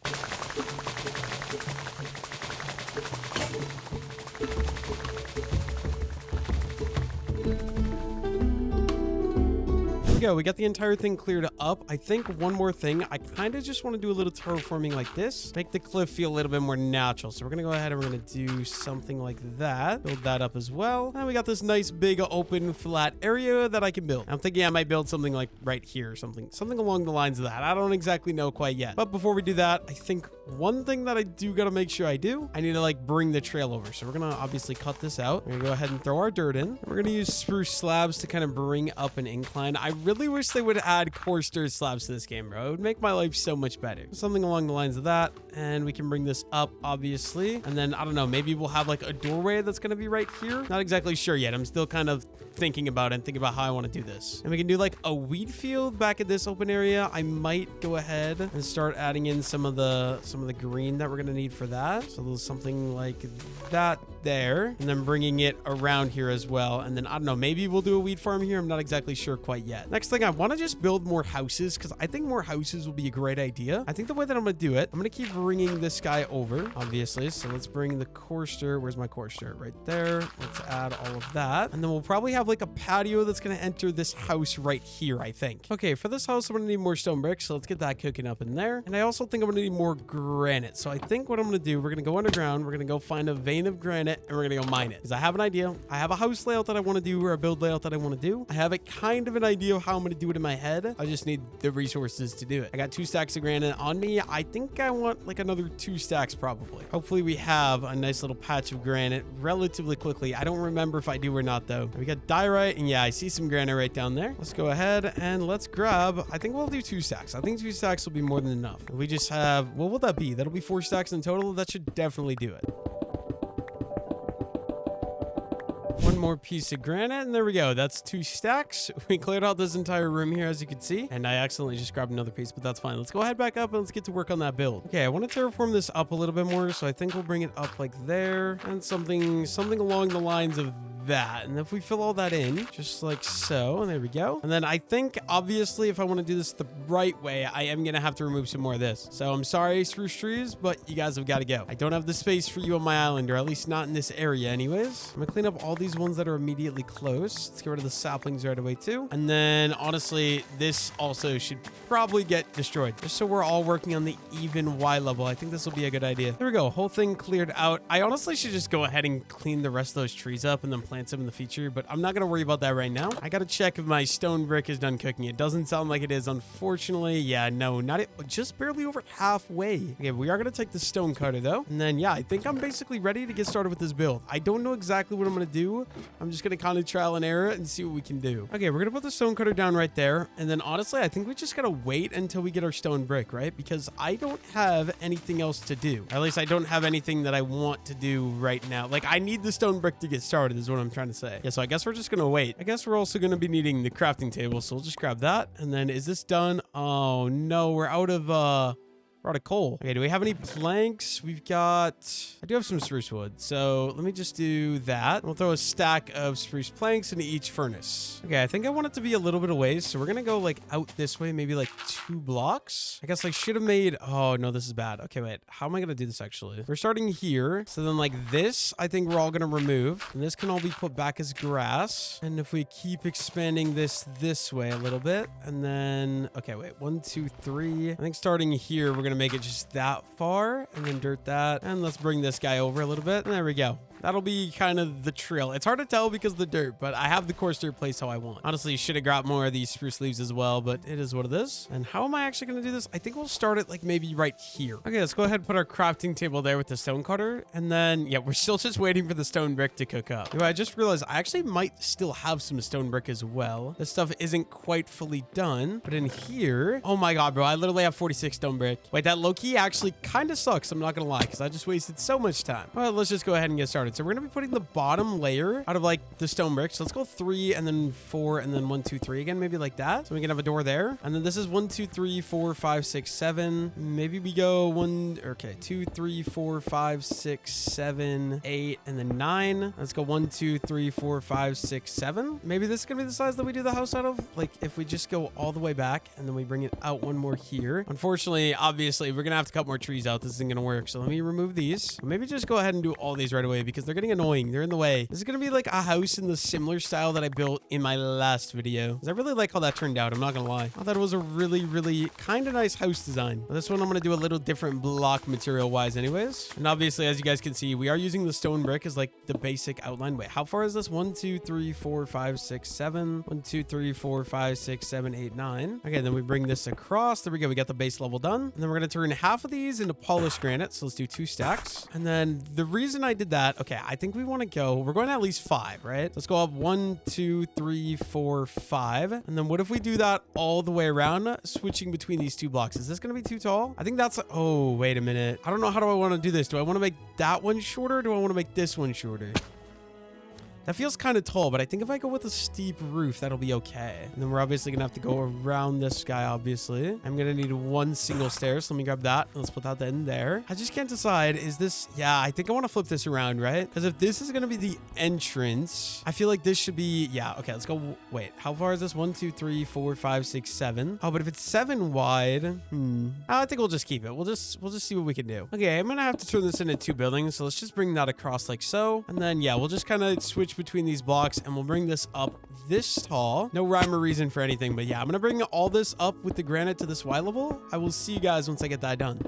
S1: go. We got the entire thing cleared up. I think one more thing. I kind of just want to do a little terraforming like this. Make the cliff feel a little bit more natural. So we're going to go ahead and we're going to do something like that. Build that up as well. And we got this nice big open flat area that I can build. I'm thinking I might build something like right here or something along the lines of that. I don't exactly know quite yet. But before we do that, I think one thing that I do got to make sure I do, I need to like bring the trail over. So we're going to obviously cut this out. We're going to go ahead and throw our dirt in. We're going to use spruce slabs to kind of bring up an incline. I really wish they would add coarse dirt slabs to this game, bro. It would make my life so much better. Something along the lines of that. And we can bring this up, obviously. And then, I don't know, maybe we'll have like a doorway that's going to be right here. Not exactly sure yet. I'm still kind of thinking about it and thinking about how I want to do this. And we can do like a wheat field back at this open area. I might go ahead and start adding in some of the green that we're going to need for that. So there's something like that there, and then bringing it around here as well. And then I don't know, maybe we'll do a wheat farm here. I'm not exactly sure quite yet. Next thing, I want to just build more houses because I think more houses will be a great idea. I think the way that I'm going to do it, I'm going to keep bringing this guy over, obviously. So let's bring the coarse dirt. Where's my coarse dirt? Right there. Let's add all of that. And then we'll probably have like a patio that's going to enter this house right here, I think. Okay, for this house, I'm going to need more stone bricks. So let's get that cooking up in there. And I also think I'm going to need more granite. So I think what I'm going to do, we're going to go underground. We're going to go find a vein of granite and we're going to go mine it. Because I have an idea. I have a house layout that I want to do or a build layout that I want to do. I have a kind of an idea of how I'm going to do it in my head. I just need the resources to do it. I got 2 stacks of granite on me. I think I want like another 2 stacks probably. Hopefully we have a nice little patch of granite relatively quickly. I don't remember if I do or not though. We got diorite and yeah, I see some granite right down there. Let's go ahead and let's grab, I think we'll do 2 stacks. I think 2 stacks will be more than enough. If we just have, what will that be? That'll be 4 stacks in total. That should definitely do it. One more piece of granite, and there we go. That's 2 stacks. We cleared out this entire room here, as you can see, and I accidentally just grabbed another piece, but that's fine. Let's go ahead back up and let's get to work on that build. Okay, I want to terraform this up a little bit more, so I think we'll bring it up like there, and something along the lines of that. And if we fill all that in just like so, and there we go. And then I think obviously if I want to do this the right way, I am gonna have to remove some more of this. So I'm sorry, spruce trees, but you guys have got to go. I don't have the space for you on my island, or at least not in this area anyways. I'm gonna clean up all these ones that are immediately close. Let's get rid of the saplings right away too. And then honestly, this also should probably get destroyed, just so we're all working on the even Y level. I think this will be a good idea. There we go. Whole thing cleared out. I honestly should just go ahead and clean the rest of those trees up and then plant some in the future, but I'm not going to worry about that right now. I got to check if my stone brick is done cooking. It doesn't sound like it is, unfortunately. Yeah, no, not it. Just barely over halfway. Okay, we are going to take the stone cutter though. And then, yeah, I think I'm basically ready to get started with this build. I don't know exactly what I'm going to do. I'm just going to kind of trial and error and see what we can do. Okay, we're going to put the stone cutter down right there. And then honestly, I think we just got to wait until we get our stone brick, right? Because I don't have anything else to do. At least I don't have anything that I want to do right now. Like, I need the stone brick to get started is what I'm trying to say. Yeah, so I guess we're just gonna wait. I guess we're also gonna be needing the crafting table, so we'll just grab that. And then is this done? Oh no, we're out of coal. Okay, do we have any planks? We've got, I do have some spruce wood. So let me just do that. We'll throw a stack of spruce planks into each furnace. Okay, I think I want it to be a little bit of ways. So we're going to go like out this way, maybe like 2 blocks. I guess I should have made, oh no, this is bad. Okay, wait, how am I going to do this actually? We're starting here. So then like this, I think we're all going to remove. And this can all be put back as grass. And if we keep expanding this way a little bit, and then, okay, wait, 1, 2, 3. I think starting here, we're going to make it just that far and then dirt that, and let's bring this guy over a little bit, and there we go. That'll be kind of the trail. It's hard to tell because of the dirt, but I have the coarse dirt placed how I want. Honestly, should have got more of these spruce leaves as well, but it is what it is. And how am I actually going to do this? I think we'll start it like maybe right here. Okay, let's go ahead and put our crafting table there with the stone cutter. And then, yeah, we're still just waiting for the stone brick to cook up. I just realized I actually might still have some stone brick as well. This stuff isn't quite fully done, but in here, oh my God, bro, I literally have 46 stone brick. Wait, that low-key actually kind of sucks. I'm not going to lie, because I just wasted so much time. Well, let's just go ahead and get started. So we're going to be putting the bottom layer out of like the stone bricks. So let's go 3 and then 4 and then 1, 2, 3 again, maybe like that. So we can have a door there. And then this is 1, 2, 3, 4, 5, 6, 7. Maybe we go 2, 3, 4, 5, 6, 7, 8, and then 9. Let's go 1, 2, 3, 4, 5, 6, 7. Maybe this is gonna be the size that we do the house out of. Like if we just go all the way back and then we bring it out one more here. Unfortunately, obviously, we're gonna have to cut more trees out. This isn't gonna work. So let me remove these. Maybe just go ahead and do all these right away because because they're getting annoying. They're in the way. This is going to be like a house in the similar style that I built in my last video. I really like how that turned out. I'm not going to lie. I thought it was a really, really kind of nice house design. This one I'm going to do a little different block material wise anyways. And obviously, as you guys can see, we are using the stone brick as like the basic outline. Wait, how far is this? 1, 2, 3, 4, 5, 6, 7. 1, 2, 3, 4, 5, 6, 7, 8, 9. Okay, then we bring this across. There we go. We got the base level done. And then we're going to turn half of these into polished granite. So let's do 2 stacks. And then the reason I did that, okay, I think we want to go, we're going to at least 5, right? Let's go up 1, 2, 3, 4, 5. And then what if we do that all the way around, switching between these 2 blocks? Is this going to be too tall? I think that's, oh, wait a minute. I don't know. How do I want to do this? Do I want to make that one shorter? Or do I want to make this one shorter? That feels kind of tall, but I think if I go with a steep roof, that'll be okay. And then we're obviously going to have to go around this guy, obviously. I'm going to need 1 single stair, so let me grab that. Let's put that in there. I just can't decide. Is this... Yeah, I think I want to flip this around, right? Because if this is going to be the entrance, I feel like this should be... Yeah, okay, let's go... Wait, how far is this? 1, 2, 3, 4, 5, 6, 7. Oh, but if it's 7 wide... I think we'll just keep it. We'll just see what we can do. Okay, I'm going to have to turn this into 2 buildings, so let's just bring that across like so. And then, yeah, we'll just kind of switch between these blocks and we'll bring this up this tall. No rhyme or reason for anything, but yeah, I'm gonna bring all this up with the granite to this Y level. I will see you guys once I get that done.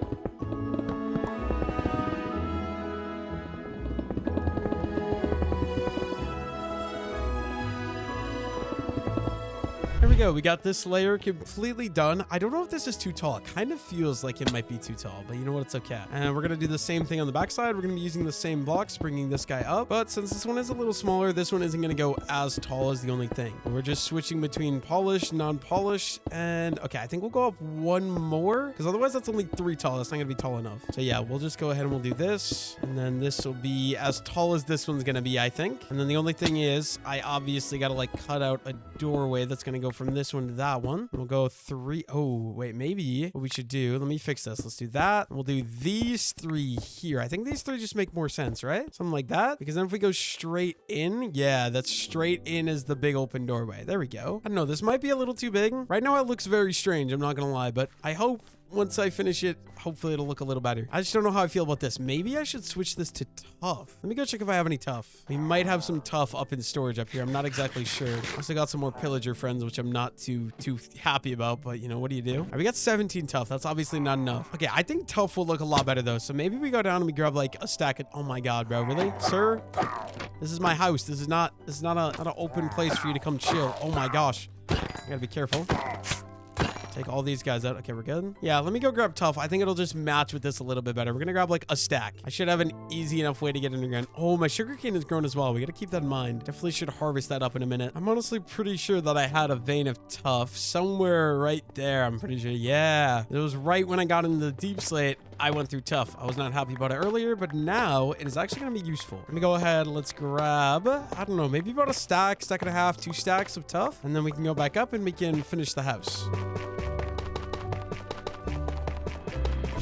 S1: Here we go. We got this layer completely done. I don't know if this is too tall. It kind of feels like it might be too tall, but you know what? It's okay. And we're going to do the same thing on the backside. We're going to be using the same blocks, bringing this guy up. But since this one is a little smaller, this one isn't going to go as tall as the only thing. We're just switching between polished, non-polished, and okay, I think we'll go up 1 more because otherwise that's only 3 tall. That's not going to be tall enough. So yeah, we'll just go ahead and we'll do this. And then this will be as tall as this one's going to be, I think. And then the only thing is I obviously got to like cut out a doorway that's going to go from this one to that one. We'll go 3. Oh, wait, maybe what we should do, let me fix this. Let's do that. We'll do these 3 here. I think these 3 just make more sense, right? Something like that. Because then if we go straight in, yeah, that's straight in as the big open doorway. There we go. I don't know. This might be a little too big. Right now it looks very strange. I'm not going to lie, but I hope once I finish it, hopefully it'll look a little better. I just don't know how I feel about this. Maybe I should switch this to tough. Let me go check if I have any tough. We might have some tough up in storage up here. I'm not exactly sure. Also got some more pillager friends, which I'm not too happy about, but you know, what do you do? All right, we got 17 tough. That's obviously not enough. Okay, I think tough will look a lot better though. So maybe we go down and we grab like a stack of, oh my God, bro, really? Sir? This is my house. This is not an open place for you to come chill. Oh my gosh. I gotta be careful. Take all these guys out. Okay, we're good. Yeah, let me go grab tough. I think it'll just match with this a little bit better. We're gonna grab like a stack. I should have an easy enough way to get underground. Oh, my sugarcane has grown as well. We gotta keep that in mind. Definitely should harvest that up in a minute. I'm honestly pretty sure that I had a vein of tough somewhere right there. I'm pretty sure. Yeah, it was right when I got into the deep slate. I went through tough. I was not happy about it earlier, but now it is actually going to be useful. Let me go ahead. Let's grab, I don't know, maybe about a stack and a half, 2 stacks of tough. And then we can go back up and we can finish the house.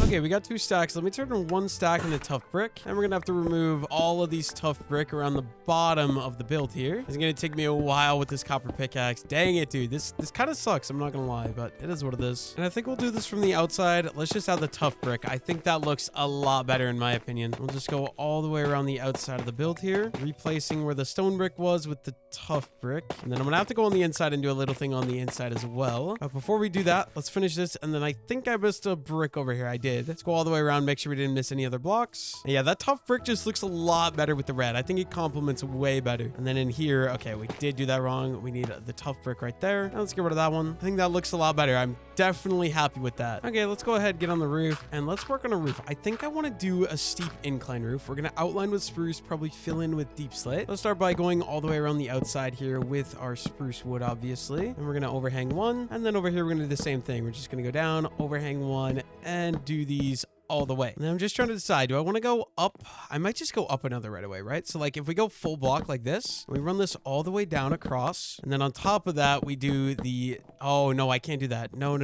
S1: Okay, we got 2 stacks. Let me turn in 1 stack into tough brick. And we're gonna have to remove all of these tough brick around the bottom of the build here. It's gonna take me a while with this copper pickaxe. Dang it, dude. This kind of sucks. I'm not gonna lie, but it is what it is. And I think we'll do this from the outside. Let's just add the tough brick. I think that looks a lot better in my opinion. We'll just go all the way around the outside of the build here, replacing where the stone brick was with the tough brick. And then I'm gonna have to go on the inside and do a little thing on the inside as well. But before we do that, let's finish this. And then I think I missed a brick over here. I did. Let's go all the way around, make sure we didn't miss any other blocks. And yeah, that tough brick just looks a lot better with the red. I think it complements way better. And then in here, okay, we did do that wrong. We need the tough brick right there. Now let's get rid of that one. I think that looks a lot better. I'm definitely happy with that. Okay, let's go ahead, get on the roof, and let's work on a roof. I think I want to do a steep incline roof. We're going to outline with spruce, probably fill in with deep slate. Let's start by going all the way around the outside here with our spruce wood, obviously. And we're going to overhang 1. And then over here, we're going to do the same thing. We're just going to go down, overhang 1, and do these all the way. And I'm just trying to decide, do I want to go up? I might just go up another right away, right? So like if we go full block like this, we run this all the way down across, and then on top of that, we do the, oh no, I can't do that. No,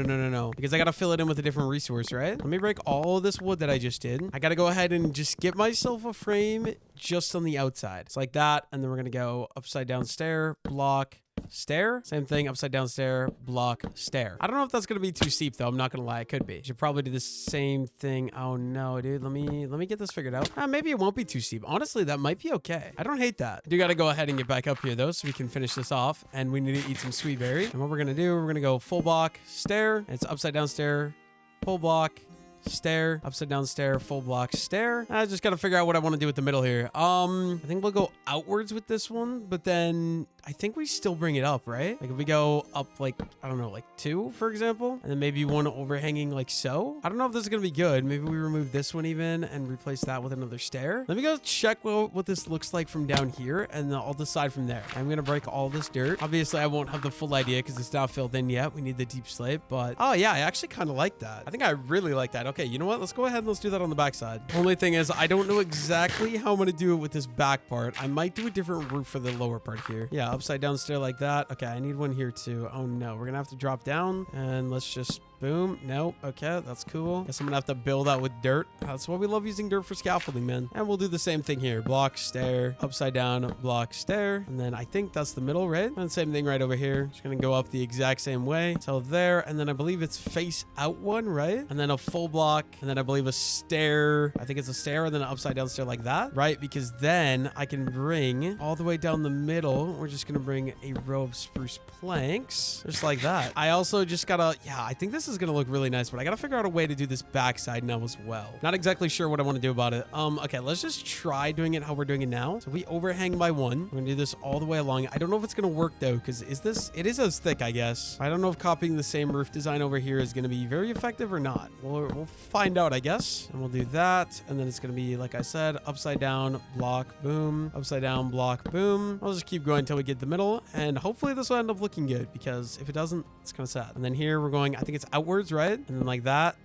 S1: because I got to fill it in with a different resource, right? Let me break all of this wood that I just did. I got to go ahead and just get myself a frame just on the outside. It's like that. And then we're going to go upside down stair, block, stair. Same thing, upside down stair, block, stair. I don't know if that's gonna be too steep though. I'm not gonna lie, it could be. Should probably do the same thing. Oh no, dude. Let me get this figured out. Maybe it won't be too steep. Honestly, that might be okay. I don't hate that. I do gotta go ahead and get back up here though, so we can finish this off. And we need to eat some sweet berry. And what we're gonna do, we're gonna go full block, stair. It's upside down stair, full block, stair, upside down stair, full block, stair. I just gotta figure out what I want to do with the middle here. I think we'll go outwards with this one, but then I think we still bring it up, right? Like if we go up like, I don't know, like 2, for example, and then maybe one overhanging like so. I don't know if this is gonna be good. Maybe we remove this one even and replace that with another stair. Let me go check what this looks like from down here, and then I'll decide from there. I'm gonna break all this dirt. Obviously, I won't have the full idea because it's not filled in yet. We need the deep slate, but oh yeah, I actually kind of like that. I think I really like that. Okay, you know what? Let's go ahead and let's do that on the backside. Only thing is, I don't know exactly how I'm gonna do it with this back part. I might do a different roof for the lower part here. Yeah, upside down stair like that. Okay, I need one here too. Oh no, we're gonna have to drop down and let's just boom. No. Okay, that's cool. Guess I'm gonna have to build out with dirt. That's why we love using dirt for scaffolding, man. And we'll do the same thing here. Block, stair, upside down, block, stair. And then I think that's the middle, right? And same thing right over here. Just gonna go up the exact same way. So there, and then I believe it's face out one, right? And then a full block, and then I believe a stair. I think it's a stair and then an upside down stair like that, right? Because then I can bring all the way down the middle. We're just gonna bring a row of spruce planks, just like that. I also just gotta, yeah, I think this is gonna look really nice, but I gotta figure out a way to do this backside now as well. Not exactly sure what I want to do about it. Okay, let's just try doing it how we're doing it now. So we overhang by 1. We're gonna do this all the way along. I don't know if it's gonna work though, because it is as thick, I guess. I don't know if copying the same roof design over here is gonna be very effective or not. We'll find out, I guess. And we'll do that, and then it's gonna be, like I said, upside down, block, boom, upside down, block, boom. I'll just keep going until we get the middle, and hopefully this will end up looking good, because if it doesn't, it's kind of sad. And then here we're going, I think it's outwards, right? And then like that.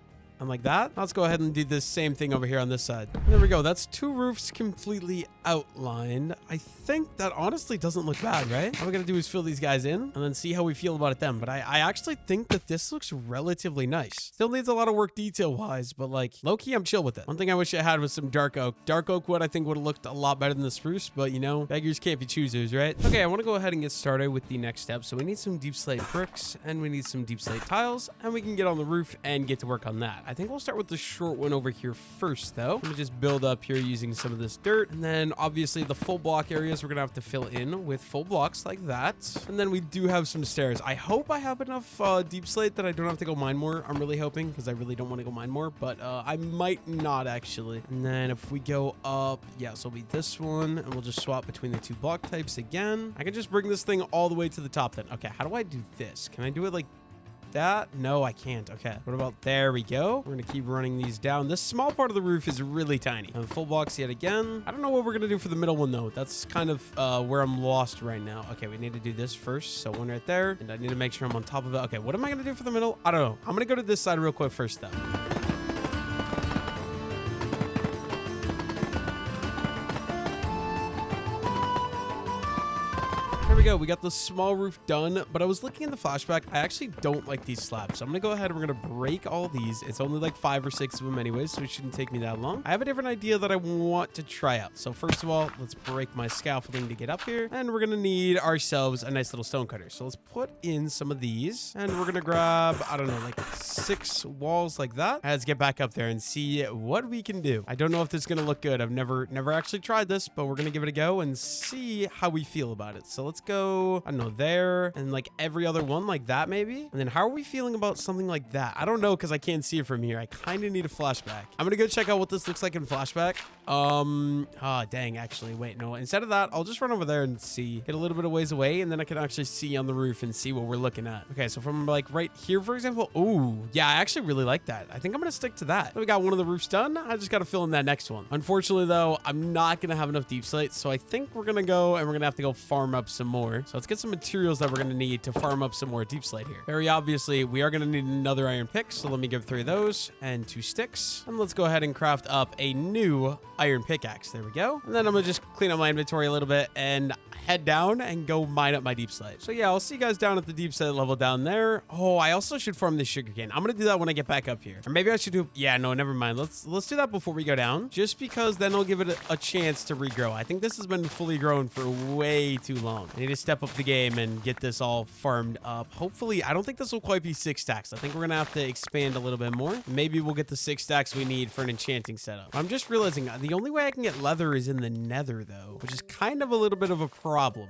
S1: And like that. Let's go ahead and do the same thing over here on this side. And there we go. That's 2 roofs completely outlined. I think that honestly doesn't look bad, right? All we gotta do is fill these guys in and then see how we feel about it then. But I actually think that this looks relatively nice. Still needs a lot of work detail-wise, but like low-key, I'm chill with it. One thing I wish I had was some dark oak. Dark oak wood I think would have looked a lot better than the spruce, but you know, beggars can't be choosers, right? Okay, I want to go ahead and get started with the next step. So we need some deep slate bricks and we need some deep slate tiles, and we can get on the roof and get to work on that. I think we'll start with the short one over here first though. I'm gonna just build up here using some of this dirt, and then obviously the full block areas we're gonna have to fill in with full blocks like that. And then we do have some stairs. I hope I have enough deep slate that I don't have to go mine more. I'm really hoping, because I really don't want to go mine more, but I might not actually. And then if we go up, yeah, so it'll be this one, and we'll just swap between the 2 block types again. I can just bring this thing all the way to the top then. Okay, how do I do this? Can I do it like that? No, I can't. Okay. What about there we go? We're gonna keep running these down. This small part of the roof is really tiny. And full blocks yet again. I don't know what we're gonna do for the middle one though. That's kind of where I'm lost right now. Okay, we need to do this first. So one right there. And I need to make sure I'm on top of it. Okay, what am I gonna do for the middle? I don't know. I'm gonna go to this side real quick first though. There we go. We got the small roof done, but I was looking in the flashback. I actually don't like these slabs. So I'm going to go ahead and we're going to break all these. It's only like 5 or 6 of them anyways, so it shouldn't take me that long. I have a different idea that I want to try out. So first of all, let's break my scaffolding to get up here, and we're going to need ourselves a nice little stone cutter. So let's put in some of these, and we're going to grab, I don't know, like 6 walls like that. Let's get back up there and see what we can do. I don't know if this is going to look good. I've never actually tried this, but we're going to give it a go and see how we feel about it. So let's go, I don't know, there, and like every other one like that maybe. And then how are we feeling about something like that? I don't know, because I can't see it from here. I kind of need a flashback. I'm gonna go check out what this looks like in flashback. Dang, actually, wait, no, instead of that, I'll just run over there and see, get a little bit of ways away, and then I can actually see on the roof and see what we're looking at. Okay, so from like right here, for example, oh yeah, I actually really like that. I think I'm gonna stick to that. So we got one of the roofs done. I just gotta fill in that next one. Unfortunately though, I'm not gonna have enough deep slate, so I think we're gonna go and we're gonna have to go farm up some more. So let's get some materials that we're gonna need to farm up some more deep slate here. Very obviously, we are gonna need another iron pick, so let me give 3 of those and 2 sticks, and let's go ahead and craft up a new iron pickaxe. There we go. And then I'm gonna just clean up my inventory a little bit and head down and go mine up my deep slate. So yeah, I'll see you guys down at the deep slate level down there. Oh, I also should farm this sugarcane. I'm gonna do that when I get back up here. Or maybe I should do, yeah, no, never mind. Let's do that before we go down, just because then I'll give it a chance to regrow. I think this has been fully grown for way too long. I need to step up the game and get this all farmed up. Hopefully, I don't think this will quite be 6 stacks. I think we're gonna have to expand a little bit more. Maybe we'll get the 6 stacks we need for an enchanting setup. I'm just realizing the only way I can get leather is in the nether though, which is kind of a little bit of a problem.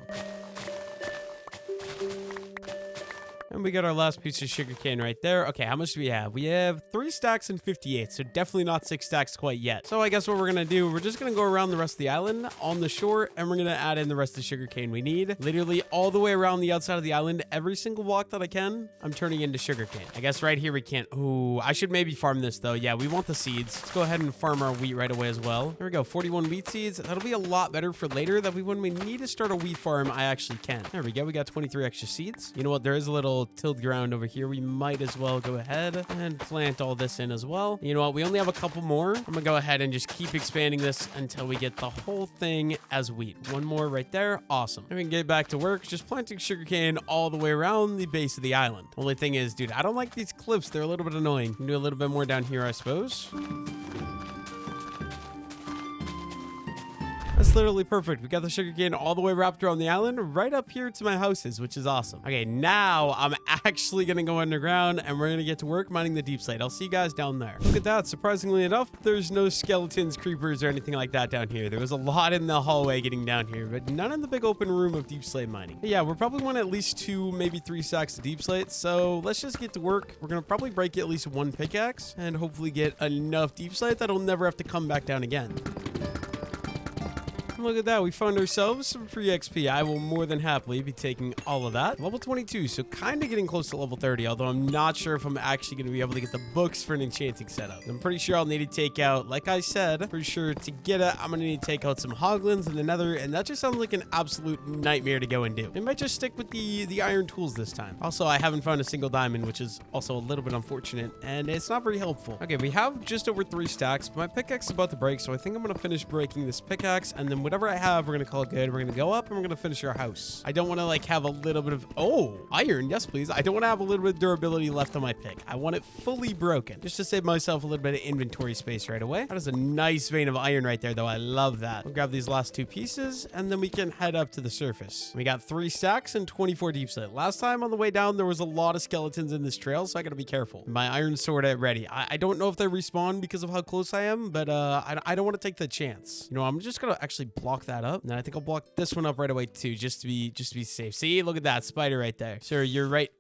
S1: And we got our last piece of sugarcane right there. Okay, how much do we have? We have 3 stacks and 58, so definitely not 6 stacks quite yet. So I guess what we're gonna do, we're just gonna go around the rest of the island on the shore, and we're gonna add in the rest of the sugarcane we need. Literally all the way around the outside of the island, every single block that I can, I'm turning into sugarcane. I guess right here we can't. Ooh, I should maybe farm this though. Yeah, we want the seeds. Let's go ahead and farm our wheat right away as well. Here we go, 41 wheat seeds. That'll be a lot better for later, that when we need to start a wheat farm, I actually can. There we go, we got 23 extra seeds. You know what, there is a little tilled ground over here. We might as well go ahead and plant all this in as well. You know what, we only have a couple more. I'm gonna go ahead and just keep expanding this until we get the whole thing as wheat. One more right there. Awesome. And we can get back to work just planting sugarcane all the way around the base of the island. Only thing is, dude, I don't like these cliffs. They're a little bit annoying. Can do a little bit more down here, I suppose. That's literally perfect. We got the sugarcane all the way wrapped around the island right up here to my houses, which is awesome. Okay, now I'm actually going to go underground and we're going to get to work mining the deep slate. I'll see you guys down there. Look at that. Surprisingly enough, there's no skeletons, creepers, or anything like that down here. There was a lot in the hallway getting down here, but none in the big open room of deep slate mining. But yeah, we're probably want at least 2, maybe 3 stacks of deep slate. So let's just get to work. We're going to probably break at least 1 pickaxe and hopefully get enough deep slate that it'll never have to come back down again. Look at that. We found ourselves some free XP. I will more than happily be taking all of that. Level 22, so kind of getting close to level 30, although I'm not sure if I'm actually going to be able to get the books for an enchanting setup. I'm pretty sure I'll need to take out, like I said, pretty sure to get it, I'm going to need to take out some hoglins in the nether, and that just sounds like an absolute nightmare to go and do. I might just stick with the iron tools this time. Also, I haven't found a single diamond, which is also a little bit unfortunate, and it's not very helpful. Okay, we have just over 3 stacks, but my pickaxe is about to break, so I think I'm going to finish breaking this pickaxe, and then whatever I have, we're gonna call it good. We're gonna go up and we're gonna finish our house. I don't want to like have a little bit of iron. Yes, please. I don't want to have a little bit of durability left on my pick. I want it fully broken just to save myself a little bit of inventory space right away. That is a nice vein of iron right there, though. I love that. We'll grab these last 2 pieces and then we can head up to the surface. We got 3 stacks and 24 deep slate. Last time on the way down, there was a lot of skeletons in this trail, so I gotta be careful. My iron sword at ready. I don't know if they respawn because of how close I am, but I don't want to take the chance. You know, I'm just gonna actually block that up. And I think I'll block this one up right away too, just to be safe. See, look at that spider right there. Sir, you're right.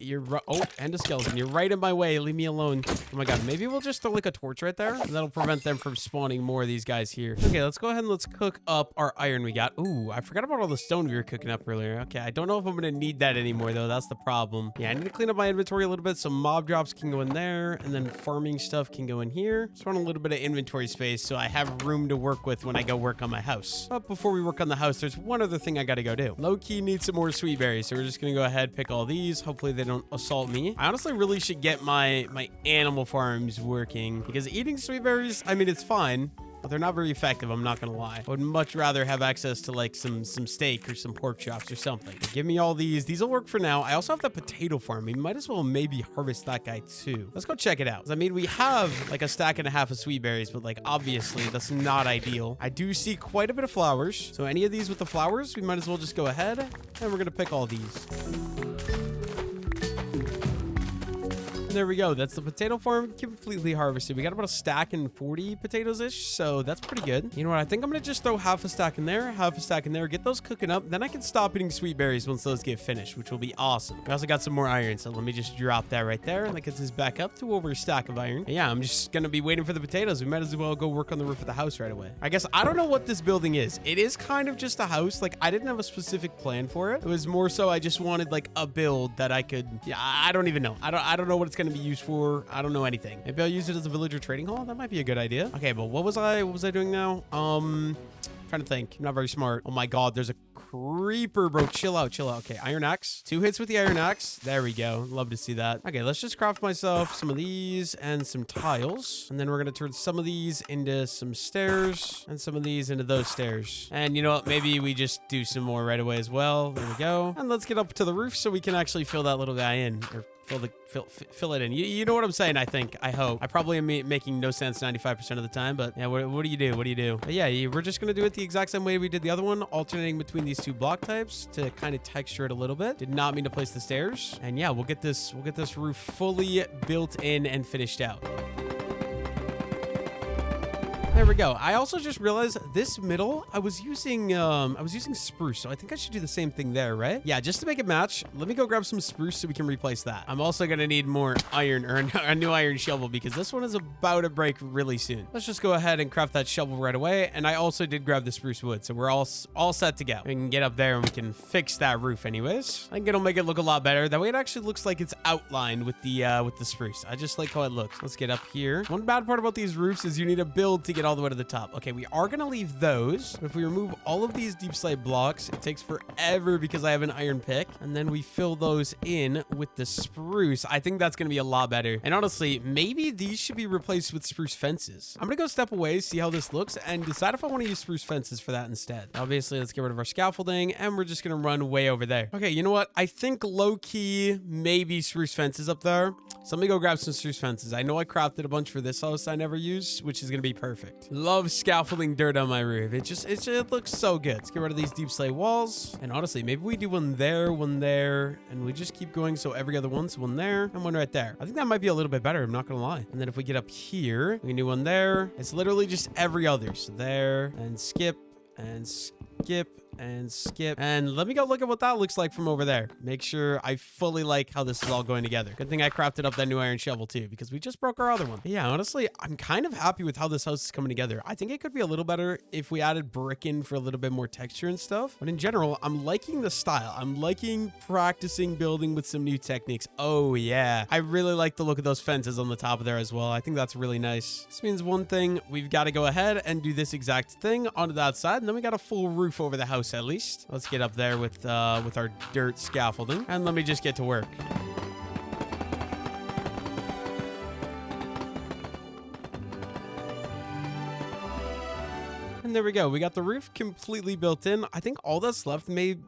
S1: Oh, and a skeleton. You're right in my way. Leave me alone. Oh my god, maybe we'll just throw like a torch right there, and that'll prevent them from spawning more of these guys here. Okay, let's go ahead and let's cook up our iron we got. Ooh, I forgot about all the stone we were cooking up earlier. Okay, I don't know if I'm gonna need that anymore though. That's the problem. Yeah, I need to clean up my inventory a little bit. Some mob drops can go in there, and then farming stuff can go in here. Just want a little bit of inventory space so I have room to work with when I go work on my house. But before we work on the house, there's one other thing I gotta go do. Low-key need some more sweet berries, so we're just gonna go ahead, pick all these. Hopefully they don't assault me. I honestly really should get my animal farms working, because eating sweet berries, I mean, it's fine, but they're not very effective, I'm not gonna lie. I would much rather have access to like some steak or some pork chops or something. Give me all these. These will work for now. I also have the potato farm. We might as well maybe harvest that guy too. Let's go check it out. I mean, we have like a stack and a half of sweet berries, but like obviously that's not ideal. I do see quite a bit of flowers. So any of these with the flowers, we might as well just go ahead and we're gonna pick all these. There we go. That's the potato farm completely harvested. We got about a stack and 40 potatoes-ish, so that's pretty good. You know what? I think I'm going to just throw half a stack in there, half a stack in there, get those cooking up. Then I can stop eating sweet berries once those get finished, which will be awesome. We also got some more iron, so let me just drop that right there. And that gets us back up to over a stack of iron. And yeah, I'm just going to be waiting for the potatoes. We might as well go work on the roof of the house right away. I guess I don't know what this building is. It is kind of just a house. Like, I didn't have a specific plan for it. It was more so I just wanted like a build that I could, yeah, I don't even know. I don't know what it's going to be used for. I don't know anything. Maybe I'll use it as a villager trading hall. That might be a good idea. Okay, but what was I doing now? Trying to think. I'm not very smart. Oh my god, there's a creeper, bro. Chill out, chill out. Okay, iron axe. 2 hits with the iron axe. There we go. Love to see that. Okay, let's just craft myself some of these and some tiles. And then we're going to turn some of these into some stairs and some of these into those stairs. And you know what? Maybe we just do some more right away as well. There we go. And let's get up to the roof so we can actually fill that little guy in. Or fill it in. You know what I'm saying, I think. I hope. I probably am making no sense 95% of the time, but yeah, what do you do? What do you do? But yeah, we're just gonna do it the exact same way we did the other one, alternating between these two block types to kind of texture it a little bit. Did not mean to place the stairs. And yeah, we'll get this roof fully built in and finished out. There we go. I also just realized this middle, I was using spruce, so I think I should do the same thing there, right? Yeah, just to make it match, let me go grab some spruce so we can replace that. I'm also gonna need more iron, or a new iron shovel, because this one is about to break really soon. Let's just go ahead and craft that shovel right away, and I also did grab the spruce wood, so we're all set to go. We can get up there and we can fix that roof anyways. I think it'll make it look a lot better. That way it actually looks like it's outlined with the spruce. I just like how it looks. Let's get up here. One bad part about these roofs is you need a build to get all the way to the top. Okay, we are gonna leave those. But if we remove all of these deep slate blocks, it takes forever because I have an iron pick, and then we fill those in with the spruce. I think that's gonna be a lot better. And honestly, maybe these should be replaced with spruce fences. I'm gonna go step away, see how this looks, and decide if I want to use spruce fences for that instead. Obviously, let's get rid of our scaffolding, and we're just gonna run way over there. Okay, you know what? I think low-key maybe spruce fences up there. So let me go grab some spruce fences. I know I crafted a bunch for this house I never used, which is gonna be perfect. Love scaffolding dirt on my roof. It looks so good. Let's get rid of these deep slate walls. And honestly, maybe we do one there, and we just keep going. So every other one, so one there and one right there. I think that might be a little bit better. I'm not gonna lie. And then if we get up here, we can do one there. It's literally just every other. So there and skip and skip and skip. And let me go look at what that looks like from over there. Make sure I fully like how this is all going together. Good thing I crafted up that new iron shovel too, because we just broke our other one. But yeah, honestly, I'm kind of happy with how this house is coming together. I think it could be a little better if we added brick in for a little bit more texture and stuff. But in general, I'm liking the style. I'm liking practicing building with some new techniques. Oh yeah. I really like the look of those fences on the top of there as well. I think that's really nice. This means one thing, we've got to go ahead and do this exact thing onto that side, and then we got a full roof over the house at least. Let's get up there with our dirt scaffolding, and let me just get to work. And there we go. We got the roof completely built in. I think all that's left made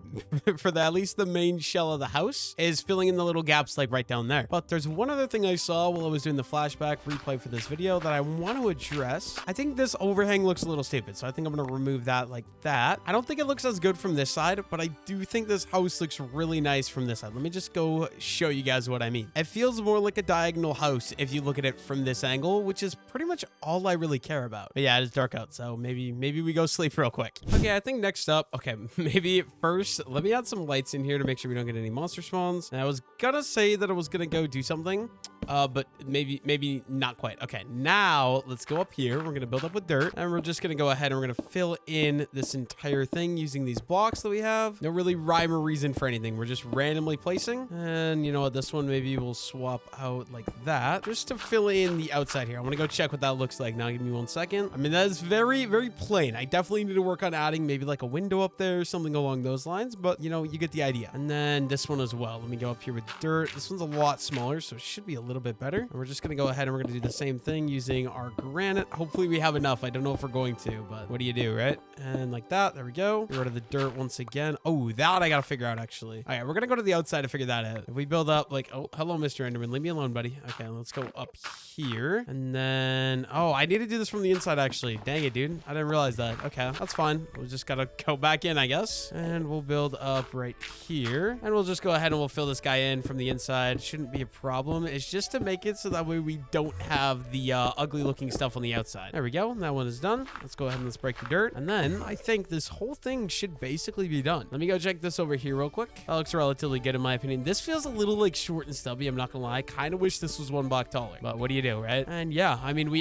S1: for at least the main shell of the house is filling in the little gaps like right down there. But there's one other thing I saw while I was doing the flashback replay for this video that I want to address. I think this overhang looks a little stupid, so I think I'm going to remove that like that. I don't think it looks as good from this side, but I do think this house looks really nice from this side. Let me just go show you guys what I mean. It feels more like a diagonal house if you look at it from this angle, which is pretty much all I really care about. But yeah, it's dark out, so maybe we go sleep real quick. Okay, I think next up, okay, maybe first, let me add some lights in here to make sure we don't get any monster spawns. And I was gonna say that I was gonna go do something, but maybe not quite. Okay, now let's go up here. We're gonna build up with dirt, and we're just gonna go ahead and we're gonna fill in this entire thing using these blocks that we have. No really rhyme or reason for anything. We're just randomly placing. And you know what, this one maybe we'll swap out like that, just to fill in the outside here. I want to go check what that looks like. Now give me 1 second. I mean, that is very, very plain. I definitely need to work on adding maybe like a window up there, something along those lines, but you know, you get the idea. And then this one as well. Let me go up here with dirt. This one's a lot smaller, so it should be a little bit better. And we're just gonna go ahead and we're gonna do the same thing using our granite. Hopefully we have enough. I don't know if we're going to, but what do you do, right? And like that, there we go. Get rid of the dirt once again. Oh, that I gotta figure out actually. All right, we're gonna go to the outside to figure that out. If we build up like, oh, hello, Mr. Enderman. Leave me alone, buddy. Okay, let's go up here. And then, oh, I need to do this from the inside actually. Dang it, dude. I didn't realize that. Okay, that's fine. We'll just gotta go back in, I guess. And we'll build up right here. And we'll just go ahead and we'll fill this guy in from the inside. Shouldn't be a problem. It's just to make it so that way we don't have the ugly looking stuff on the outside. There we go. That one is done. Let's go ahead and let's break the dirt. And then I think this whole thing should basically be done. Let me go check this over here real quick. That looks relatively good in my opinion. This feels a little like short and stubby. I'm not gonna lie. I kind of wish this was 1 block taller, but what do you do, right? And yeah, I mean, we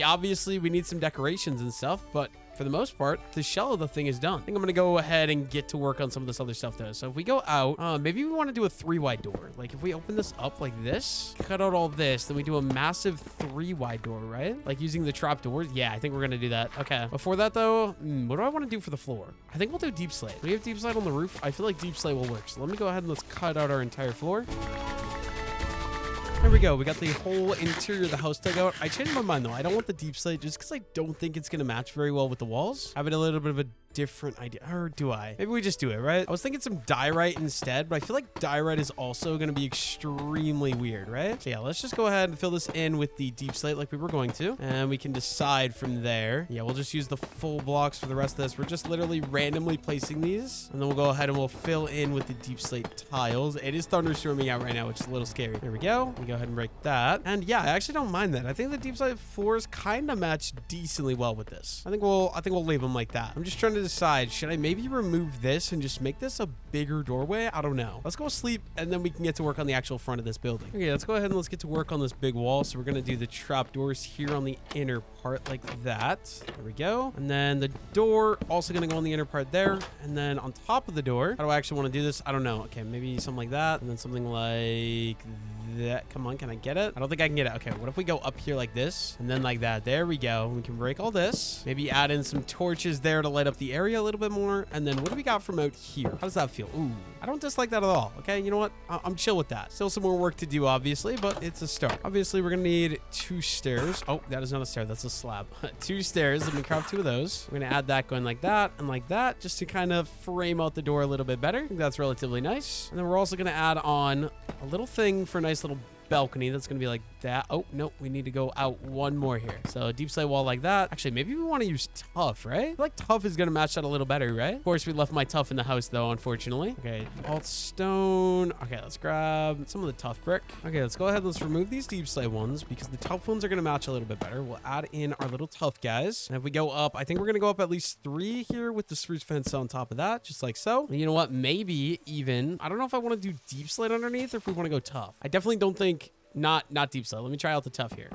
S1: need some decorations and stuff, but for the most part, the shell of the thing is done. I think I'm gonna go ahead and get to work on some of this other stuff though. So if we go out, maybe we want to do a 3-wide door. Like if we open this up like this, cut out all this, then we do a massive 3-wide door, right? Like using the trap doors. Yeah, I think we're gonna do that. Okay. Before that though, what do I want to do for the floor? I think we'll do deep slate. We have deep slate on the roof. I feel like deep slate will work. So let me go ahead and let's cut out our entire floor. There we go. We got the whole interior of the house dug out. I changed my mind though. I don't want the deep slate just because I don't think it's going to match very well with the walls. Having a little bit of a different idea. Or do I? Maybe we just do it, right? I was thinking some diorite instead, but I feel like diorite is also going to be extremely weird, right? So yeah, let's just go ahead and fill this in with the deep slate like we were going to. And we can decide from there. Yeah, we'll just use the full blocks for the rest of this. We're just literally randomly placing these. And then we'll go ahead and we'll fill in with the deep slate tiles. It is thunderstorming out right now, which is a little scary. There we go. We go ahead and break that. And yeah, I actually don't mind that. I think the deep slate floors kind of match decently well with this. I think we'll leave them like that. I'm just trying to decide, should I maybe remove this and just make this a bigger doorway? I don't know. Let's go sleep and then we can get to work on the actual front of this building. Okay, let's go ahead and let's get to work on this big wall. So we're going to do the trap doors here on the inner part like that. There we go. And then the door also going to go on the inner part there. And then on top of the door, how do I actually want to do this? I don't know. Okay, maybe something like that. And then something like that. Come on, can I get it? I don't think I can get it. Okay, what if we go up here like this and then like that? There we go. We can break all this. Maybe add in some torches there to light up the area a little bit more. And then what do we got from out here? How does that feel? Ooh, I don't dislike that at all. Okay, you know what? I'm chill with that. Still some more work to do, obviously, but it's a start. Obviously, we're gonna need 2 stairs. Oh, that is not a stair. That's a slab. 2 stairs. Let me craft 2 of those. We're gonna add that going like that and like that, just to kind of frame out the door a little bit better. I think that's relatively nice. And then we're also gonna add on a little thing for a nice little balcony that's gonna be like that. Oh no, we need to go out one more here. So a deep slate wall like that. Actually, maybe we want to use tough, right? I feel like tough is gonna match that a little better, right? Of course, we left my tough in the house though, unfortunately. Okay, alt stone. Okay, let's grab some of the tough brick. Okay, let's go ahead. Let's remove these deep slate ones because the tough ones are gonna match a little bit better. We'll add in our little tough guys. And if we go up, I think we're gonna go up at least 3 here with the spruce fence on top of that, just like so. And you know what? Maybe even, I don't know if I want to do deep slate underneath or if we want to go tough. I definitely don't think not deep slate. Let me try out the tough here.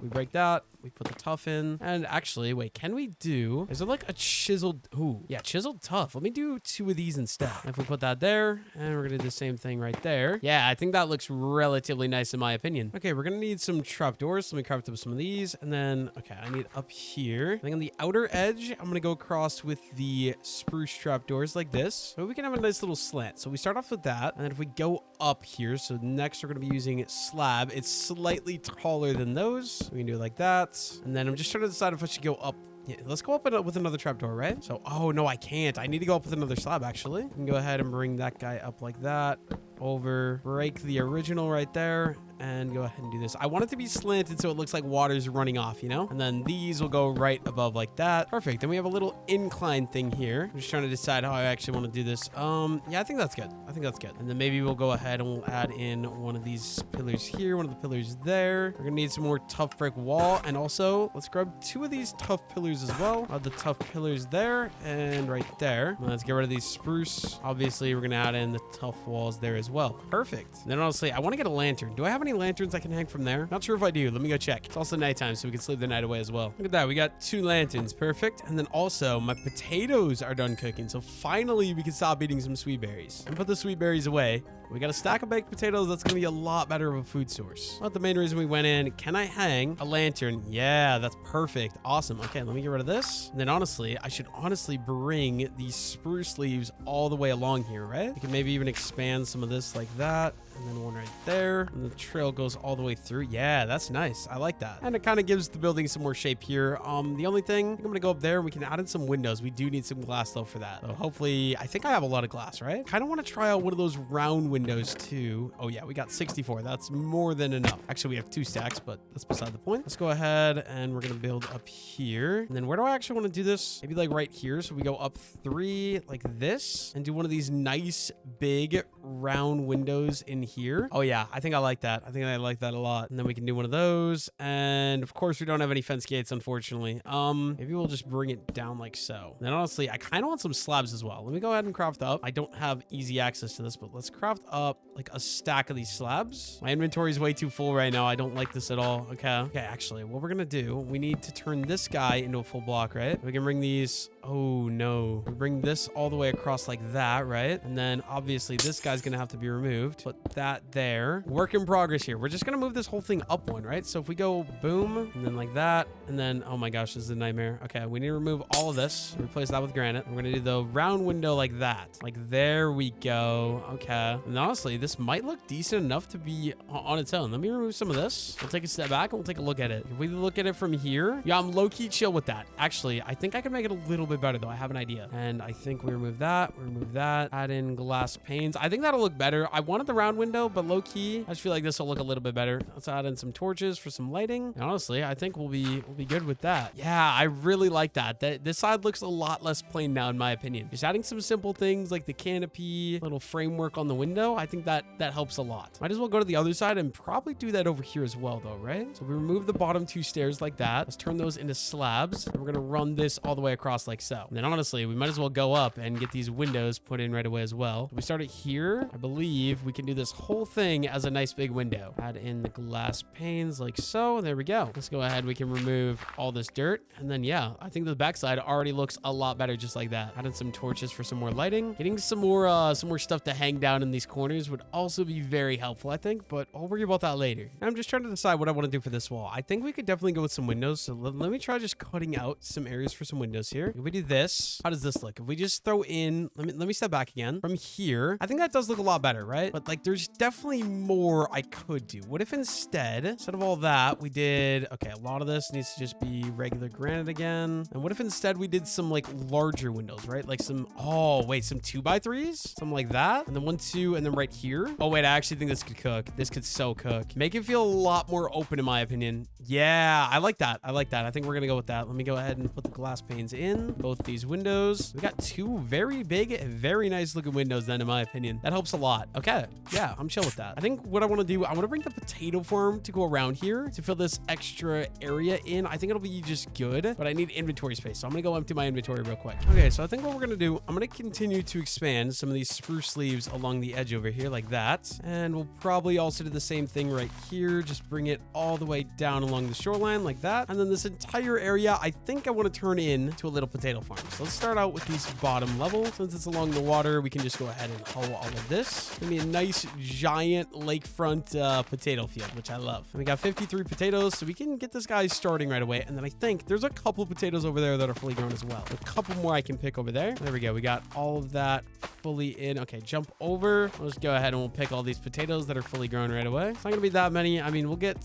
S1: We break that. We put the tough in. And actually, wait, can we do... Is there like a chiseled... Ooh, yeah, chiseled tough. Let me do 2 of these instead. If we put that there, and we're going to do the same thing right there. Yeah, I think that looks relatively nice in my opinion. Okay, we're going to need some trapdoors. So let me craft up some of these. And then, okay, I need up here. I think on the outer edge, I'm going to go across with the spruce trapdoors like this. So we can have a nice little slant. So we start off with that. And then if we go up here, so next we're going to be using slab. It's slightly taller than those. We can do it like that. And then I'm just trying to decide if I should go up. Yeah, let's go up with another trapdoor, right? So, oh no, I can't. I need to go up with another slab, actually. We can go ahead and bring that guy up like that. Over, break the original right there, and go ahead and do this. I want it to be slanted so it looks like water's running off, you know? And then these will go right above like that. Perfect. Then we have a little incline thing here. I'm just trying to decide how I actually want to do this. Yeah, I think that's good. I think that's good. And then maybe we'll go ahead and we'll add in one of these pillars here, one of the pillars there. We're gonna need some more tough brick wall, and also let's grab 2 of these tough pillars as well. The tough pillars there and right there. Let's get rid of these spruce. Obviously, we're gonna add in the tough walls there as well. Perfect. And then honestly, I want to get a lantern. Do I have any lanterns I can hang from there? Not sure if I do. Let me go check. It's also nighttime, so we can sleep the night away as well. Look at that. We got 2 lanterns. Perfect. And then also, my potatoes are done cooking. So finally, we can stop eating some sweet berries and put the sweet berries away. We got a stack of baked potatoes. That's going to be a lot better of a food source. Not the main reason we went in. Can I hang a lantern? Yeah, that's perfect. Awesome. Okay, let me get rid of this. And then honestly, I should honestly bring these spruce leaves all the way along here, right? We can maybe even expand some of this like that. And then one right there. And the trail goes all the way through. Yeah, that's nice. I like that. And it kind of gives the building some more shape here. The only thing, I'm going to go up there and we can add in some windows. We do need some glass though for that. So hopefully, I think I have a lot of glass, right? Kind of want to try out one of those round windows too. Oh yeah, we got 64. That's more than enough. Actually, we have 2 stacks, but that's beside the point. Let's go ahead and we're going to build up here. And then where do I actually want to do this? Maybe like right here. So we go up 3 like this and do one of these nice big round windows in here. Oh yeah, I think I like that. I think I like that a lot. And then we can do one of those. And of course, we don't have any fence gates, unfortunately. Maybe we'll just bring it down like so. And then honestly, I kind of want some slabs as well. Let me go ahead and craft up. I don't have easy access to this, but let's craft up like a stack of these slabs. My inventory is way too full right now. I don't like this at all. Okay, actually, what we're gonna do, we need to turn this guy into a full block, right? We can bring these... Oh no. We bring this all the way across like that, right? And then obviously this guy's gonna have to be removed. Put that there. Work in progress here. We're just gonna move this whole thing up one, right? So if we go boom, and then like that, and then, oh my gosh, this is a nightmare. Okay, we need to remove all of this. Replace that with granite. We're gonna do the round window like that. Like there we go. Okay. And honestly, this might look decent enough to be on its own. Let me remove some of this. We'll take a step back and we'll take a look at it. If we look at it from here, yeah, I'm low-key chill with that. Actually, I think I can make it a little bit bit better though. I have an idea. And I think we remove that. We remove that. Add in glass panes. I think that'll look better. I wanted the round window, but low key, I just feel like this will look a little bit better. Let's add in some torches for some lighting. And honestly, I think we'll be good with that. Yeah, I really like that. This side looks a lot less plain now, in my opinion. Just adding some simple things like the canopy, little framework on the window. I think that helps a lot. Might as well go to the other side and probably do that over here as well though, right? So we remove the bottom two stairs like that. Let's turn those into slabs. And we're gonna run this all the way across like so. And then honestly, we might as well go up and get these windows put in right away as well. If we start it here, I believe we can do this whole thing as a nice big window. Add in the glass panes like so. There we go. Let's go ahead. We can remove all this dirt. And then yeah, I think the backside already looks a lot better just like that. Add in some torches for some more lighting. Getting some more stuff to hang down in these corners would also be very helpful, I think, but I'll worry about that later. I'm just trying to decide what I want to do for this wall. I think we could definitely go with some windows. So let me try just cutting out some areas for some windows here. If we do this, how does this look? If we just throw in, let me step back again from here. I think that does look a lot better, right? But like, there's definitely more I could do. What if instead of all that, we did, okay, a lot of this needs to just be regular granite again. And what if instead we did some like larger windows, right? Like some, oh wait, some 2x3s, something like that. And then 1, 2, and then right here. Oh wait, I actually think this could cook. This could so cook. Make it feel a lot more open in my opinion. Yeah, I like that. I like that. I think we're gonna go with that. Let me go ahead and put the glass panes in both these windows. We got two very big, very nice looking windows then in my opinion. That helps a lot. Okay, yeah, I'm chill with that. I think what I want to do, I want to bring the potato farm to go around here to fill this extra area in. I think it'll be just good, but I need inventory space. So I'm gonna go empty my inventory real quick. Okay, so I think what we're gonna do, I'm gonna continue to expand some of these spruce leaves along the edge over here like that. And we'll probably also do the same thing right here. Just bring it all the way down along the shoreline like that. And then this entire area, I think I want to turn into a little potato farm. So let's start out with these bottom level. Since it's along the water, we can just go ahead and hoe all of this. It's gonna be a nice giant lakefront potato field, which I love. And we got 53 potatoes, so we can get this guy starting right away. And then I think there's a couple potatoes over there that are fully grown as well. A couple more I can pick over there. There we go. We got all of that fully in. Okay, jump over. Let's go ahead and we'll pick all these potatoes that are fully grown right away. It's not gonna be that many. I mean, we'll get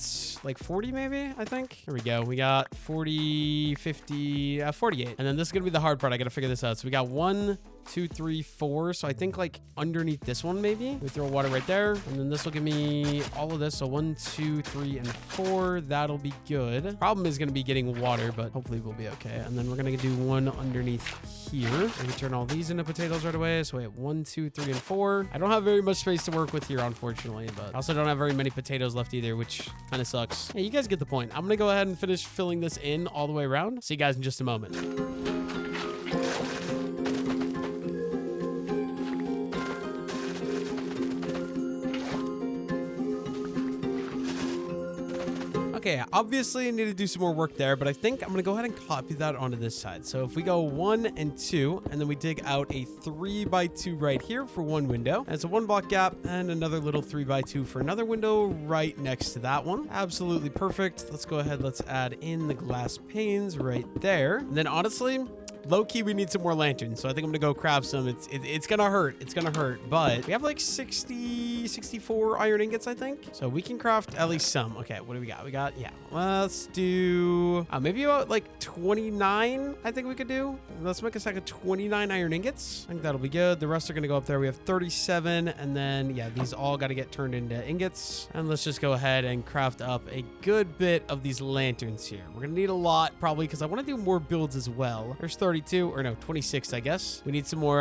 S1: like 40 maybe, I think. There we go. We got 40, 50, 48. And then this is gonna be the hard part. I gotta figure this out. So we got 1, 2, 3, 4. So I think like underneath this one maybe we throw water right there, and then this will give me all of this. So 1, 2, 3, and 4. That'll be good. Problem is gonna be getting water, but hopefully we'll be okay. And then we're gonna do one underneath here. We can turn all these into potatoes right away. So wait, 1, 2, 3, and 4. I don't have very much space to work with here, unfortunately, but I also don't have very many potatoes left either, which kind of sucks. Hey, you guys get the point. I'm gonna go ahead and finish filling this in all the way around. See you guys in just a moment. Okay, obviously I need to do some more work there, but I think I'm gonna go ahead and copy that onto this side. So if we go 1 and 2, and then we dig out a 3x2 right here for one window, and it's a 1 block gap, and another little 3x2 for another window right next to that one. Absolutely perfect. Let's go ahead, let's add in the glass panes right there. And then honestly, low-key, we need some more lanterns, so I think I'm gonna go craft some. It's gonna hurt. It's gonna hurt, but we have like 64 iron ingots, I think. So we can craft at least some. Okay, what do we got? We got, yeah. Let's do maybe about like 29, I think we could do. Let's make a stack of 29 iron ingots. I think that'll be good. The rest are gonna go up there. We have 37, and then, yeah, these all gotta get turned into ingots. And let's just go ahead and craft up a good bit of these lanterns here. We're gonna need a lot, probably, because I want to do more builds as well. There's 32, or no, 26, I guess. We need some more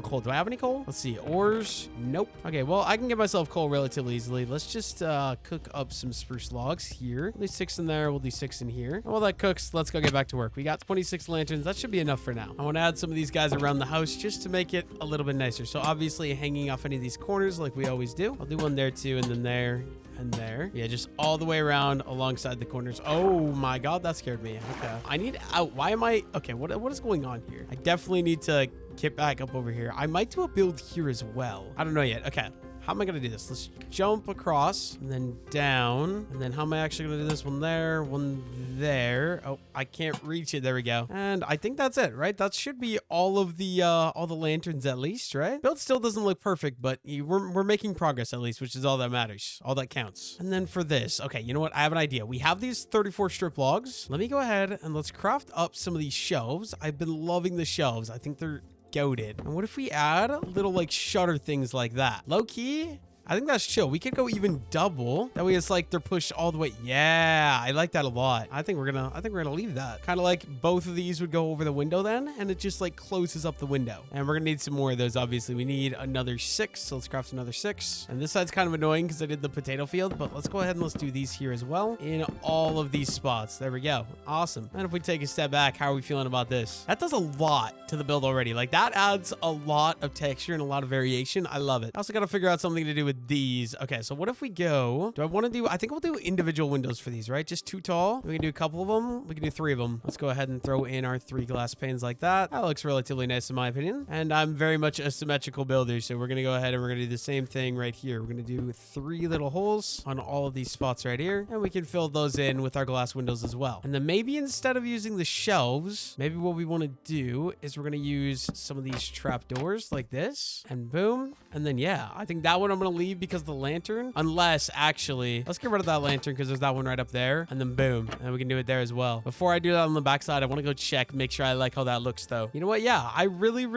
S1: coal. Do I have any coal? Let's see. Ores? Nope. Okay, well, I can get myself coal relatively easily. Let's just cook up some spruce logs here. At least 6 in there. We'll do 6 in here. And while that cooks, let's go get back to work. We got 26 lanterns. That should be enough for now. I want to add some of these guys around the house just to make it a little bit nicer. So obviously hanging off any of these corners like we always do. I'll do one there too, and then there. And there. Yeah, just all the way around alongside the corners. Oh my god, that scared me. Okay. I need out. Why am I? Okay, what is going on here? I definitely need to get back up over here. I might do a build here as well. I don't know yet. Okay. how am I gonna do this? Let's jump across and then down. And then how am I actually gonna do this? One there, one there. Oh, I can't reach it. There we go. And I think that's it, right? That should be all the lanterns at least, right? Build still doesn't look perfect, but we're making progress at least, which is all that matters. All that counts. And then for this, okay, you know what? I have an idea. We have these 34 strip logs. Let me go ahead and let's craft up some of these shelves. I've been loving the shelves. I think they're goated. And what if we add little like shutter things like that? Low key, I think that's chill. We could go even double. That way it's like they're pushed all the way. Yeah, I like that a lot. I think we're gonna leave that. Kind of like both of these would go over the window then, and it just like closes up the window. And we're gonna need some more of those, obviously. We need another 6, so let's craft another 6. And this side's kind of annoying because I did the potato field, but let's go ahead and let's do these here as well in all of these spots. There we go. Awesome. And if we take a step back, how are we feeling about this? That does a lot to the build already. Like that adds a lot of texture and a lot of variation. I love it. I also got to figure out something to do with these. Okay, so what if we go, I think we'll do individual windows for these, right? Just 2 tall. We can do a couple of them. We can do 3 of them. Let's go ahead and throw in our 3 glass panes like that. That looks relatively nice in my opinion. And I'm very much a symmetrical builder, so we're going to go ahead and we're going to do the same thing right here. We're going to do 3 little holes on all of these spots right here, and we can fill those in with our glass windows as well. And then maybe instead of using the shelves, maybe what we want to do is we're going to use some of these trap doors like this, and boom. And then yeah, I think that one I'm going to leave because the lantern, unless actually let's get rid of that lantern because there's that one right up there, and then boom, and we can do it there as well. Before I do that on the backside, I want to go check, make sure I like how that looks though. You know what? Yeah, I really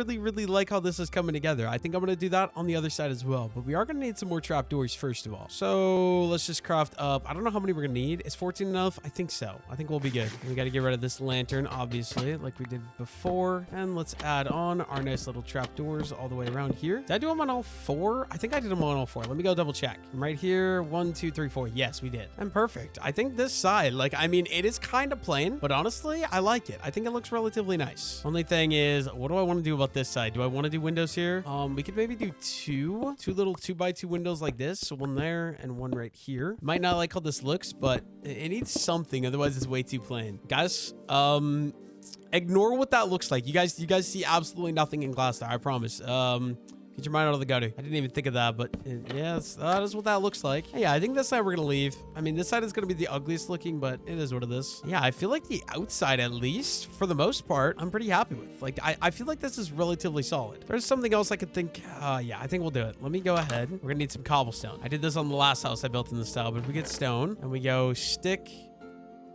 S1: like how this is coming together. I think I'm going to do that on the other side as well, but we are going to need some more trapdoors first of all. So let's just craft up. I don't know how many we're going to need. Is 14 enough? I think so. I think we'll be good. We got to get rid of this lantern, obviously, like we did before, and let's add on our nice little trapdoors all the way around here. Did I do them on all 4? I think I did them on all 4. Let me go double check. Right here, 1, 2, 3, 4. Yes, we did. And perfect. I think this side, like, I mean, it is kind of plain, but honestly, I like it. I think it looks relatively nice. Only thing is, what do I want to do about this side? Do I want to do windows here? We could maybe do two little 2x2 windows like this. So one there and one right here. Might not like how this looks, but it needs something. Otherwise, it's way too plain. Guys, ignore what that looks like. You guys see absolutely nothing in glass there. I promise. Get your mind out of the gutter. I didn't even think of that, but yes, that is what that looks like. Hey, yeah, I think this side we're gonna leave. I mean, this side is gonna be the ugliest looking, but it is what it is. Yeah, I feel like the outside, at least, for the most part, I'm pretty happy with. Like, I feel like this is relatively solid. There's something else I could think. Yeah, I think we'll do it. Let me go ahead. We're gonna need some cobblestone. I did this on the last house I built in this style, but if we get stone and we go stick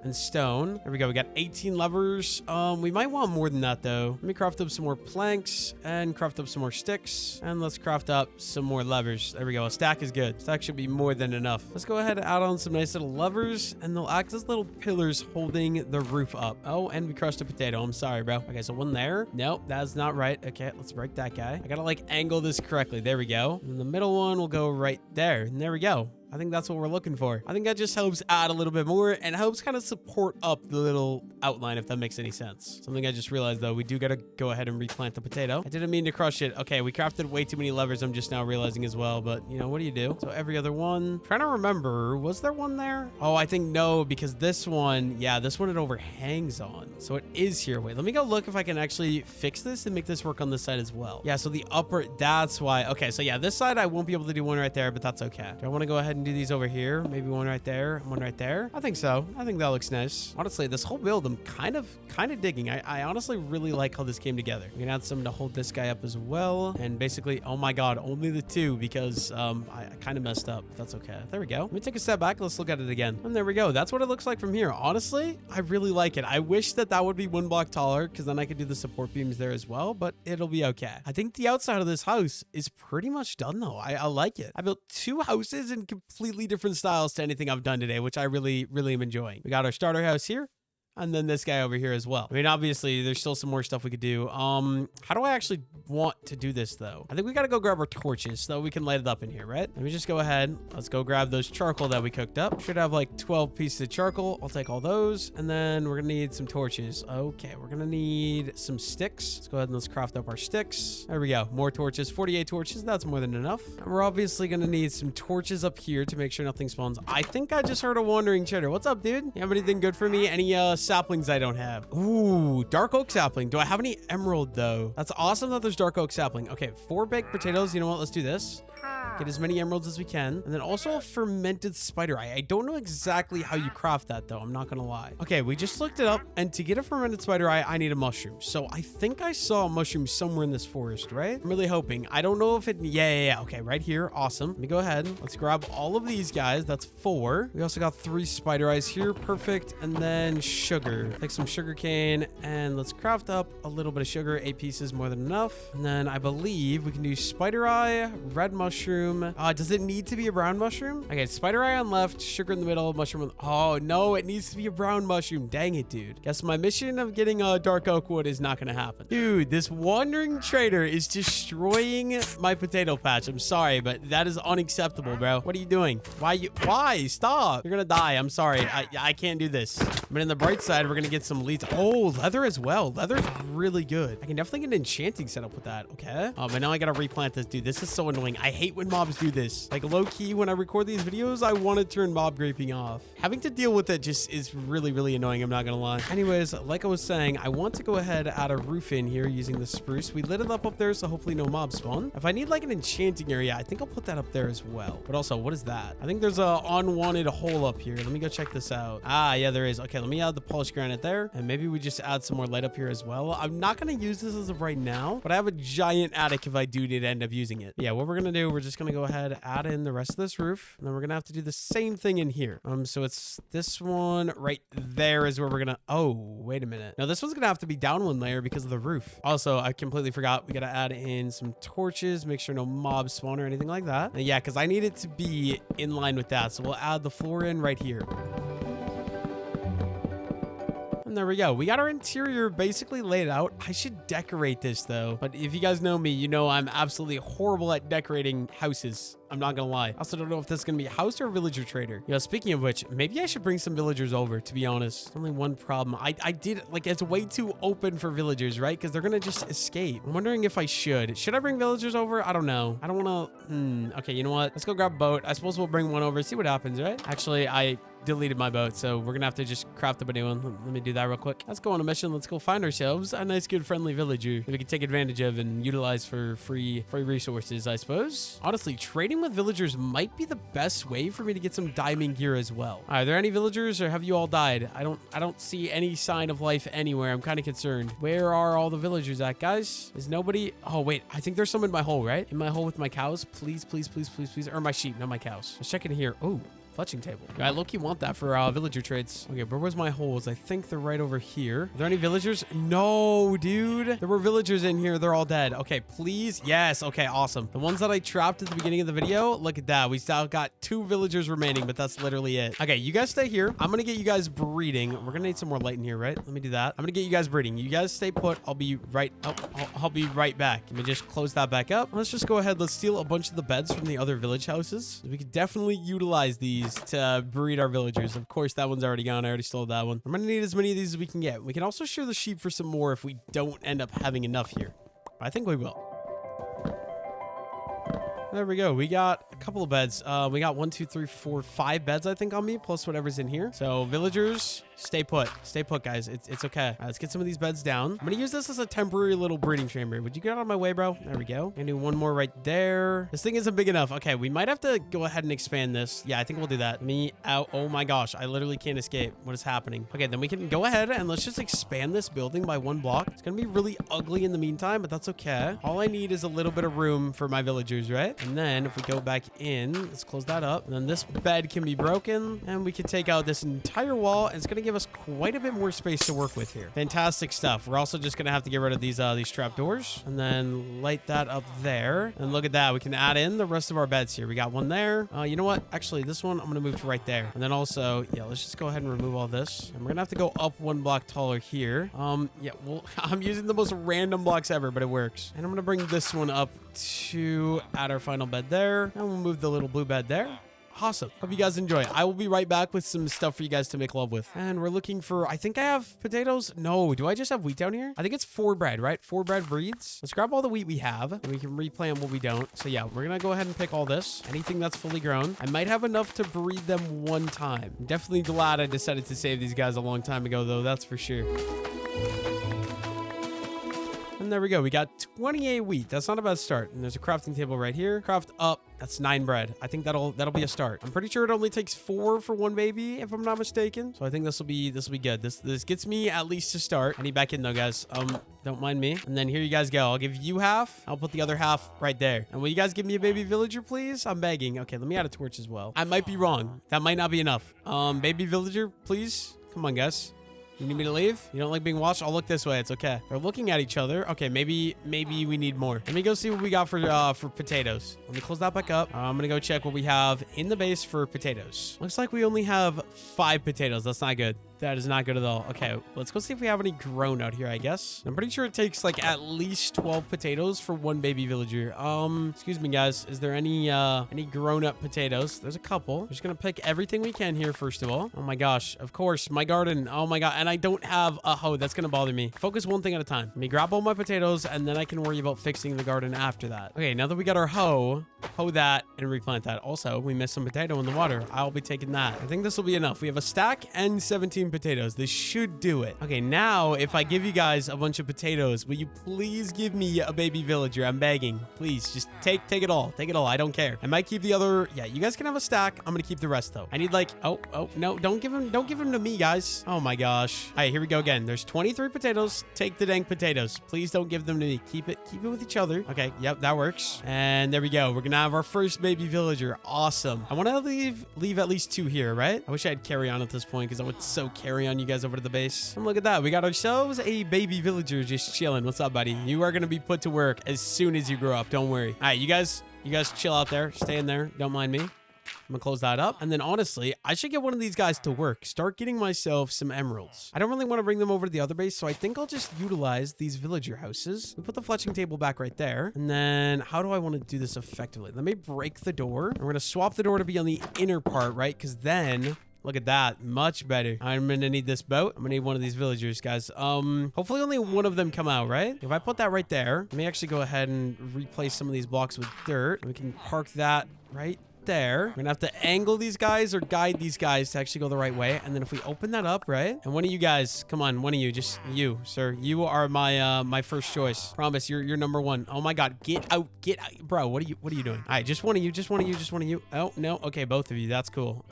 S1: and stone. There we go. We got 18 levers. We might want more than that though. Let me craft up some more planks and craft up some more sticks. And let's craft up some more levers. There we go. A stack is good. Stack should be more than enough. Let's go ahead and add on some nice little levers, and they'll act as little pillars holding the roof up. Oh, and we crushed a potato. I'm sorry, bro. Okay, so one there. Nope, that's not right. Okay, let's break that guy. I gotta like angle this correctly. There we go. And the middle one will go right there. And there we go. I think that's what we're looking for. I think that just helps add a little bit more and helps kind of support up the little outline, if that makes any sense. Something I just realized though, we do got to go ahead and replant the potato. I didn't mean to crush it. Okay, we crafted way too many levers. I'm just now realizing as well, but you know, what do you do? So every other one, trying to remember, was there one there? Oh, I think no, because this one, yeah, this one it overhangs on. So it is here. Wait, let me go look if I can actually fix this and make this work on this side as well. Yeah, so the upper, that's why. Okay, so yeah, this side I won't be able to do one right there, but that's okay. Do I want to go ahead and do these over here? Maybe one right there, one right there. I think so. I think that looks nice. Honestly, this whole build I'm kind of digging. I honestly really like how this came together. We can add some to hold this guy up as well. And basically, oh my god, only the two because I kind of messed up. That's okay. There we go. Let me take a step back. Let's look at it again. And there we go. That's what it looks like from here. Honestly, I really like it. I wish that would be one block taller because then I could do the support beams there as well, but it'll be okay. I think the outside of this house is pretty much done though. I like it. I built two houses in completely different styles to anything I've done today, which I really am enjoying. We got our starter house here. And then this guy over here as well. I mean, obviously, there's still some more stuff we could do. How do I actually want to do this, though? I think we got to go grab our torches so we can light it up in here, right? Let me just go ahead. Let's go grab those charcoal that we cooked up. Should have like 12 pieces of charcoal. I'll take all those. And then we're going to need some torches. Okay, we're going to need some sticks. Let's go ahead and let's craft up our sticks. There we go. More torches. 48 torches. That's more than enough. And we're obviously going to need some torches up here to make sure nothing spawns. I think I just heard a wandering cheddar. What's up, dude? You have anything good for me? Any saplings I don't have. Ooh, dark oak sapling. Do I have any emerald though? That's awesome that there's dark oak sapling. Okay, 4 baked potatoes. You know what? Let's do this. Get as many emeralds as we can. And then also a fermented spider eye. I don't know exactly how you craft that though. I'm not gonna lie. Okay, we just looked it up. And to get a fermented spider eye, I need a mushroom. So I think I saw a mushroom somewhere in this forest, right? I'm really hoping. I don't know if it... Yeah. Okay, right here. Awesome. Let me go ahead. Let's grab all of these guys. That's 4. We also got 3 spider eyes here. Perfect. And then sugar. Take some sugar cane and let's craft up a little bit of sugar. 8 pieces, more than enough. And then I believe we can do spider eye, red mushroom. Does it need to be a brown mushroom? Okay, spider eye on left, sugar in the middle, mushroom on... Oh, no, it needs to be a brown mushroom. Dang it, dude. Guess my mission of getting a dark oak wood is not gonna happen. Dude, this wandering trader is destroying my potato patch. I'm sorry, but that is unacceptable, bro. What are you doing? Why? Stop. You're gonna die. I'm sorry. I can't do this. But in the bright side, we're gonna get some leads. Oh, leather as well. Leather's really good. I can definitely get an enchanting setup with that. Okay. But now I gotta replant this, dude. This is so annoying. I hate when mobs do this. Like, low-key, when I record these videos, I want to turn mob graping off. Having to deal with it just is really, really annoying. I'm not gonna lie. Anyways, like I was saying, I want to go ahead and add a roof in here using the spruce. We lit it up there, so hopefully no mobs spawn. If I need like an enchanting area, I think I'll put that up there as well. But also, what is that? I think there's a unwanted hole up here. Let me go check this out. Ah, yeah, there is. Okay, let me add the polished granite there. And maybe we just add some more light up here as well. I'm not gonna use this as of right now, but I have a giant attic if I do need to end up using it. Yeah, what we're gonna do, we're just gonna go ahead, add in the rest of this roof, and then we're gonna have to do the same thing in here. So it's this one right there is where we're gonna... Oh, wait a minute. No, this one's gonna have to be down one layer because of the roof. Also, I completely forgot. We gotta add in some torches, make sure no mobs spawn or anything like that. And yeah, because I need it to be in line with that. So we'll add the floor in right here. And there we go. We got our interior basically laid out. I should decorate this though. But if you guys know me, you know I'm absolutely horrible at decorating houses. I'm not gonna lie. I also don't know if this is gonna be a house or a villager trader. You know, speaking of which, maybe I should bring some villagers over, to be honest. Only one problem. I did, like, it's way too open for villagers, right? Because they're gonna just escape. I'm wondering if I should. Should I bring villagers over? I don't know. I don't wanna... Okay, you know what? Let's go grab a boat. I suppose we'll bring one over, see what happens, right? Actually, I deleted my boat, so we're gonna have to just craft up a new one. Let me do that real quick. Let's go on a mission. Let's go find ourselves a nice, good, friendly villager that we can take advantage of and utilize for free resources, I suppose. Honestly, trading with villagers might be the best way for me to get some diamond gear as well. Are there any villagers, or have you all died? I don't see any sign of life anywhere. I'm kind of concerned. Where are all the villagers at, guys? Is nobody... Oh, wait. I think there's some in my hole, right? In my hole with my cows. Please, please, please, please, please. Or my sheep, not my cows. Let's check in here. Oh. Fletching table. I low-key want that for villager trades. Okay, but where's my holes? I think they're right over here. Are there any villagers? No, dude. There were villagers in here. They're all dead. Okay, please. Yes. Okay, awesome. The ones that I trapped at the beginning of the video, look at that. We still got 2 villagers remaining, but that's literally it. Okay, you guys stay here. I'm gonna get you guys breeding. We're gonna need some more light in here, right? Let me do that. I'm gonna get you guys breeding. You guys stay put. I'll be right... Oh, I'll be right back. Let me just close that back up. Let's just go ahead. Let's steal a bunch of the beds from the other village houses. We could definitely utilize these to breed our villagers. Of course, that one's already gone. I already stole that one. I'm gonna need as many of these as we can get. We can also share the sheep for some more if we don't end up having enough here. But I think we will. There we go. We got a couple of beds. We got 1, 2, 3, 4, 5 beds, I think, on me, plus whatever's in here. So villagers, stay put. Stay put, guys. It's okay. All right, let's get some of these beds down. I'm going to use this as a temporary little breeding chamber. Would you get out of my way, bro? There we go. Gonna do one more right there. This thing isn't big enough. Okay, we might have to go ahead and expand this. Yeah, I think we'll do that. Me out. Oh my gosh, I literally can't escape. What is happening? Okay, then we can go ahead and let's just expand this building by 1 block. It's going to be really ugly in the meantime, but that's okay. All I need is a little bit of room for my villagers, right? And then if we go back in, let's close that up. And then this bed can be broken and we can take out this entire wall. And it's going to give us quite a bit more space to work with here. Fantastic stuff. We're also just going to have to get rid of these trap doors and then light that up there. And look at that. We can add in the rest of our beds here. We got one there. You know what? Actually, this one I'm going to move to right there. And then also, yeah, let's just go ahead and remove all this. And we're going to have to go up 1 block taller here. Yeah, well, I'm using the most random blocks ever, but it works. And I'm going to bring this one up to add our final bed there. And we'll move the little blue bed there. Awesome. Hope you guys enjoy. I will be right back with some stuff for you guys to make love with. And we're looking for, I think I have potatoes. No, do I just have wheat down here? I think it's 4 bread, right? 4 bread breeds. Let's grab all the wheat we have and we can replant what we don't. So yeah, we're going to go ahead and pick all this. Anything that's fully grown. I might have enough to breed them one time. I'm definitely glad I decided to save these guys a long time ago though. That's for sure. And there we go. We got 28 wheat. That's not a bad start. And there's a crafting table right here. Craft up. That's 9 bread. I think that'll be a start. I'm pretty sure it only takes 4 for one baby, if I'm not mistaken. So I think this will be good. This gets me at least to start. I need back in though, guys. Don't mind me. And then here you guys go. I'll give you half. I'll put the other half right there. And will you guys give me a baby villager, please? I'm begging. Okay, let me add a torch as well. I might be wrong. That might not be enough. Baby villager, please. Come on, guys. You need me to leave? You don't like being watched? I'll look this way. It's okay. They're looking at each other. Okay, maybe we need more. Let me go see what we got for potatoes. Let me close that back up. I'm gonna go check what we have in the base for potatoes. Looks like we only have 5 potatoes. That's not good. That is not good at all. Okay, let's go see if we have any grown out here, I guess. I'm pretty sure it takes like at least 12 potatoes for one baby villager. Excuse me, guys. Is there any grown up potatoes? There's a couple. We're just gonna pick everything we can here, first of all. Oh my gosh. Of course, my garden. Oh my god. And I don't have a hoe. That's gonna bother me. Focus one thing at a time. Let me grab all my potatoes and then I can worry about fixing the garden after that. Okay, now that we got our hoe that and replant that. Also, we missed some potato in the water. I'll be taking that. I think this will be enough. We have a stack and 17 potatoes. This should do it. Okay, now if I give you guys a bunch of potatoes, will you please give me a baby villager? I'm begging. Please, just take it all. Take it all. I don't care. I might keep the other. Yeah, you guys can have a stack. I'm gonna keep the rest though. I need like, oh no, don't give him to me, guys. Oh my gosh. All right, here we go again. There's 23 potatoes. Take the dang potatoes. Please don't give them to me. Keep it with each other. Okay, yep, that works. And there we go. We're gonna have our first baby villager. Awesome. I want to leave at least 2 here, right? I wish I had carry on at this point because I would so carry on you guys over to the base. And look at that. We got ourselves a baby villager just chilling. What's up, buddy? You are gonna be put to work as soon as you grow up. Don't worry. All right, you guys chill out there. Stay in there. Don't mind me. I'm gonna close that up. And then honestly, I should get one of these guys to work. Start getting myself some emeralds. I don't really want to bring them over to the other base, so I think I'll just utilize these villager houses. We put the fletching table back right there. And then how do I want to do this effectively? Let me break the door. We're gonna swap the door to be on the inner part, right? Because then look at that. Much better. I'm gonna need this boat. I'm gonna need one of these villagers, guys. Hopefully only one of them come out, right? If I put that right there, let me actually go ahead and replace some of these blocks with dirt. We can park that right there. We're gonna have to angle these guys or guide these guys to actually go the right way. And then if we open that up, right? And one of you guys, come on, one of you, just you, sir. You are my first choice. Promise, you're number 1. Oh my god, get out, bro. What are you doing? All right, just one of you. Oh no, okay, both of you. That's cool.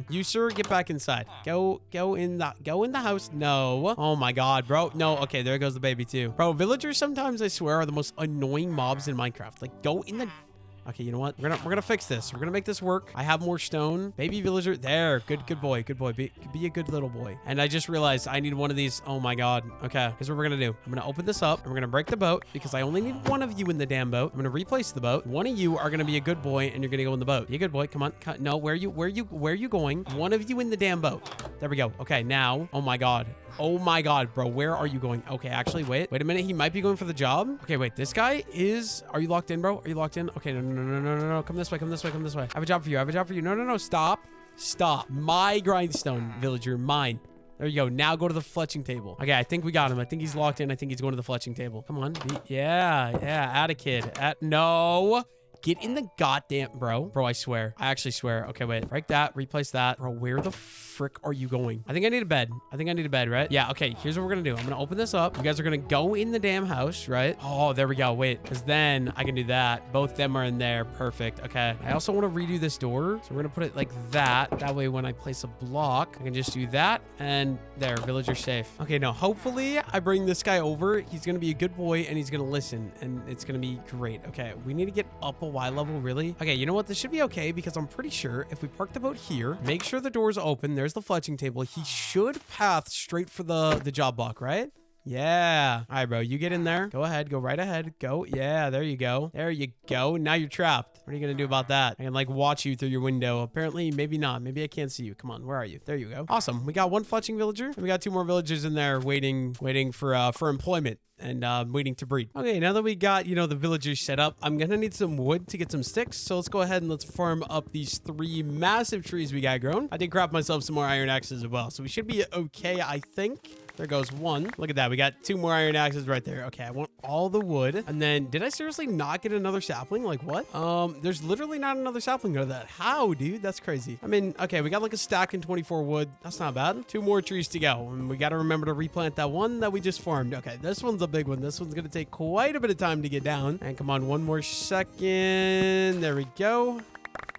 S1: You sir, get back inside. Go in the house. No. Oh my god, bro. No. Okay, there goes the baby too, bro. Villagers sometimes I swear are the most annoying mobs in Minecraft. Like, go in the. Okay, you know what? We're gonna fix this. We're gonna make this work. I have more stone. Baby villager. There. Good boy. Be a good little boy. And I just realized I need one of these. Oh my god. Okay. Here's what we're gonna do. I'm gonna open this up and we're gonna break the boat because I only need one of you in the damn boat. I'm gonna replace the boat. One of you are gonna be a good boy and you're gonna go in the boat. Be a good boy. Come on. No, where are you going? One of you in the damn boat. There we go. Okay, now. Oh my god. Oh my god, bro. Where are you going? Okay, actually, wait a minute. He might be going for the job. Okay, wait. This guy is. Are you locked in, bro? Are you locked in? Okay, no. Come this way. I have a job for you. No. Stop. My grindstone villager. Mine. There you go. Now go to the fletching table. Okay, I think we got him. I think he's locked in. I think he's going to the fletching table. Come on. Yeah. Add a kid. No. Get in the goddamn. Bro, I swear. I actually swear. Okay, wait. Break that. Replace that. Bro, where the frick are you going? I think I need a bed. Right? Yeah, okay. Here's what we're gonna do. I'm gonna open this up. You guys are gonna go in the damn house, right? Oh, there we go. Wait, because then I can do that. Both them are in there. Perfect. Okay. I also want to redo this door. So we're gonna put it like that. That way when I place a block, I can just do that. And there, villager safe. Okay, now hopefully I bring this guy over. He's gonna be a good boy and he's gonna listen. And it's gonna be great. Okay, we need to get up a Y level, really? Okay, you know what? This should be okay because I'm pretty sure if we park the boat here, make sure the door's open, there's the fletching table, he should path straight for the job block, right? Yeah. All right, bro. You get in there. Go ahead. Go right ahead. Go. Yeah, there you go. There you go. Now you're trapped. What are you going to do about that? I can like watch you through your window. Apparently, maybe not. Maybe I can't see you. Come on. Where are you? There you go. Awesome. We got one fletching villager. And we got 2 more villagers in there waiting for employment. And waiting to breed. Okay, now that we got, you know, the villagers set up, I'm gonna need some wood to get some sticks. So let's go ahead and let's farm up these 3 massive trees we got grown. I did craft myself some more iron axes as well. So we should be okay, I think. There goes 1. Look at that. We got 2 more iron axes right there. Okay, I want all the wood. And then, did I seriously not get another sapling? Like, what? There's literally not another sapling out of that. How, dude? That's crazy. I mean, okay, we got like a stack and 24 wood. That's not bad. 2 more trees to go. And we got to remember to replant that one that we just farmed. Okay, this one's a big one. This one's going to take quite a bit of time to get down. And come on, 1 more second. There we go.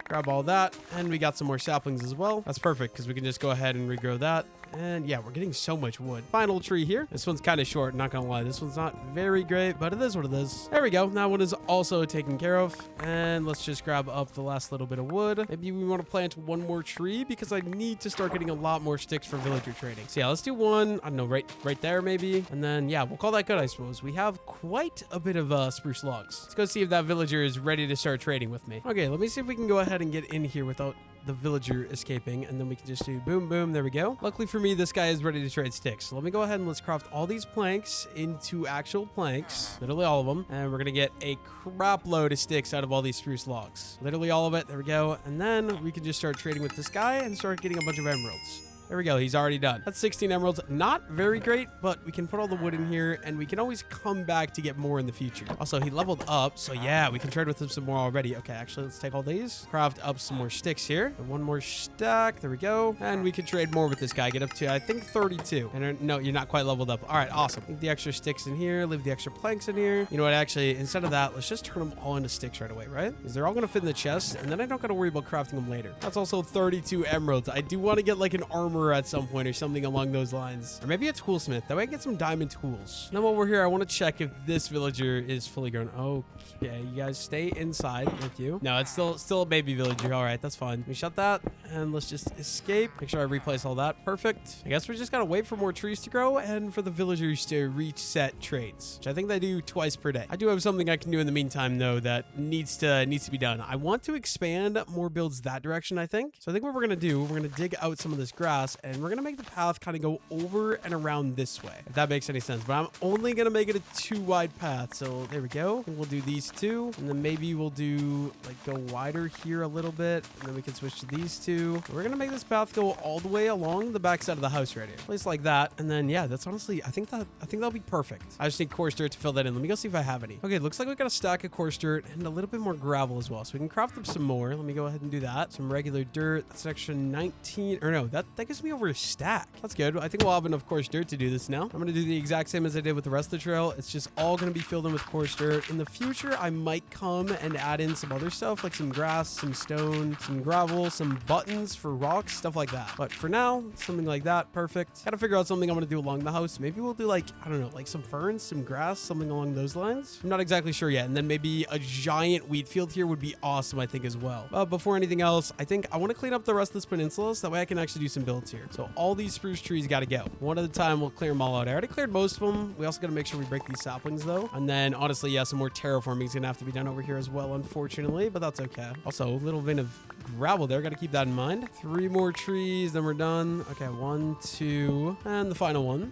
S1: Grab all that. And we got some more saplings as well. That's perfect because we can just go ahead and regrow that. And yeah, we're getting so much wood. Final tree here. This one's kind of short, not gonna lie. This one's not very great, but it is what it is. There we go. That one is also taken care of. And let's just grab up the last little bit of wood. Maybe we want to plant 1 more tree because I need to start getting a lot more sticks for villager trading. So yeah, let's do 1. I don't know, right there maybe. And then yeah, we'll call that good, I suppose. We have quite a bit of spruce logs. Let's go see if that villager is ready to start trading with me. Okay, let me see if we can go ahead and get in here without the villager escaping, and then we can just do boom, boom. There we go. Luckily for me, this guy is ready to trade sticks. So let me go ahead and let's craft all these planks into actual planks, literally all of them, and we're gonna get a crap load of sticks out of all these spruce logs, literally all of it. There we go. And then we can just start trading with this guy and start getting a bunch of emeralds. There we go. He's already done. That's 16 emeralds. Not very great, but we can put all the wood in here, and we can always come back to get more in the future. Also, he leveled up, so yeah, we can trade with him some more already. Okay, actually, let's take all these. Craft up some more sticks here. And 1 more stack. There we go. And we can trade more with this guy. Get up to, I think, 32. And no, you're not quite leveled up. All right, awesome. Leave the extra sticks in here. Leave the extra planks in here. You know what? Actually, instead of that, let's just turn them all into sticks right away, right? Because they're all going to fit in the chest, and then I don't got to worry about crafting them later. That's also 32 emeralds. I do want to get like an armor at some point or something along those lines, or maybe a toolsmith. That way I get some diamond tools. Now while we're here, I want to check if this villager is fully grown. Okay, you guys stay inside. Thank you. No, it's still a baby villager. All right, that's fine. Let me shut that, and let's just escape. Make sure I replace all that. Perfect. I guess we just gotta wait for more trees to grow and for the villagers to reach set traits, which I think they do twice per day. I do have something I can do in the meantime though that needs to be done. I want to expand more builds that direction, I think. So I think what we're gonna do, we're gonna dig out some of this grass, and we're gonna make the path kind of go over and around this way, if that makes any sense. But I'm only gonna make it a 2 wide path. So there we go. And we'll do these 2, and then maybe we'll do like go wider here a little bit, and then we can switch to these 2. We're gonna make this path go all the way along the back side of the house right here, place like that. And then yeah, that's honestly, I think that'll be perfect. I just need coarse dirt to fill that in. Let me go see if I have any. Okay, looks like we got a stack of coarse dirt and a little bit more gravel as well, so we can craft up some more. Let me go ahead and do that. Some regular dirt. That's an extra 19, or no, that gives me over a stack. That's good. I think we'll have enough coarse dirt to do this now. I'm going to do the exact same as I did with the rest of the trail. It's just all going to be filled in with coarse dirt. In the future, I might come and add in some other stuff like some grass, some stone, some gravel, some buttons for rocks, stuff like that. But for now, something like that, perfect. Got to figure out something I'm going to do along the house. Maybe we'll do like, I don't know, like some ferns, some grass, something along those lines. I'm not exactly sure yet. And then maybe a giant wheat field here would be awesome, I think, as well. But before anything else, I think I want to clean up the rest of this peninsula so that way I can actually do some builds here. So all these spruce trees got to go. One at a time, we'll clear them all out. I already cleared most of them. We also got to make sure we break these saplings though. And then honestly, yeah, some more terraforming is going to have to be done over here as well, unfortunately, but that's okay. Also, a little vein of gravel there. Got to keep that in mind. 3 more trees, then we're done. Okay, 1, 2, and the final one.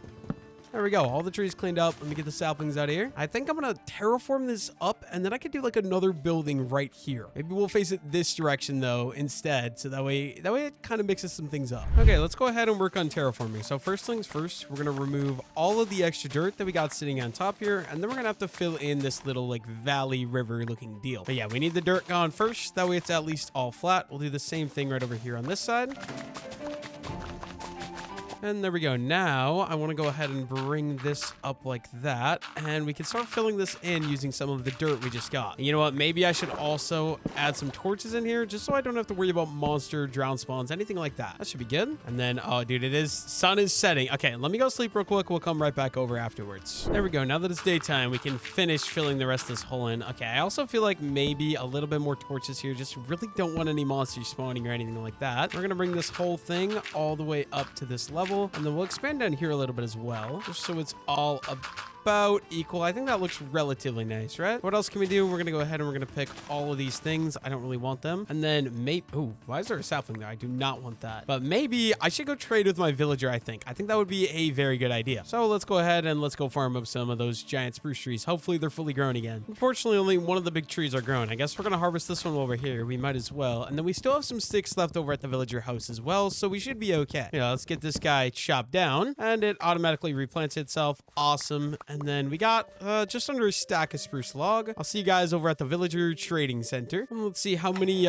S1: There we go. All the trees cleaned up. Let me get the saplings out of here. I think I'm going to terraform this up, and then I could do like another building right here. Maybe we'll face it this direction though instead. So that way it kind of mixes some things up. Okay, let's go ahead and work on terraforming. So first things first, we're going to remove all of the extra dirt that we got sitting on top here. And then we're going to have to fill in this little like valley river looking deal. But yeah, we need the dirt gone first. That way it's at least all flat. We'll do the same thing right over here on this side. And there we go. Now I want to go ahead and bring this up like that, and we can start filling this in using some of the dirt we just got. And you know what? Maybe I should also add some torches in here just so I don't have to worry about monster drown spawns, anything like that. That should be good. And then, oh dude, sun is setting. Okay, let me go sleep real quick. We'll come right back over afterwards. There we go. Now that it's daytime, we can finish filling the rest of this hole in. Okay, I also feel like maybe a little bit more torches here. Just really don't want any monsters spawning or anything like that. We're gonna bring this whole thing all the way up to this level. gravel. And then we'll expand down here a little bit as well, just so it's all about equal. I think that looks relatively nice, right? What else can we do? We're gonna go ahead and we're gonna pick all of these things. I don't really want them. And then maybe, oh, why is there a sapling there? I do not want that. But maybe I should go trade with my villager, I think. I think that would be a very good idea. So let's go ahead and let's go farm up some of those giant spruce trees. Hopefully they're fully grown again. Unfortunately, only one of the big trees are grown. I guess we're gonna harvest this one over here. We might as well. And then we still have some sticks left over at the villager house as well, so we should be okay. Yeah, let's get this guy chopped down, and it automatically replants itself. Awesome. And then we got just under a stack of spruce log. I'll see you guys over at the villager trading center. And let's see how many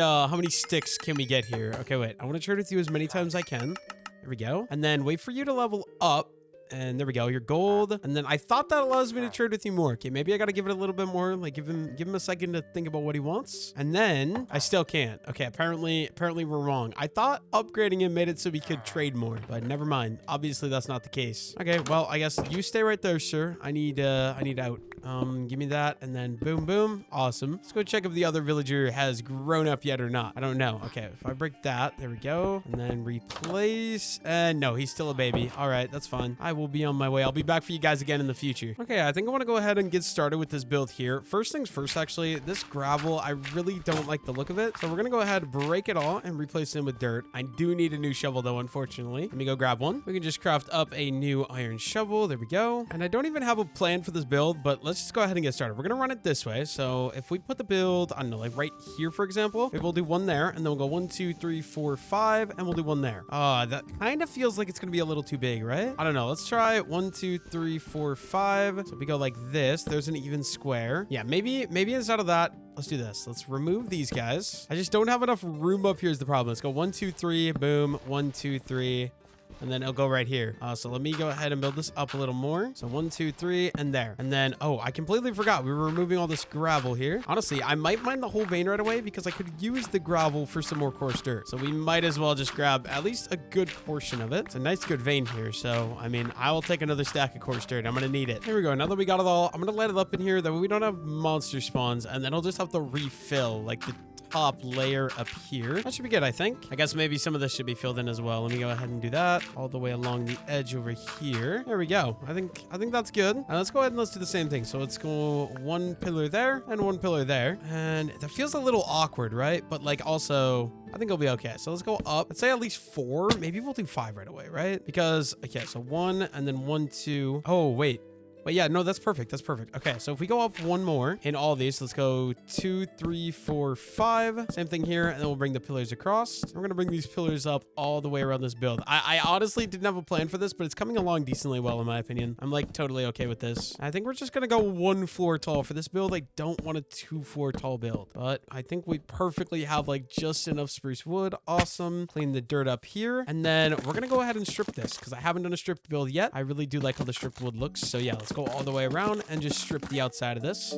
S1: sticks can we get here. Okay, wait. I want to trade with you as many times as I can. There we go. And then wait for you to level up. And there we go, your gold. And then I thought that allows me to trade with you more. Okay, maybe I gotta give it a little bit more. Like give him a second to think about what he wants. And then I still can't. Okay, apparently we're wrong. I thought upgrading him made it so we could trade more, but never mind. Obviously that's not the case. Okay, well, I guess you stay right there, sir. I need out. Give me that, and then boom, boom. Awesome. Let's go check if the other villager has grown up yet or not. I don't know. Okay, if I break that, there we go. And then replace, and no, he's still a baby. All right, that's fine. I will be on my way. I'll be back for you guys again in the future. Okay, I think I want to go ahead and get started with this build here. First things first, actually, this gravel, I really don't like the look of it. So we're going to go ahead, break it all, and replace it with dirt. I do need a new shovel, though, unfortunately. Let me go grab one. We can just craft up a new iron shovel. There we go. And I don't even have a plan for this build, but let's just go ahead and get started. We're going to run it this way. So if we put the build, I don't know, like right here, for example, maybe we'll do one there, and then we'll go 1, 2, 3, 4, 5, and we'll do one there. That kind of feels like it's going to be a little too big, right? I don't know. Let's try 1, 2, 3, 4, 5. So if we go like this, there's an even square. Yeah, maybe instead of that, let's do this. Let's remove these guys. I just don't have enough room up here is the problem. Let's go 1, 2, 3, boom, 1, 2, 3. And then it'll go right here. So let me go ahead and build this up a little more. So 1, 2, 3, and there. And then, oh, I completely forgot. We were removing all this gravel here. Honestly, I might mine the whole vein right away because I could use the gravel for some more coarse dirt. So we might as well just grab at least a good portion of it. It's a nice, good vein here. So, I mean, I will take another stack of coarse dirt. I'm going to need it. Here we go. Now that we got it all, I'm going to let it up in here. That way we don't have monster spawns. And then I'll just have to refill, like, the top layer up here. That should be good, I think. I guess maybe some of this should be filled in as well. Let me go ahead and do that all the way along the edge over here. There we go. I think that's good. And let's go ahead and let's do the same thing. So let's go 1 pillar there and 1 pillar there. And that feels a little awkward, right? But like also, I think it'll be okay. So let's go up. Let's say at least 4. Maybe we'll do 5 right away, right? Because, okay, so 1 and then 1, 2. Oh, wait. But yeah, no, that's perfect. That's perfect. Okay, so if we go up 1 more in all these, let's go 2, 3, 4, 5. Same thing here, and then we'll bring the pillars across. We're gonna bring these pillars up all the way around this build. I honestly didn't have a plan for this, but it's coming along decently well in my opinion. I'm like totally okay with this. I think we're just gonna go 1 floor tall for this build. I don't want a 2 floor tall build, but I think we perfectly have like just enough spruce wood. Awesome. Clean the dirt up here, and then we're gonna go ahead and strip this because I haven't done a stripped build yet. I really do like how the stripped wood looks. So yeah, let's go all the way around and just strip the outside of this.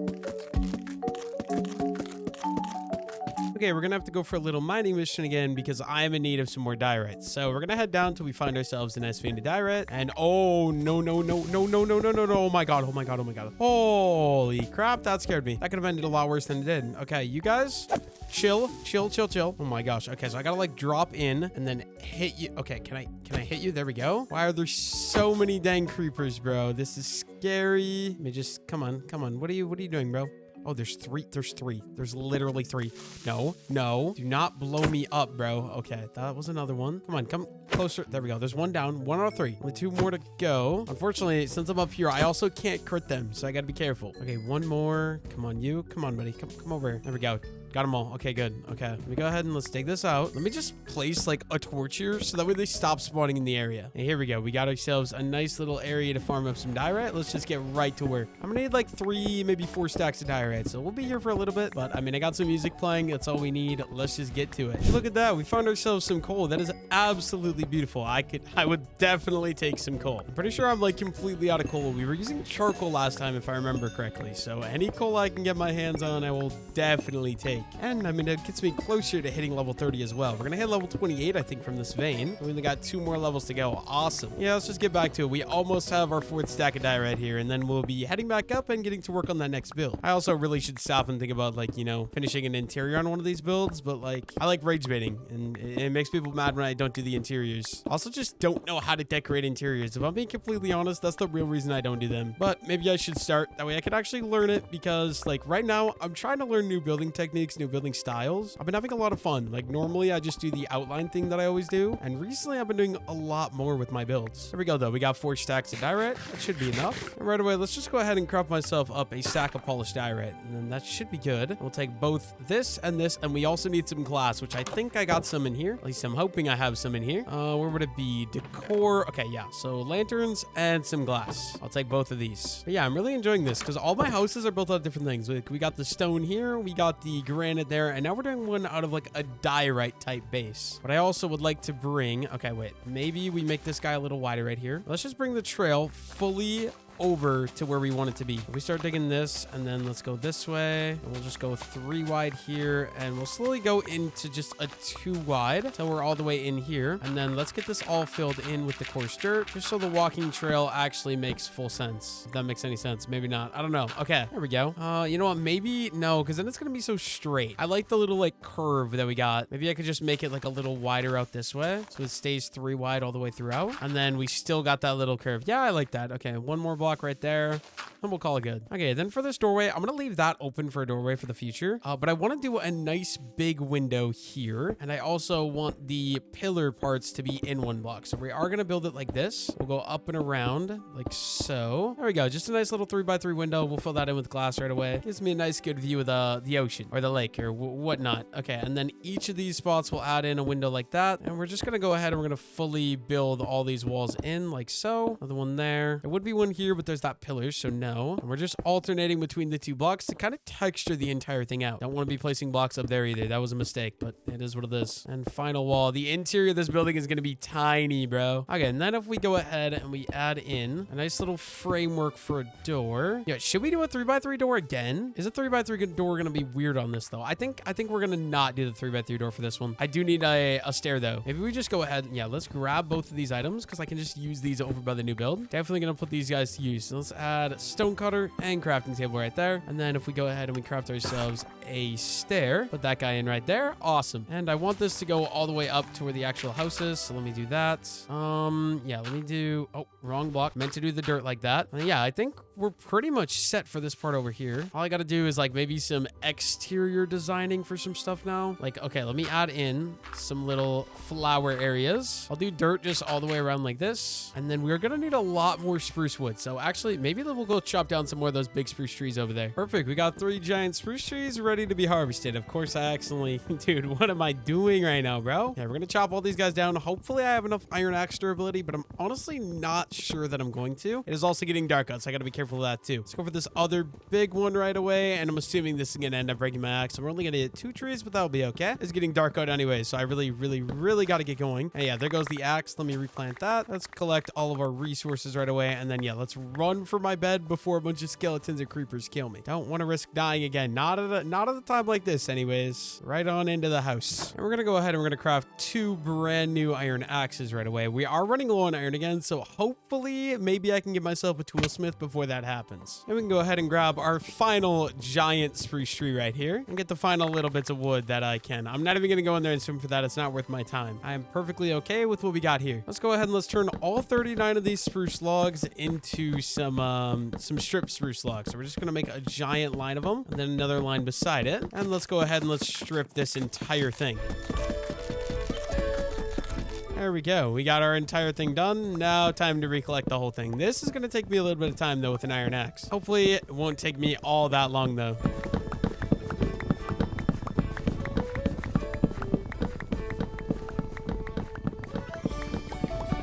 S1: Okay, we're gonna have to go for a little mining mission again because I am in need of some more diorites. So we're gonna head down till we find ourselves a nice vein of diorite. And oh no, oh my god, holy crap, that scared me. That could have ended a lot worse than it did. Okay, you guys chill. Oh my gosh. Okay, so I gotta like drop in and then hit you. Okay, can I hit you? There we go. Why are there so many dang creepers, bro? This is scary. Let me just come on. What are you doing, bro? Oh, there's 3. There's literally 3. No. Do not blow me up, bro. Okay, that was another one. Come on, come closer. There we go. There's 1 down. 1 out of 3. Only 2 more to go. Unfortunately, since I'm up here, I also can't crit them, so I gotta be careful. Okay, 1 more. Come on, you. Come on, buddy. Come over here. There we go. Got them all. Okay, good. Okay, let me go ahead and let's take this out. Let me just place like a torch here so that way they stop spawning in the area. And here we go. We got ourselves a nice little area to farm up some diorite. Let's just get right to work. I'm gonna need like 3, maybe 4 stacks of diorite. So we'll be here for a little bit, but I mean, I got some music playing. That's all we need. Let's just get to it. Look at that. We found ourselves some coal. That is absolutely beautiful. I would definitely take some coal. I'm pretty sure I'm like completely out of coal. We were using charcoal last time, if I remember correctly. So any coal I can get my hands on, I will definitely take. like. And I mean, it gets me closer to hitting level 30 as well. We're gonna hit level 28, I think, from this vein. We only got 2 more levels to go. Awesome. Yeah, let's just get back to it. We almost have our 4th stack of dye right here, and then we'll be heading back up and getting to work on that next build. I also really should stop and think about, like, you know, finishing an interior on one of these builds, but like, I like rage baiting, and it makes people mad when I don't do the interiors. Also, just don't know how to decorate interiors. If I'm being completely honest, that's the real reason I don't do them. But maybe I should start. That way I can actually learn it, because like right now, I'm trying to learn new building techniques, new building styles. I've been having a lot of fun. Like normally I just do the outline thing that I always do, and recently I've been doing a lot more with my builds. Here we go though. We got 4 stacks of diorite. That should be enough. And right away, let's just go ahead and craft myself up a stack of polished diorite, and then that should be good. We'll take both this, and we also need some glass, which I think I got some in here. At least I'm hoping I have some in here. Where would it be? Decor. Okay, yeah. So lanterns and some glass. I'll take both of these. But yeah, I'm really enjoying this because all my houses are built out of different things. Like we got the stone here, we got the granite there, and now we're doing one out of like a diorite type base. But I also would like to bring, okay, wait, maybe we make this guy a little wider right here. Let's just bring the trail fully over to where we want it to be. We start digging this, and then let's go this way, and we'll just go 3 wide here, and we'll slowly go into just a 2 wide until we're all the way in here. And then let's get this all filled in with the coarse dirt, just so the walking trail actually makes full sense. If that makes any sense. Maybe not. I don't know. Okay, there we go. You know what? Maybe no, because then it's gonna be so straight. I like the little like curve that we got. Maybe I could just make it like a little wider out this way, so it stays 3 wide all the way throughout, and then we still got that little curve. Yeah, I like that. Okay, 1 more block right there, and we'll call it good. Okay, then for this doorway, I'm gonna leave that open for a doorway for the future, but I want to do a nice big window here, and I also want the pillar parts to be in 1 block. So we are gonna build it like this. We'll go up and around like so. There we go. Just a nice little 3x3 window. We'll fill that in with glass right away. Gives me a nice good view of the ocean or the lake or whatnot. Okay, and then each of these spots will add in a window like that, and we're just gonna go ahead and we're gonna fully build all these walls in like so. Another one there. There would be one here, but there's that pillars, so no. And we're just alternating between the 2 blocks to kind of texture the entire thing out. Don't want to be placing blocks up there either. That was a mistake, but it is what it is. And final wall. The interior of this building is going to be tiny, bro. Okay, and then if we go ahead and we add in a nice little framework for a door. Yeah, should we do a 3x3 door again? Is a 3x3 door going to be weird on this though? I think we're going to not do the 3x3 door for this one. I do need a stair though. Maybe we just go ahead. Yeah, let's grab both of these items because I can just use these over by the new build. Definitely going to put these guys to use. So let's add stone cutter and crafting table right there. And then if we go ahead and we craft ourselves a stair, put that guy in right there. Awesome. And I want this to go all the way up to where the actual house is. So let me do that. Yeah, let me do, oh, wrong block. Meant to do the dirt like that. And yeah, I think we're pretty much set for this part over here. All I got to do is like maybe some exterior designing for some stuff now. Like, okay, let me add in some little flower areas. I'll do dirt just all the way around like this. And then we're going to need a lot more spruce wood. So actually, maybe we'll go chop down some more of those big spruce trees over there. Perfect. We got 3 giant spruce trees ready to be harvested. Of course, I accidentally, dude, what am I doing right now, bro? Yeah, we're going to chop all these guys down. Hopefully, I have enough iron axe durability, but I'm honestly not sure that I'm going to. It is also getting dark out, so I got to be careful of that too. Let's go for this other big one right away, and I'm assuming this is going to end up breaking my axe. So we're only going to hit 2 trees, but that'll be okay. It's getting dark out anyway, so I really got to get going. And yeah, there goes the axe. Let me replant that. Let's collect all of our resources right away, and then yeah, let's run for my bed before a bunch of skeletons and creepers kill me. Don't want to risk dying again. Not at a time like this anyways. Right on into the house. And we're going to go ahead and we're going to craft 2 brand new iron axes right away. We are running low on iron again, so hopefully maybe I can get myself a toolsmith before that happens. And we can go ahead and grab our final giant spruce tree right here and get the final little bits of wood that I can. I'm not even going to go in there and swim for that. It's not worth my time. I am perfectly okay with what we got here. Let's go ahead and let's turn all 39 of these spruce logs into some strip spruce logs. So we're just going to make a giant line of them and then another line beside it. And let's go ahead and let's strip this entire thing. There we go. We got our entire thing done. Now time to recollect the whole thing. This is going to take me a little bit of time though with an iron axe. Hopefully it won't take me all that long though.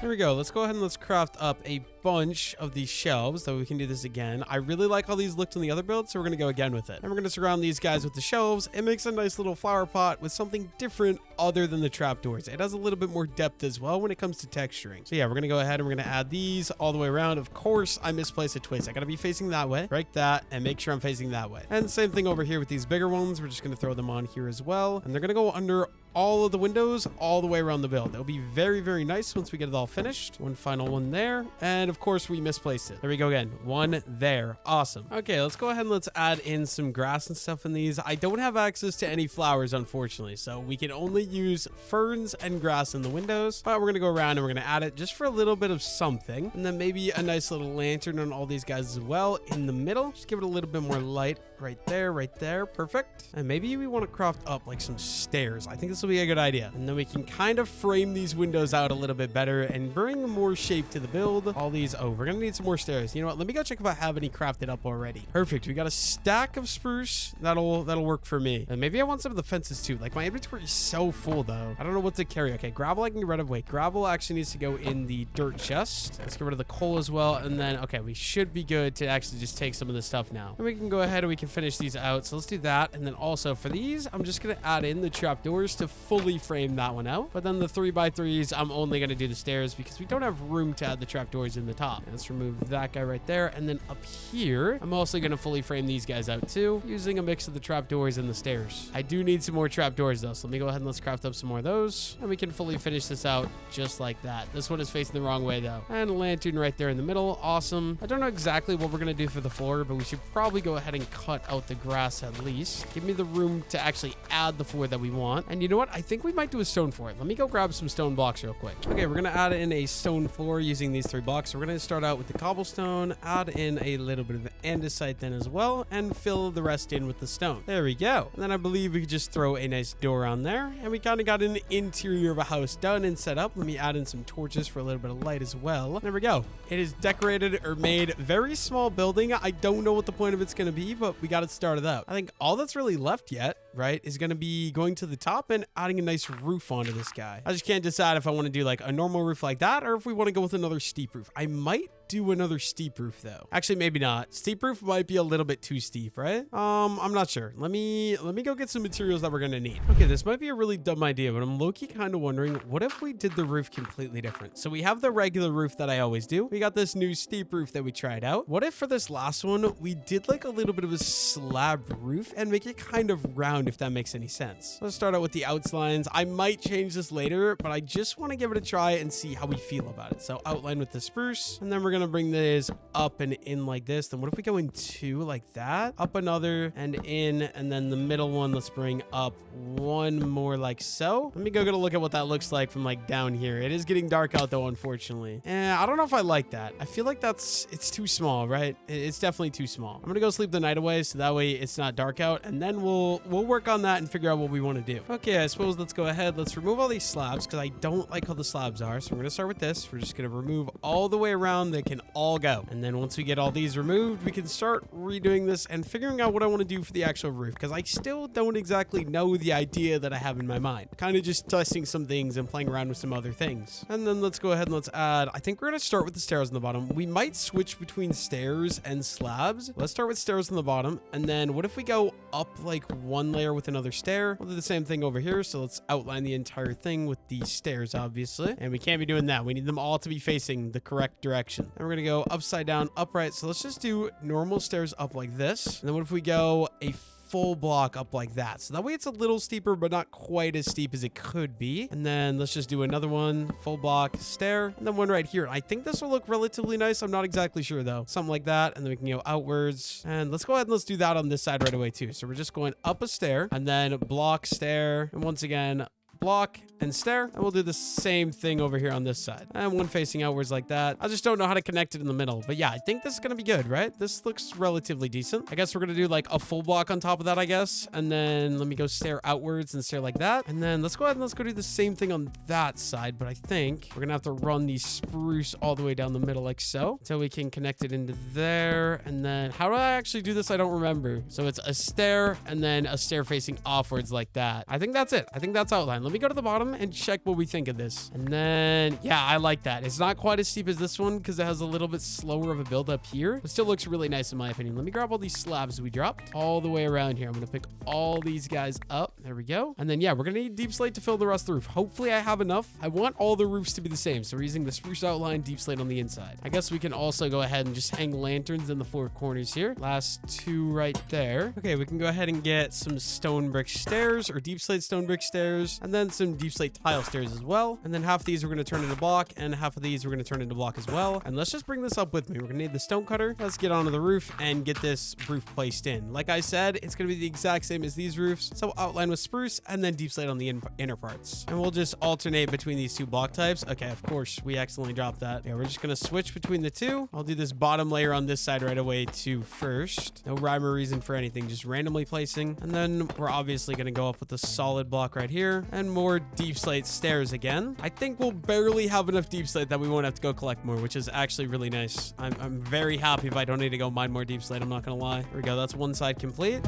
S1: There we go. Let's go ahead and let's craft up a bunch of these shelves so we can do this again. I really like how these looked in the other build, so we're going to go again with it. And we're going to surround these guys with the shelves. It makes a nice little flower pot with something different other than the trapdoors. It has a little bit more depth as well when it comes to texturing. So yeah, we're going to go ahead and we're going to add these all the way around. Of course, I misplaced a twist. I got to be facing that way. Break that and make sure I'm facing that way. And same thing over here with these bigger ones. We're just going to throw them on here as well. And they're going to go under all of the windows all the way around the build. It'll be very, very nice once we get it all finished. One final one there. And of course, we misplaced it. There we go again. One there. Awesome. Okay, let's go ahead and let's add in some grass and stuff in these. I don't have access to any flowers, unfortunately, so we can only use ferns and grass in the windows. But we're going to go around and we're going to add it just for a little bit of something. And then maybe a nice little lantern on all these guys as well in the middle. Just give it a little bit more light right there, right there. Perfect. And maybe we want to craft up like some stairs. I think this will be a good idea. And then we can kind of frame these windows out a little bit better and bring more shape to the build. All these, oh, we're going to need some more stairs. You know what? Let me go check if I have any crafted up already. Perfect. We got a stack of spruce. That'll work for me. And maybe I want some of the fences too. Like my inventory is so full though. I don't know what to carry. Okay, gravel I can get rid of. Wait, gravel actually needs to go in the dirt chest. Let's get rid of the coal as well. And then, okay, we should be good to actually just take some of this stuff now. And we can go ahead and we can finish these out. So let's do that. And then also for these, I'm just going to add in the trapdoors to fully frame that one out. But then the 3x3s, I'm only going to do the stairs because we don't have room to add the trapdoors in the top. And let's remove that guy right there. And then up here, I'm also going to fully frame these guys out too, using a mix of the trapdoors and the stairs. I do need some more trapdoors though. So let me go ahead and let's craft up some more of those. And we can fully finish this out just like that. This one is facing the wrong way though. And a lantern right there in the middle. Awesome. I don't know exactly what we're going to do for the floor, but we should probably go ahead and cut out the grass at least. Give me the room to actually add the floor that we want. And you know what? I think we might do a stone floor. Let me go grab some stone blocks real quick. Okay, we're going to add in a stone floor using these 3 blocks. So we're going to start out with the cobblestone, add in a little bit of andesite then as well, and fill the rest in with the stone. There we go. And then I believe we could just throw a nice door on there. And we kind of got an interior of a house done and set up. Let me add in some torches for a little bit of light as well. There we go. It is decorated or made. Very small building. I don't know what the point of it's going to be, but we got it started up. I think all that's really left yet, right, is going to be going to the top and adding a nice roof onto this guy. I just can't decide if I want to do like a normal roof like that or if we want to go with another steep roof. I might do another steep roof though. Actually, maybe not. Steep roof might be a little bit too steep, right? I'm not sure. Let me go get some materials that we're gonna need. Okay, this might be a really dumb idea, but I'm low-key kind of wondering, what if we did the roof completely different? So we have the regular roof that I always do. We got this new steep roof that we tried out. What if for this last one, we did like a little bit of a slab roof and make it kind of round, if that makes any sense? Let's start out with the outlines. I might change this later, but I just want to give it a try and see how we feel about it. So outline with the spruce, and then we're gonna bring this up and in like this. Then what if we go in 2 like that? Up another and in, and then the middle one, let's bring up 1 more like so. Let me go get a look at what that looks like from like down here. It is getting dark out though, unfortunately. I don't know if I like that. I feel like it's too small, right? It's definitely too small. I'm gonna go sleep the night away so that way it's not dark out, and then we'll work on that and figure out what we want to do. Okay, I suppose let's go ahead. Let's remove all these slabs because I don't like how the slabs are. So we're gonna start with this. We're just gonna remove all the way around. They can all go. And then once we get all these removed, we can start redoing this and figuring out what I want to do for the actual roof, because I still don't exactly know the idea that I have in my mind. Kind of just testing some things and playing around with some other things. And then let's go ahead and let's add, I think we're going to start with the stairs on the bottom. We might switch between stairs and slabs. Let's start with stairs on the bottom. And then what if we go up like 1 layer with another stair? We'll do the same thing over here. So let's outline the entire thing with the stairs, obviously. And we can't be doing that. We need them all to be facing the correct direction. And we're going to go upside down, upright. So let's just do normal stairs up like this. And then what if we go a full block up like that? So that way it's a little steeper, but not quite as steep as it could be. And then let's just do another one, full block stair, and then one right here. I think this will look relatively nice. I'm not exactly sure though. Something like that. And then we can go outwards. And let's go ahead and let's do that on this side right away too. So we're just going up a stair and then block, stair, and once again, block and stair, and we'll do the same thing over here on this side, and one facing outwards like that. I just don't know how to connect it in the middle, but yeah, I think this is gonna be good, right? This looks relatively decent. I guess we're gonna do like a full block on top of that, I guess, and then let me go stair outwards and stair like that, and then let's go ahead and let's go do the same thing on that side, but I think we're gonna have to run the spruce all the way down the middle like so until we can connect it into there. And then how do I actually do this? I don't remember. So it's a stair and then a stair facing offwards like that. I think that's it. I think that's outline. let me go to the bottom and check what we think of this. And then, yeah, I like that. It's not quite as steep as this one because it has a little bit slower of a build up here, but still looks really nice in my opinion. Let me grab all these slabs we dropped all the way around here. I'm going to pick all these guys up. There we go. And then, yeah, we're going to need deep slate to fill the rest of the roof. Hopefully I have enough. I want all the roofs to be the same. So we're using the spruce outline, deep slate on the inside. I guess we can also go ahead and just hang lanterns in the 4 corners here. Last 2 right there. Okay, we can go ahead and get some stone brick stairs or deep slate stone brick stairs, and then some deep slate tile stairs as well. And then half of these we're going to turn into block, and half of these we're going to turn into block as well. And let's just bring this up with me. We're going to need the stone cutter. Let's get onto the roof and get this roof placed in. Like I said, it's going to be the exact same as these roofs. So outline with spruce and then deep slate on the inner parts. And we'll just alternate between these 2 block types. Okay, of course, we accidentally dropped that. Yeah, we're just going to switch between the 2. I'll do this bottom layer on this side right away too first. No rhyme or reason for anything, just randomly placing. And then we're obviously going to go up with a solid block right here and more deep slate stairs again. I think we'll barely have enough deep slate that we won't have to go collect more, which is actually really nice. I'm very happy if I don't need to go mine more deep slate. I'm not going to lie. There we go. That's one side complete.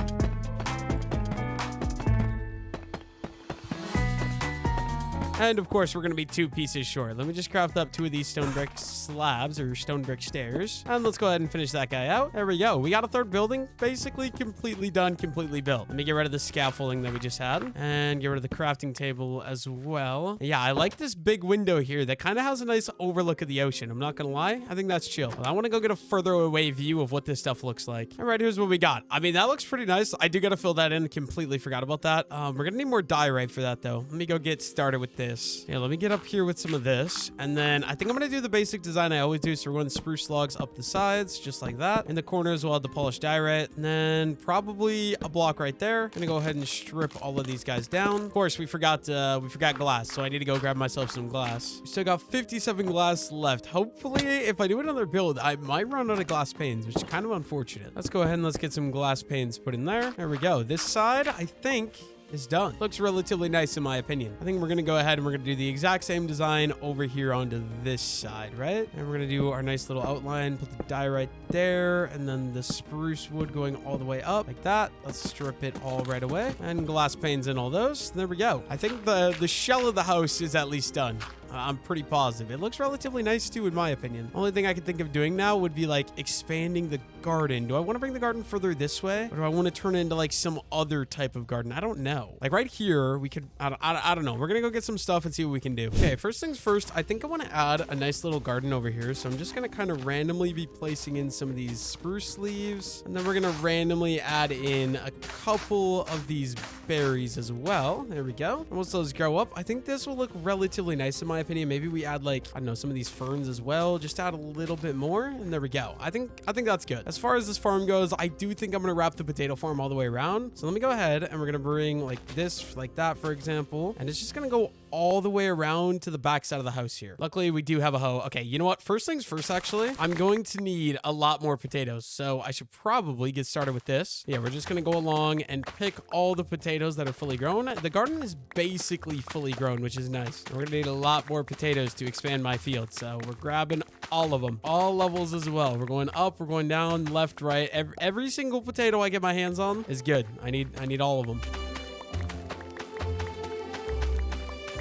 S1: And of course, we're going to be 2 pieces short. Let me just craft up 2 of these stone brick slabs or stone brick stairs. And let's go ahead and finish that guy out. There we go. We got a 3rd building basically completely done, completely built. Let me get rid of the scaffolding that we just had and get rid of the crafting table as well. Yeah, I like this big window here that kind of has a nice overlook of the ocean. I'm not going to lie. I think that's chill. I want to go get a further away view of what this stuff looks like. All right, here's what we got. I mean, that looks pretty nice. I do got to fill that in. Completely forgot about that. We're going to need more diorite for that though. Let me go get started with this. Yeah, let me get up here with some of this. And then I think I'm going to do the basic design I always do. So we're going spruce logs up the sides, just like that. In the corners, we'll have the polished diorite. And then probably a block right there. I'm going to go ahead and strip all of these guys down. Of course, we forgot glass. So I need to go grab myself some glass. We still got 57 glass left. Hopefully, if I do another build, I might run out of glass panes, which is kind of unfortunate. Let's go ahead and let's get some glass panes put in there. There we go. This side, I think, is done. Looks relatively nice in my opinion. I think we're gonna go ahead and we're gonna do the exact same design over here onto this side, right? And we're gonna do our nice little outline, put the dye right there, and then the spruce wood going all the way up like that. Let's strip it all right away and glass panes in all those. There we go. I think the shell of the house is at least done. I'm pretty positive. It looks relatively nice too, in my opinion. Only thing I could think of doing now would be like expanding the garden. Do I want to bring the garden further this way? Or do I want to turn it into like some other type of garden? I don't know. Like right here, we could, I don't know. We're going to go get some stuff and see what we can do. Okay, first things first, I think I want to add a nice little garden over here. So I'm just going to kind of randomly be placing in some of these spruce leaves. And then we're going to randomly add in a couple of these berries as well. There we go. And once those grow up, I think this will look relatively nice in my opinion. Maybe we add like, I don't know, some of these ferns as well. Just add a little bit more. And there we go. I think that's good. As far as this farm goes, I do think I'm going to wrap the potato farm all the way around. So let me go ahead and we're going to bring like this, like that, for example. And it's just going to go all the way around to the back side of the house here. Luckily, we do have a hoe. Okay, you know what? First things first, actually, I'm going to need a lot more potatoes. So I should probably get started with this. Yeah, we're just going to go along and pick all the potatoes that are fully grown. The garden is basically fully grown, which is nice. We're going to need a lot more potatoes to expand my field. So we're grabbing all of them, all levels as well. We're going up, we're going down, left, right. Every single potato I get my hands on is good. I need all of them.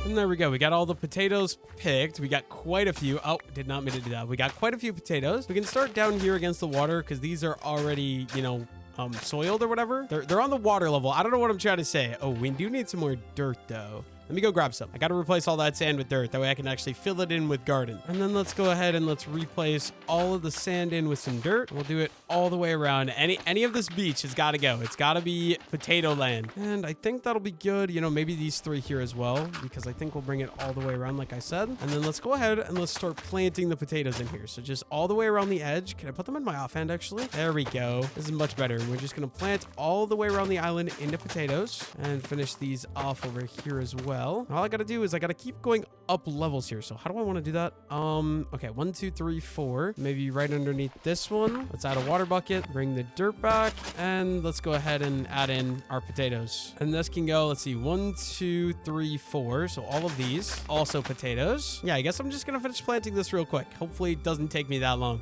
S1: And there we go. We got all the potatoes picked. We got quite a few. Oh, did not mean to do that. We got quite a few potatoes. We can start down here against the water because these are already, you know, soiled or whatever. They're on the water level. I don't know what I'm trying to say. Oh, we do need some more dirt though. Let me go grab some. I got to replace all that sand with dirt. That way I can actually fill it in with garden. And then let's go ahead and let's replace all of the sand in with some dirt. We'll do it all the way around. Any of this beach has got to go. It's got to be potato land. And I think that'll be good. You know, maybe these three here as well, because I think we'll bring it all the way around like I said. And then let's go ahead and let's start planting the potatoes in here. So just all the way around the edge. Can I put them in my offhand actually? There we go. This is much better. We're just going to plant all the way around the island into potatoes and finish these off over here as well. All I got to do is I got to keep going up levels here. So how do I want to do that? Okay, 1, 2, 3, 4. Maybe right underneath this one. Let's add a water bucket, bring the dirt back, and let's go ahead and add in our potatoes. And this can go, let's see, 1, 2, 3, 4. So all of these, also potatoes. Yeah, I guess I'm just going to finish planting this real quick. Hopefully it doesn't take me that long.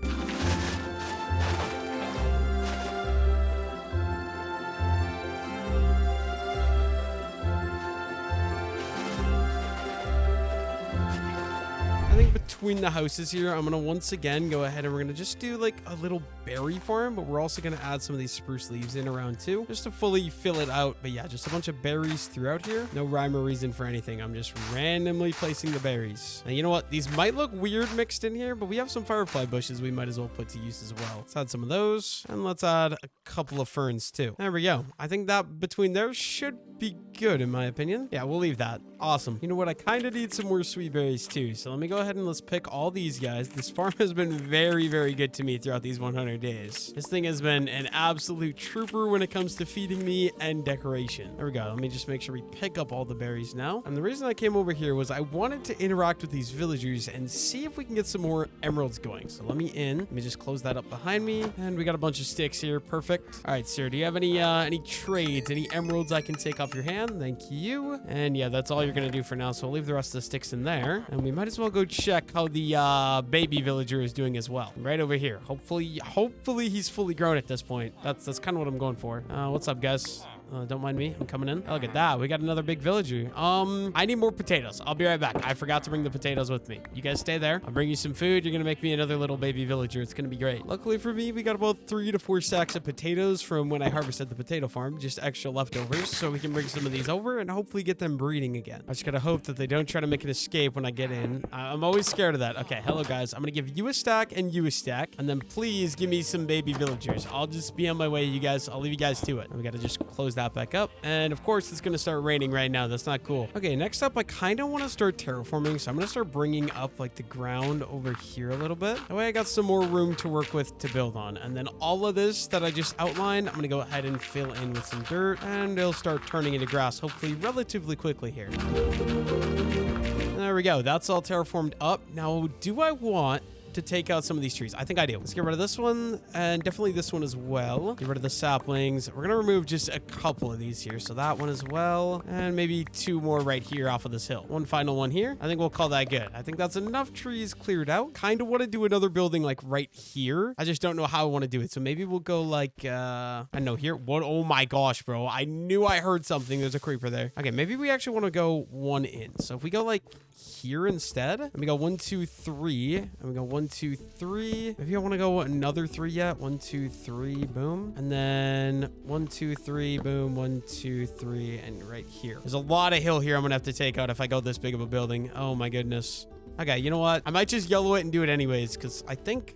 S1: think between the houses here, I'm gonna once again go ahead and we're gonna just do like a little berry farm, but we're also gonna add some of these spruce leaves in around too, just to fully fill it out. But yeah, just a bunch of berries throughout here. No rhyme or reason for anything. I'm just randomly placing the berries. And you know what? These might look weird mixed in here, but we have some firefly bushes we might as well put to use as well. Let's add some of those, and let's add a couple of ferns too. There we go. I think that between there should be good in my opinion. Yeah, we'll leave that. Awesome. You know what? I kind of need some more sweet berries too. So let me go ahead and let's pick all these guys. This farm has been very, very good to me throughout these 100 days. This thing has been an absolute trooper when it comes to feeding me and decoration. There we go. Let me just make sure we pick up all the berries now. And the reason I came over here was I wanted to interact with these villagers and see if we can get some more emeralds going. So let me just close that up behind me. And we got a bunch of sticks here. Perfect. All right, sir. Do you have any trades, any emeralds I can take off your hand? Thank you. And yeah, that's all you're going to do for now. So we'll leave the rest of the sticks in there. And we might as well go check how the baby villager is doing as well. Right over here. Hopefully he's fully grown at this point. That's kind of what I'm going for. What's up, guys? Don't mind me. I'm coming in. Oh, look at that. We got another big villager. I need more potatoes. I'll be right back. I forgot to bring the potatoes with me. You guys stay there. I'll bring you some food. You're going to make me another little baby villager. It's going to be great. Luckily for me, we got about 3 to 4 sacks of potatoes from when I harvested the potato farm. Just extra leftovers. So we can bring some of these over and hopefully get them breeding again. I just got to hope that they don't try to make an escape when I get in. I'm always scared of that. Okay. Hello, guys. I'm going to give you a stack and you a stack. And then please give me some baby villagers. I'll just be on my way, you guys. I'll leave you guys to it. And we got to just close that back up. And of course, it's going to start raining right now. That's not cool. Okay, next up, I kind of want to start terraforming. So I'm going to start bringing up like the ground over here a little bit. That way I got some more room to work with to build on. And then all of this that I just outlined, I'm going to go ahead and fill in with some dirt. And it'll start turning into grass, hopefully relatively quickly here. There we go. That's all terraformed up. Now, do I want to take out some of these trees? I think I do. Let's get rid of this one and definitely this one as well. Get rid of the saplings. We're gonna remove just a couple of these here. So that one as well, and maybe 2 more right here off of this hill. One final one here. I think we'll call that good. I think that's enough trees cleared out. Kind of want to do another building like right here. I just don't know how I want to do it. So maybe we'll go like I know here. What? Oh my gosh, bro. I knew I heard something. There's a creeper there. Okay, maybe we actually want to go 1 in. So if we go like here instead, and we go 1, 2, 3, and we go 1, 2, 3. Maybe I want to go another 3 yet. 1, 2, 3, boom. And then 1, 2, 3, boom. 1, 2, 3, and right here. There's a lot of hill here I'm gonna have to take out if I go this big of a building. Oh my goodness. Okay, you know what? I might just yellow it and do it anyways, because I think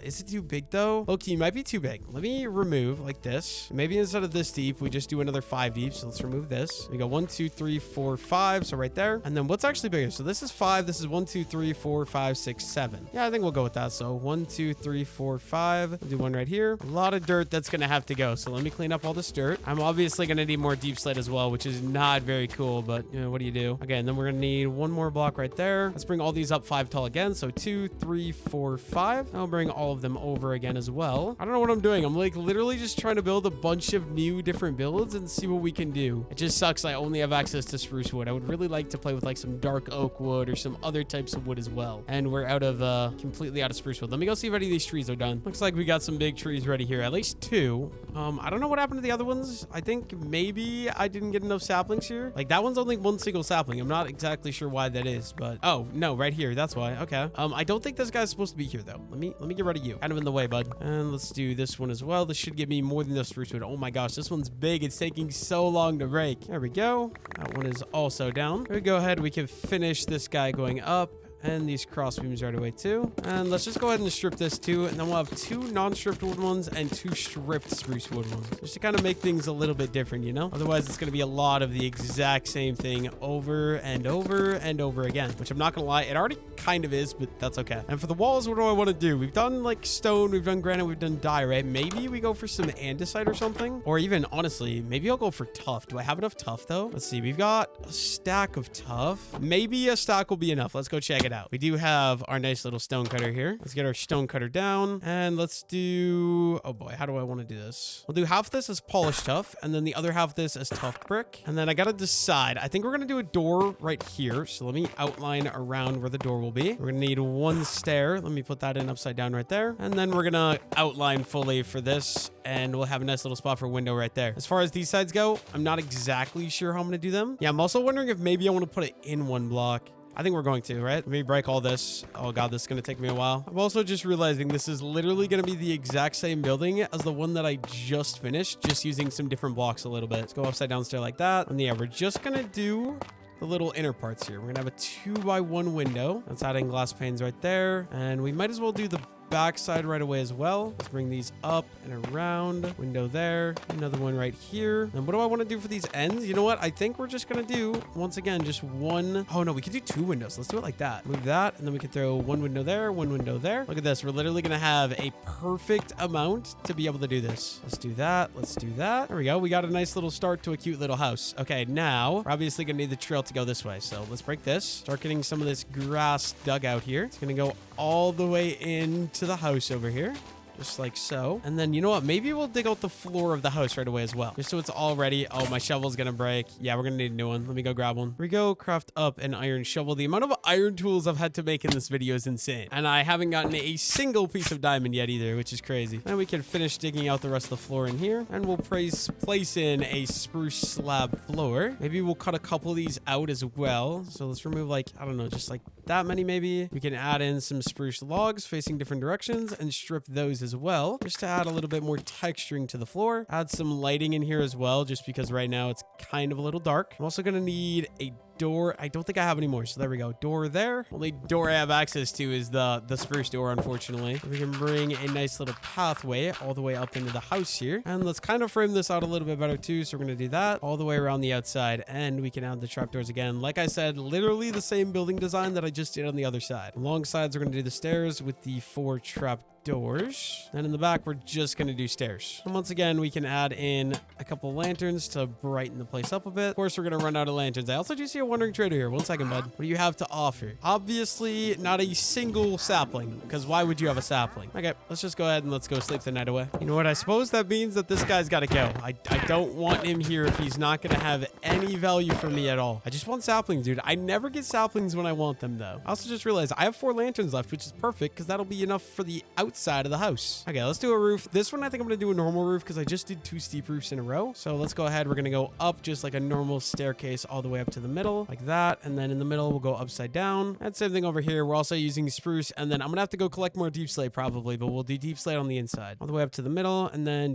S1: is it too big though? Low-key, might be too big. Let me remove like this. Maybe instead of this deep, we just do another 5 deep. So let's remove this. We go 1, 2, 3, 4, 5. So right there. And then what's actually bigger? So this is 5. This is 1, 2, 3, 4, 5, 6, 7. Yeah, I think we'll go with that. So 1, 2, 3, 4, 5. We'll do one right here. A lot of dirt that's going to have to go. So let me clean up all this dirt. I'm obviously going to need more deep slate as well, which is not very cool, but you know, what do you do? Okay, and then we're going to need 1 more block right there. Let's bring all these up 5 tall again. So 2, 3, 4, 5. I'll bring all of them over again as well. I don't know what I'm doing. I'm like literally just trying to build a bunch of new different builds and see what we can do. It just sucks I only have access to spruce wood. I would really like to play with like some dark oak wood or some other types of wood as well. And we're out of completely out of spruce wood. Let me go see if any of these trees are done. Looks like we got some big trees ready here. At least 2. I don't know what happened to the other ones. I think maybe I didn't get enough saplings here. Like that one's only 1 single sapling. I'm not exactly sure why that is, but oh no, right here. That's why. Okay. I don't think this guy's supposed to be here though. Let me get rid of you. Kind of in the way, bud. And let's do this one as well. This should give me more than enough spruce wood. Oh my gosh, this one's big. It's taking so long to break. There we go. That one is also down. We go ahead. We can finish this guy going up. And these cross beams right away too. And let's just go ahead and strip this too. And then we'll have 2 non-stripped wood ones and 2 stripped spruce wood ones. Just to kind of make things a little bit different, you know? Otherwise, it's going to be a lot of the exact same thing over and over and over again. Which I'm not going to lie, it already kind of is, but that's okay. And for the walls, what do I want to do? We've done like stone, we've done granite, we've done dye, right? Maybe we go for some andesite or something. Or even, honestly, maybe I'll go for tuff. Do I have enough tuff though? Let's see. We've got a stack of tuff. Maybe a stack will be enough. Let's go check it out. We do have our nice little stone cutter here. Let's get our stone cutter down and let's do, oh boy, how do I want to do this? We'll do half this as polished tuff and then the other half this as tough brick. And then I got to decide. I think we're going to do a door right here. So let me outline around where the door will be. We're going to need 1 stair. Let me put that in upside down right there. And then we're going to outline fully for this and we'll have a nice little spot for a window right there. As far as these sides go, I'm not exactly sure how I'm going to do them. Yeah, I'm also wondering if maybe I want to put it in 1 block. I think we're going to, right? Let me break all this. Oh God, this is going to take me a while. I'm also just realizing this is literally going to be the exact same building as the one that I just finished, just using some different blocks a little bit. Let's go upside down stair like that. And yeah, we're just going to do the little inner parts here. We're gonna have a 2x1 window. That's adding glass panes right there. And we might as well do the backside right away as well. Let's bring these up and around. Window there. Another one right here. And what do I want to do for these ends? You know what? I think we're just going to do, once again, just one. Oh, no, we could do 2 windows. Let's do it like that. Move that, and then we can throw 1 window there, 1 window there. Look at this. We're literally going to have a perfect amount to be able to do this. Let's do that. Let's do that. There we go. We got a nice little start to a cute little house. Okay, now we're obviously going to need the trail to go this way. So let's break this. Start getting some of this grass dug out here. It's going to go all the way into the house over here, just like so. And then, you know what? Maybe we'll dig out the floor of the house right away as well, just so it's all ready. Oh, my shovel's gonna break. Yeah, we're gonna need a new one. Let me go grab one. Here we go. Craft up an iron shovel. The amount of iron tools I've had to make in this video is insane, and I haven't gotten a single piece of diamond yet either, which is crazy. Then we can finish digging out the rest of the floor in here, and we'll place in a spruce slab floor. Maybe we'll cut a couple of these out as well. So let's remove, like, I don't know, just like that many maybe. We can add in some spruce logs facing different directions and strip those as well, just to add a little bit more texturing to the floor. Add some lighting in here as well, just because right now it's kind of a little dark. I'm also gonna need a door. I don't think I have any more, so there we go. Door there. Only door I have access to is the spruce door, unfortunately. We can bring a nice little pathway all the way up into the house here, and let's kind of frame this out a little bit better too. So we're gonna do that all the way around the outside, and we can add the trapdoors again. Like I said, literally the same building design that I just did on the other side. Along sides, we're gonna do the stairs with the 4 trap doors, and in the back we're just going to do stairs. And once again, we can add in a couple lanterns to brighten the place up a bit. Of course, we're going to run out of lanterns. I also do see a wandering trader here. 1 second, bud. What do you have to offer? Obviously not a single sapling, because why would you have a sapling? Okay, let's just go ahead and let's go sleep the night away. You know what? I suppose that means that this guy's got to go. I don't want him here if he's not going to have any value for me at all. I just want saplings, dude. I never get saplings when I want them, though. I also just realized I have 4 lanterns left, which is perfect because that'll be enough for the outside of the house. Okay, let's do a roof. This one I think I'm gonna do a normal roof because I just did 2 steep roofs in a row. So let's go ahead. We're gonna go up just like a normal staircase all the way up to the middle like that, and then in the middle we'll go upside down. And same thing over here. We're also using spruce, and then I'm gonna have to go collect more deep slate probably, but we'll do deep slate on the inside all the way up to the middle. And then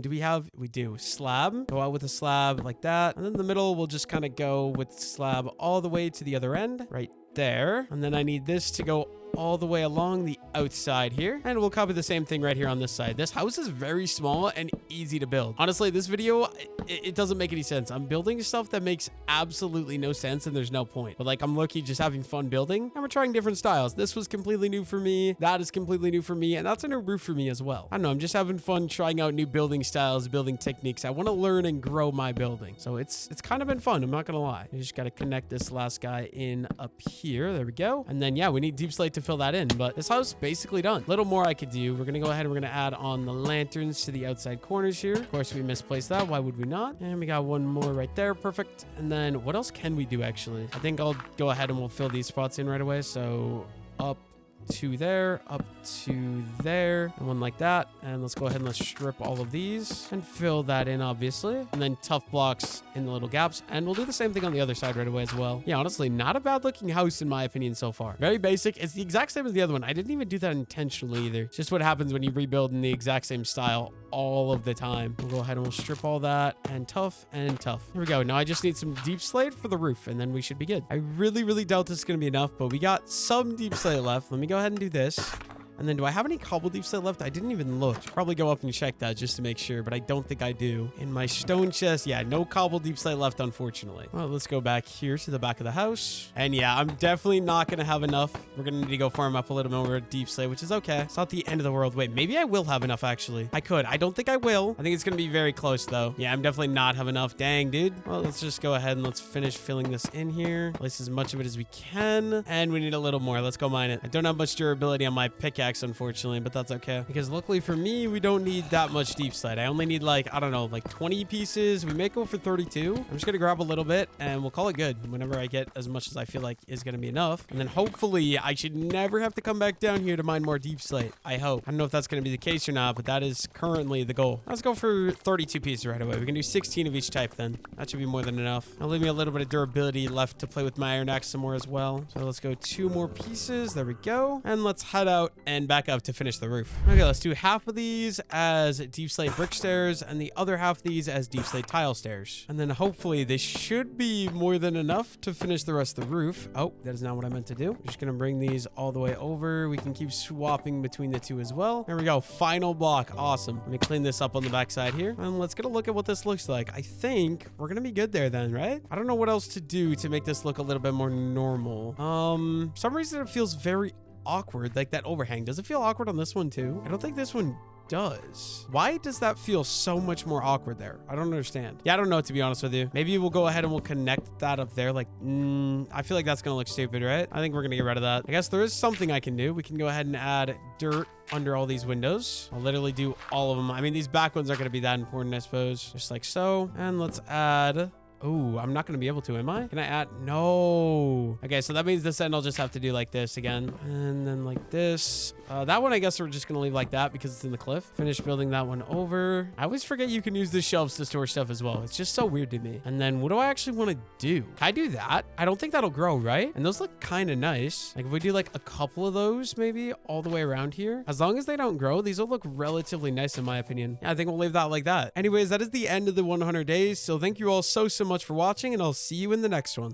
S1: we do slab. Go out with a slab like that, and then the middle we'll just kind of go with slab all the way to the other end right there. And then I need this to go all the way along the outside here, and we'll copy the same thing right here on this side. This house is very small and easy to build. Honestly, this video, it doesn't make any sense. I'm building stuff that makes absolutely no sense, and there's no point. But like, I'm lucky just having fun building, and we're trying different styles. This was completely new for me. That is completely new for me, and that's a new roof for me as well. I don't know. I'm just having fun trying out new building styles, building techniques. I want to learn and grow my building. So it's kind of been fun. I'm not gonna lie. You just got to connect this last guy in up here. There we go. And then yeah, we need deep slate to fill that in, but this house basically done. Little more I could do. We're gonna go ahead and we're gonna add on the lanterns to the outside corners here. Of course, we misplaced that. Why would we not? And we got one more right there. Perfect. And then what else can we do actually? I think I'll go ahead and we'll fill these spots in right away. So up to there, up to there, and one like that. And let's go ahead and let's strip all of these and fill that in, obviously. And then tough blocks in the little gaps. And we'll do the same thing on the other side right away as well. Yeah, honestly, not a bad looking house in my opinion so far. Very basic. It's the exact same as the other one. I didn't even do that intentionally either. It's just what happens when you rebuild in the exact same style all of the time. We'll go ahead and we'll strip all that and tough and tough. Here we go. Now I just need some deep slate for the roof, and then we should be good. I really doubt this is going to be enough, but we got some deep slate left. Let me go ahead and do this. And then do I have any cobble deep slate left? I didn't even look. Should probably go up and check that just to make sure, but I don't think I do. In my stone chest, yeah, no cobble deep slate left, unfortunately. Well, let's go back here to the back of the house. And yeah, I'm definitely not going to have enough. We're going to need to go farm up a little more deep slate, which is okay. It's not the end of the world. Wait, maybe I will have enough, actually. I could. I don't think I will. I think it's going to be very close, though. Yeah, I'm definitely not have enough. Dang, dude. Well, let's just go ahead and let's finish filling this in here. Place as much of it as we can. And we need a little more. Let's go mine it. I don't have much durability on my pickaxe next, unfortunately, but that's okay. Because luckily for me, we don't need that much deep slate. I only need like, I don't know, like 20 pieces. We may go for 32. I'm just going to grab a little bit and we'll call it good whenever I get as much as I feel like is going to be enough. And then hopefully I should never have to come back down here to mine more deep slate. I hope. I don't know if that's going to be the case or not, but that is currently the goal. Let's go for 32 pieces right away. We can do 16 of each type then. That should be more than enough. I'll leave me a little bit of durability left to play with my iron axe some more as well. So let's go 2 more pieces. There we go. And let's head out and back up to finish the roof. Okay, let's do half of these as deep slate brick stairs and the other half of these as deep slate tile stairs. And then hopefully this should be more than enough to finish the rest of the roof. Oh, that is not what I meant to do. I'm just gonna bring these all the way over. We can keep swapping between the two as well. There we go. Final block. Awesome. Let me clean this up on the backside here. And let's get a look at what this looks like. I think we're gonna be good there then, right? I don't know what else to do to make this look a little bit more normal. For some reason it feels very awkward, like that overhang. Does it feel awkward on this one too? I don't think this one does. Why does that feel so much more awkward there? I don't understand. Yeah, I don't know, to be honest with you. Maybe we'll go ahead and we'll connect that up there. Like, I feel like that's gonna look stupid, right? I think we're gonna get rid of that. I guess there is something I can do. We can go ahead and add dirt under all these windows. I'll literally do all of them. I mean, these back ones aren't gonna be that important, I suppose. Just like so. And let's add... Oh, I'm not going to be able to, am I? Can I add? No. Okay, so that means this end I'll just have to do like this again. And then like this. That one, I guess we're just going to leave like that because it's in the cliff. Finish building that one over. I always forget you can use the shelves to store stuff as well. It's just so weird to me. And then what do I actually want to do? Can I do that? I don't think that'll grow, right? And those look kind of nice. Like if we do like a couple of those maybe all the way around here. As long as they don't grow, these will look relatively nice in my opinion. Yeah, I think we'll leave that like that. Anyways, that is the end of the 100 days. So thank you all so much for watching, and I'll see you in the next one.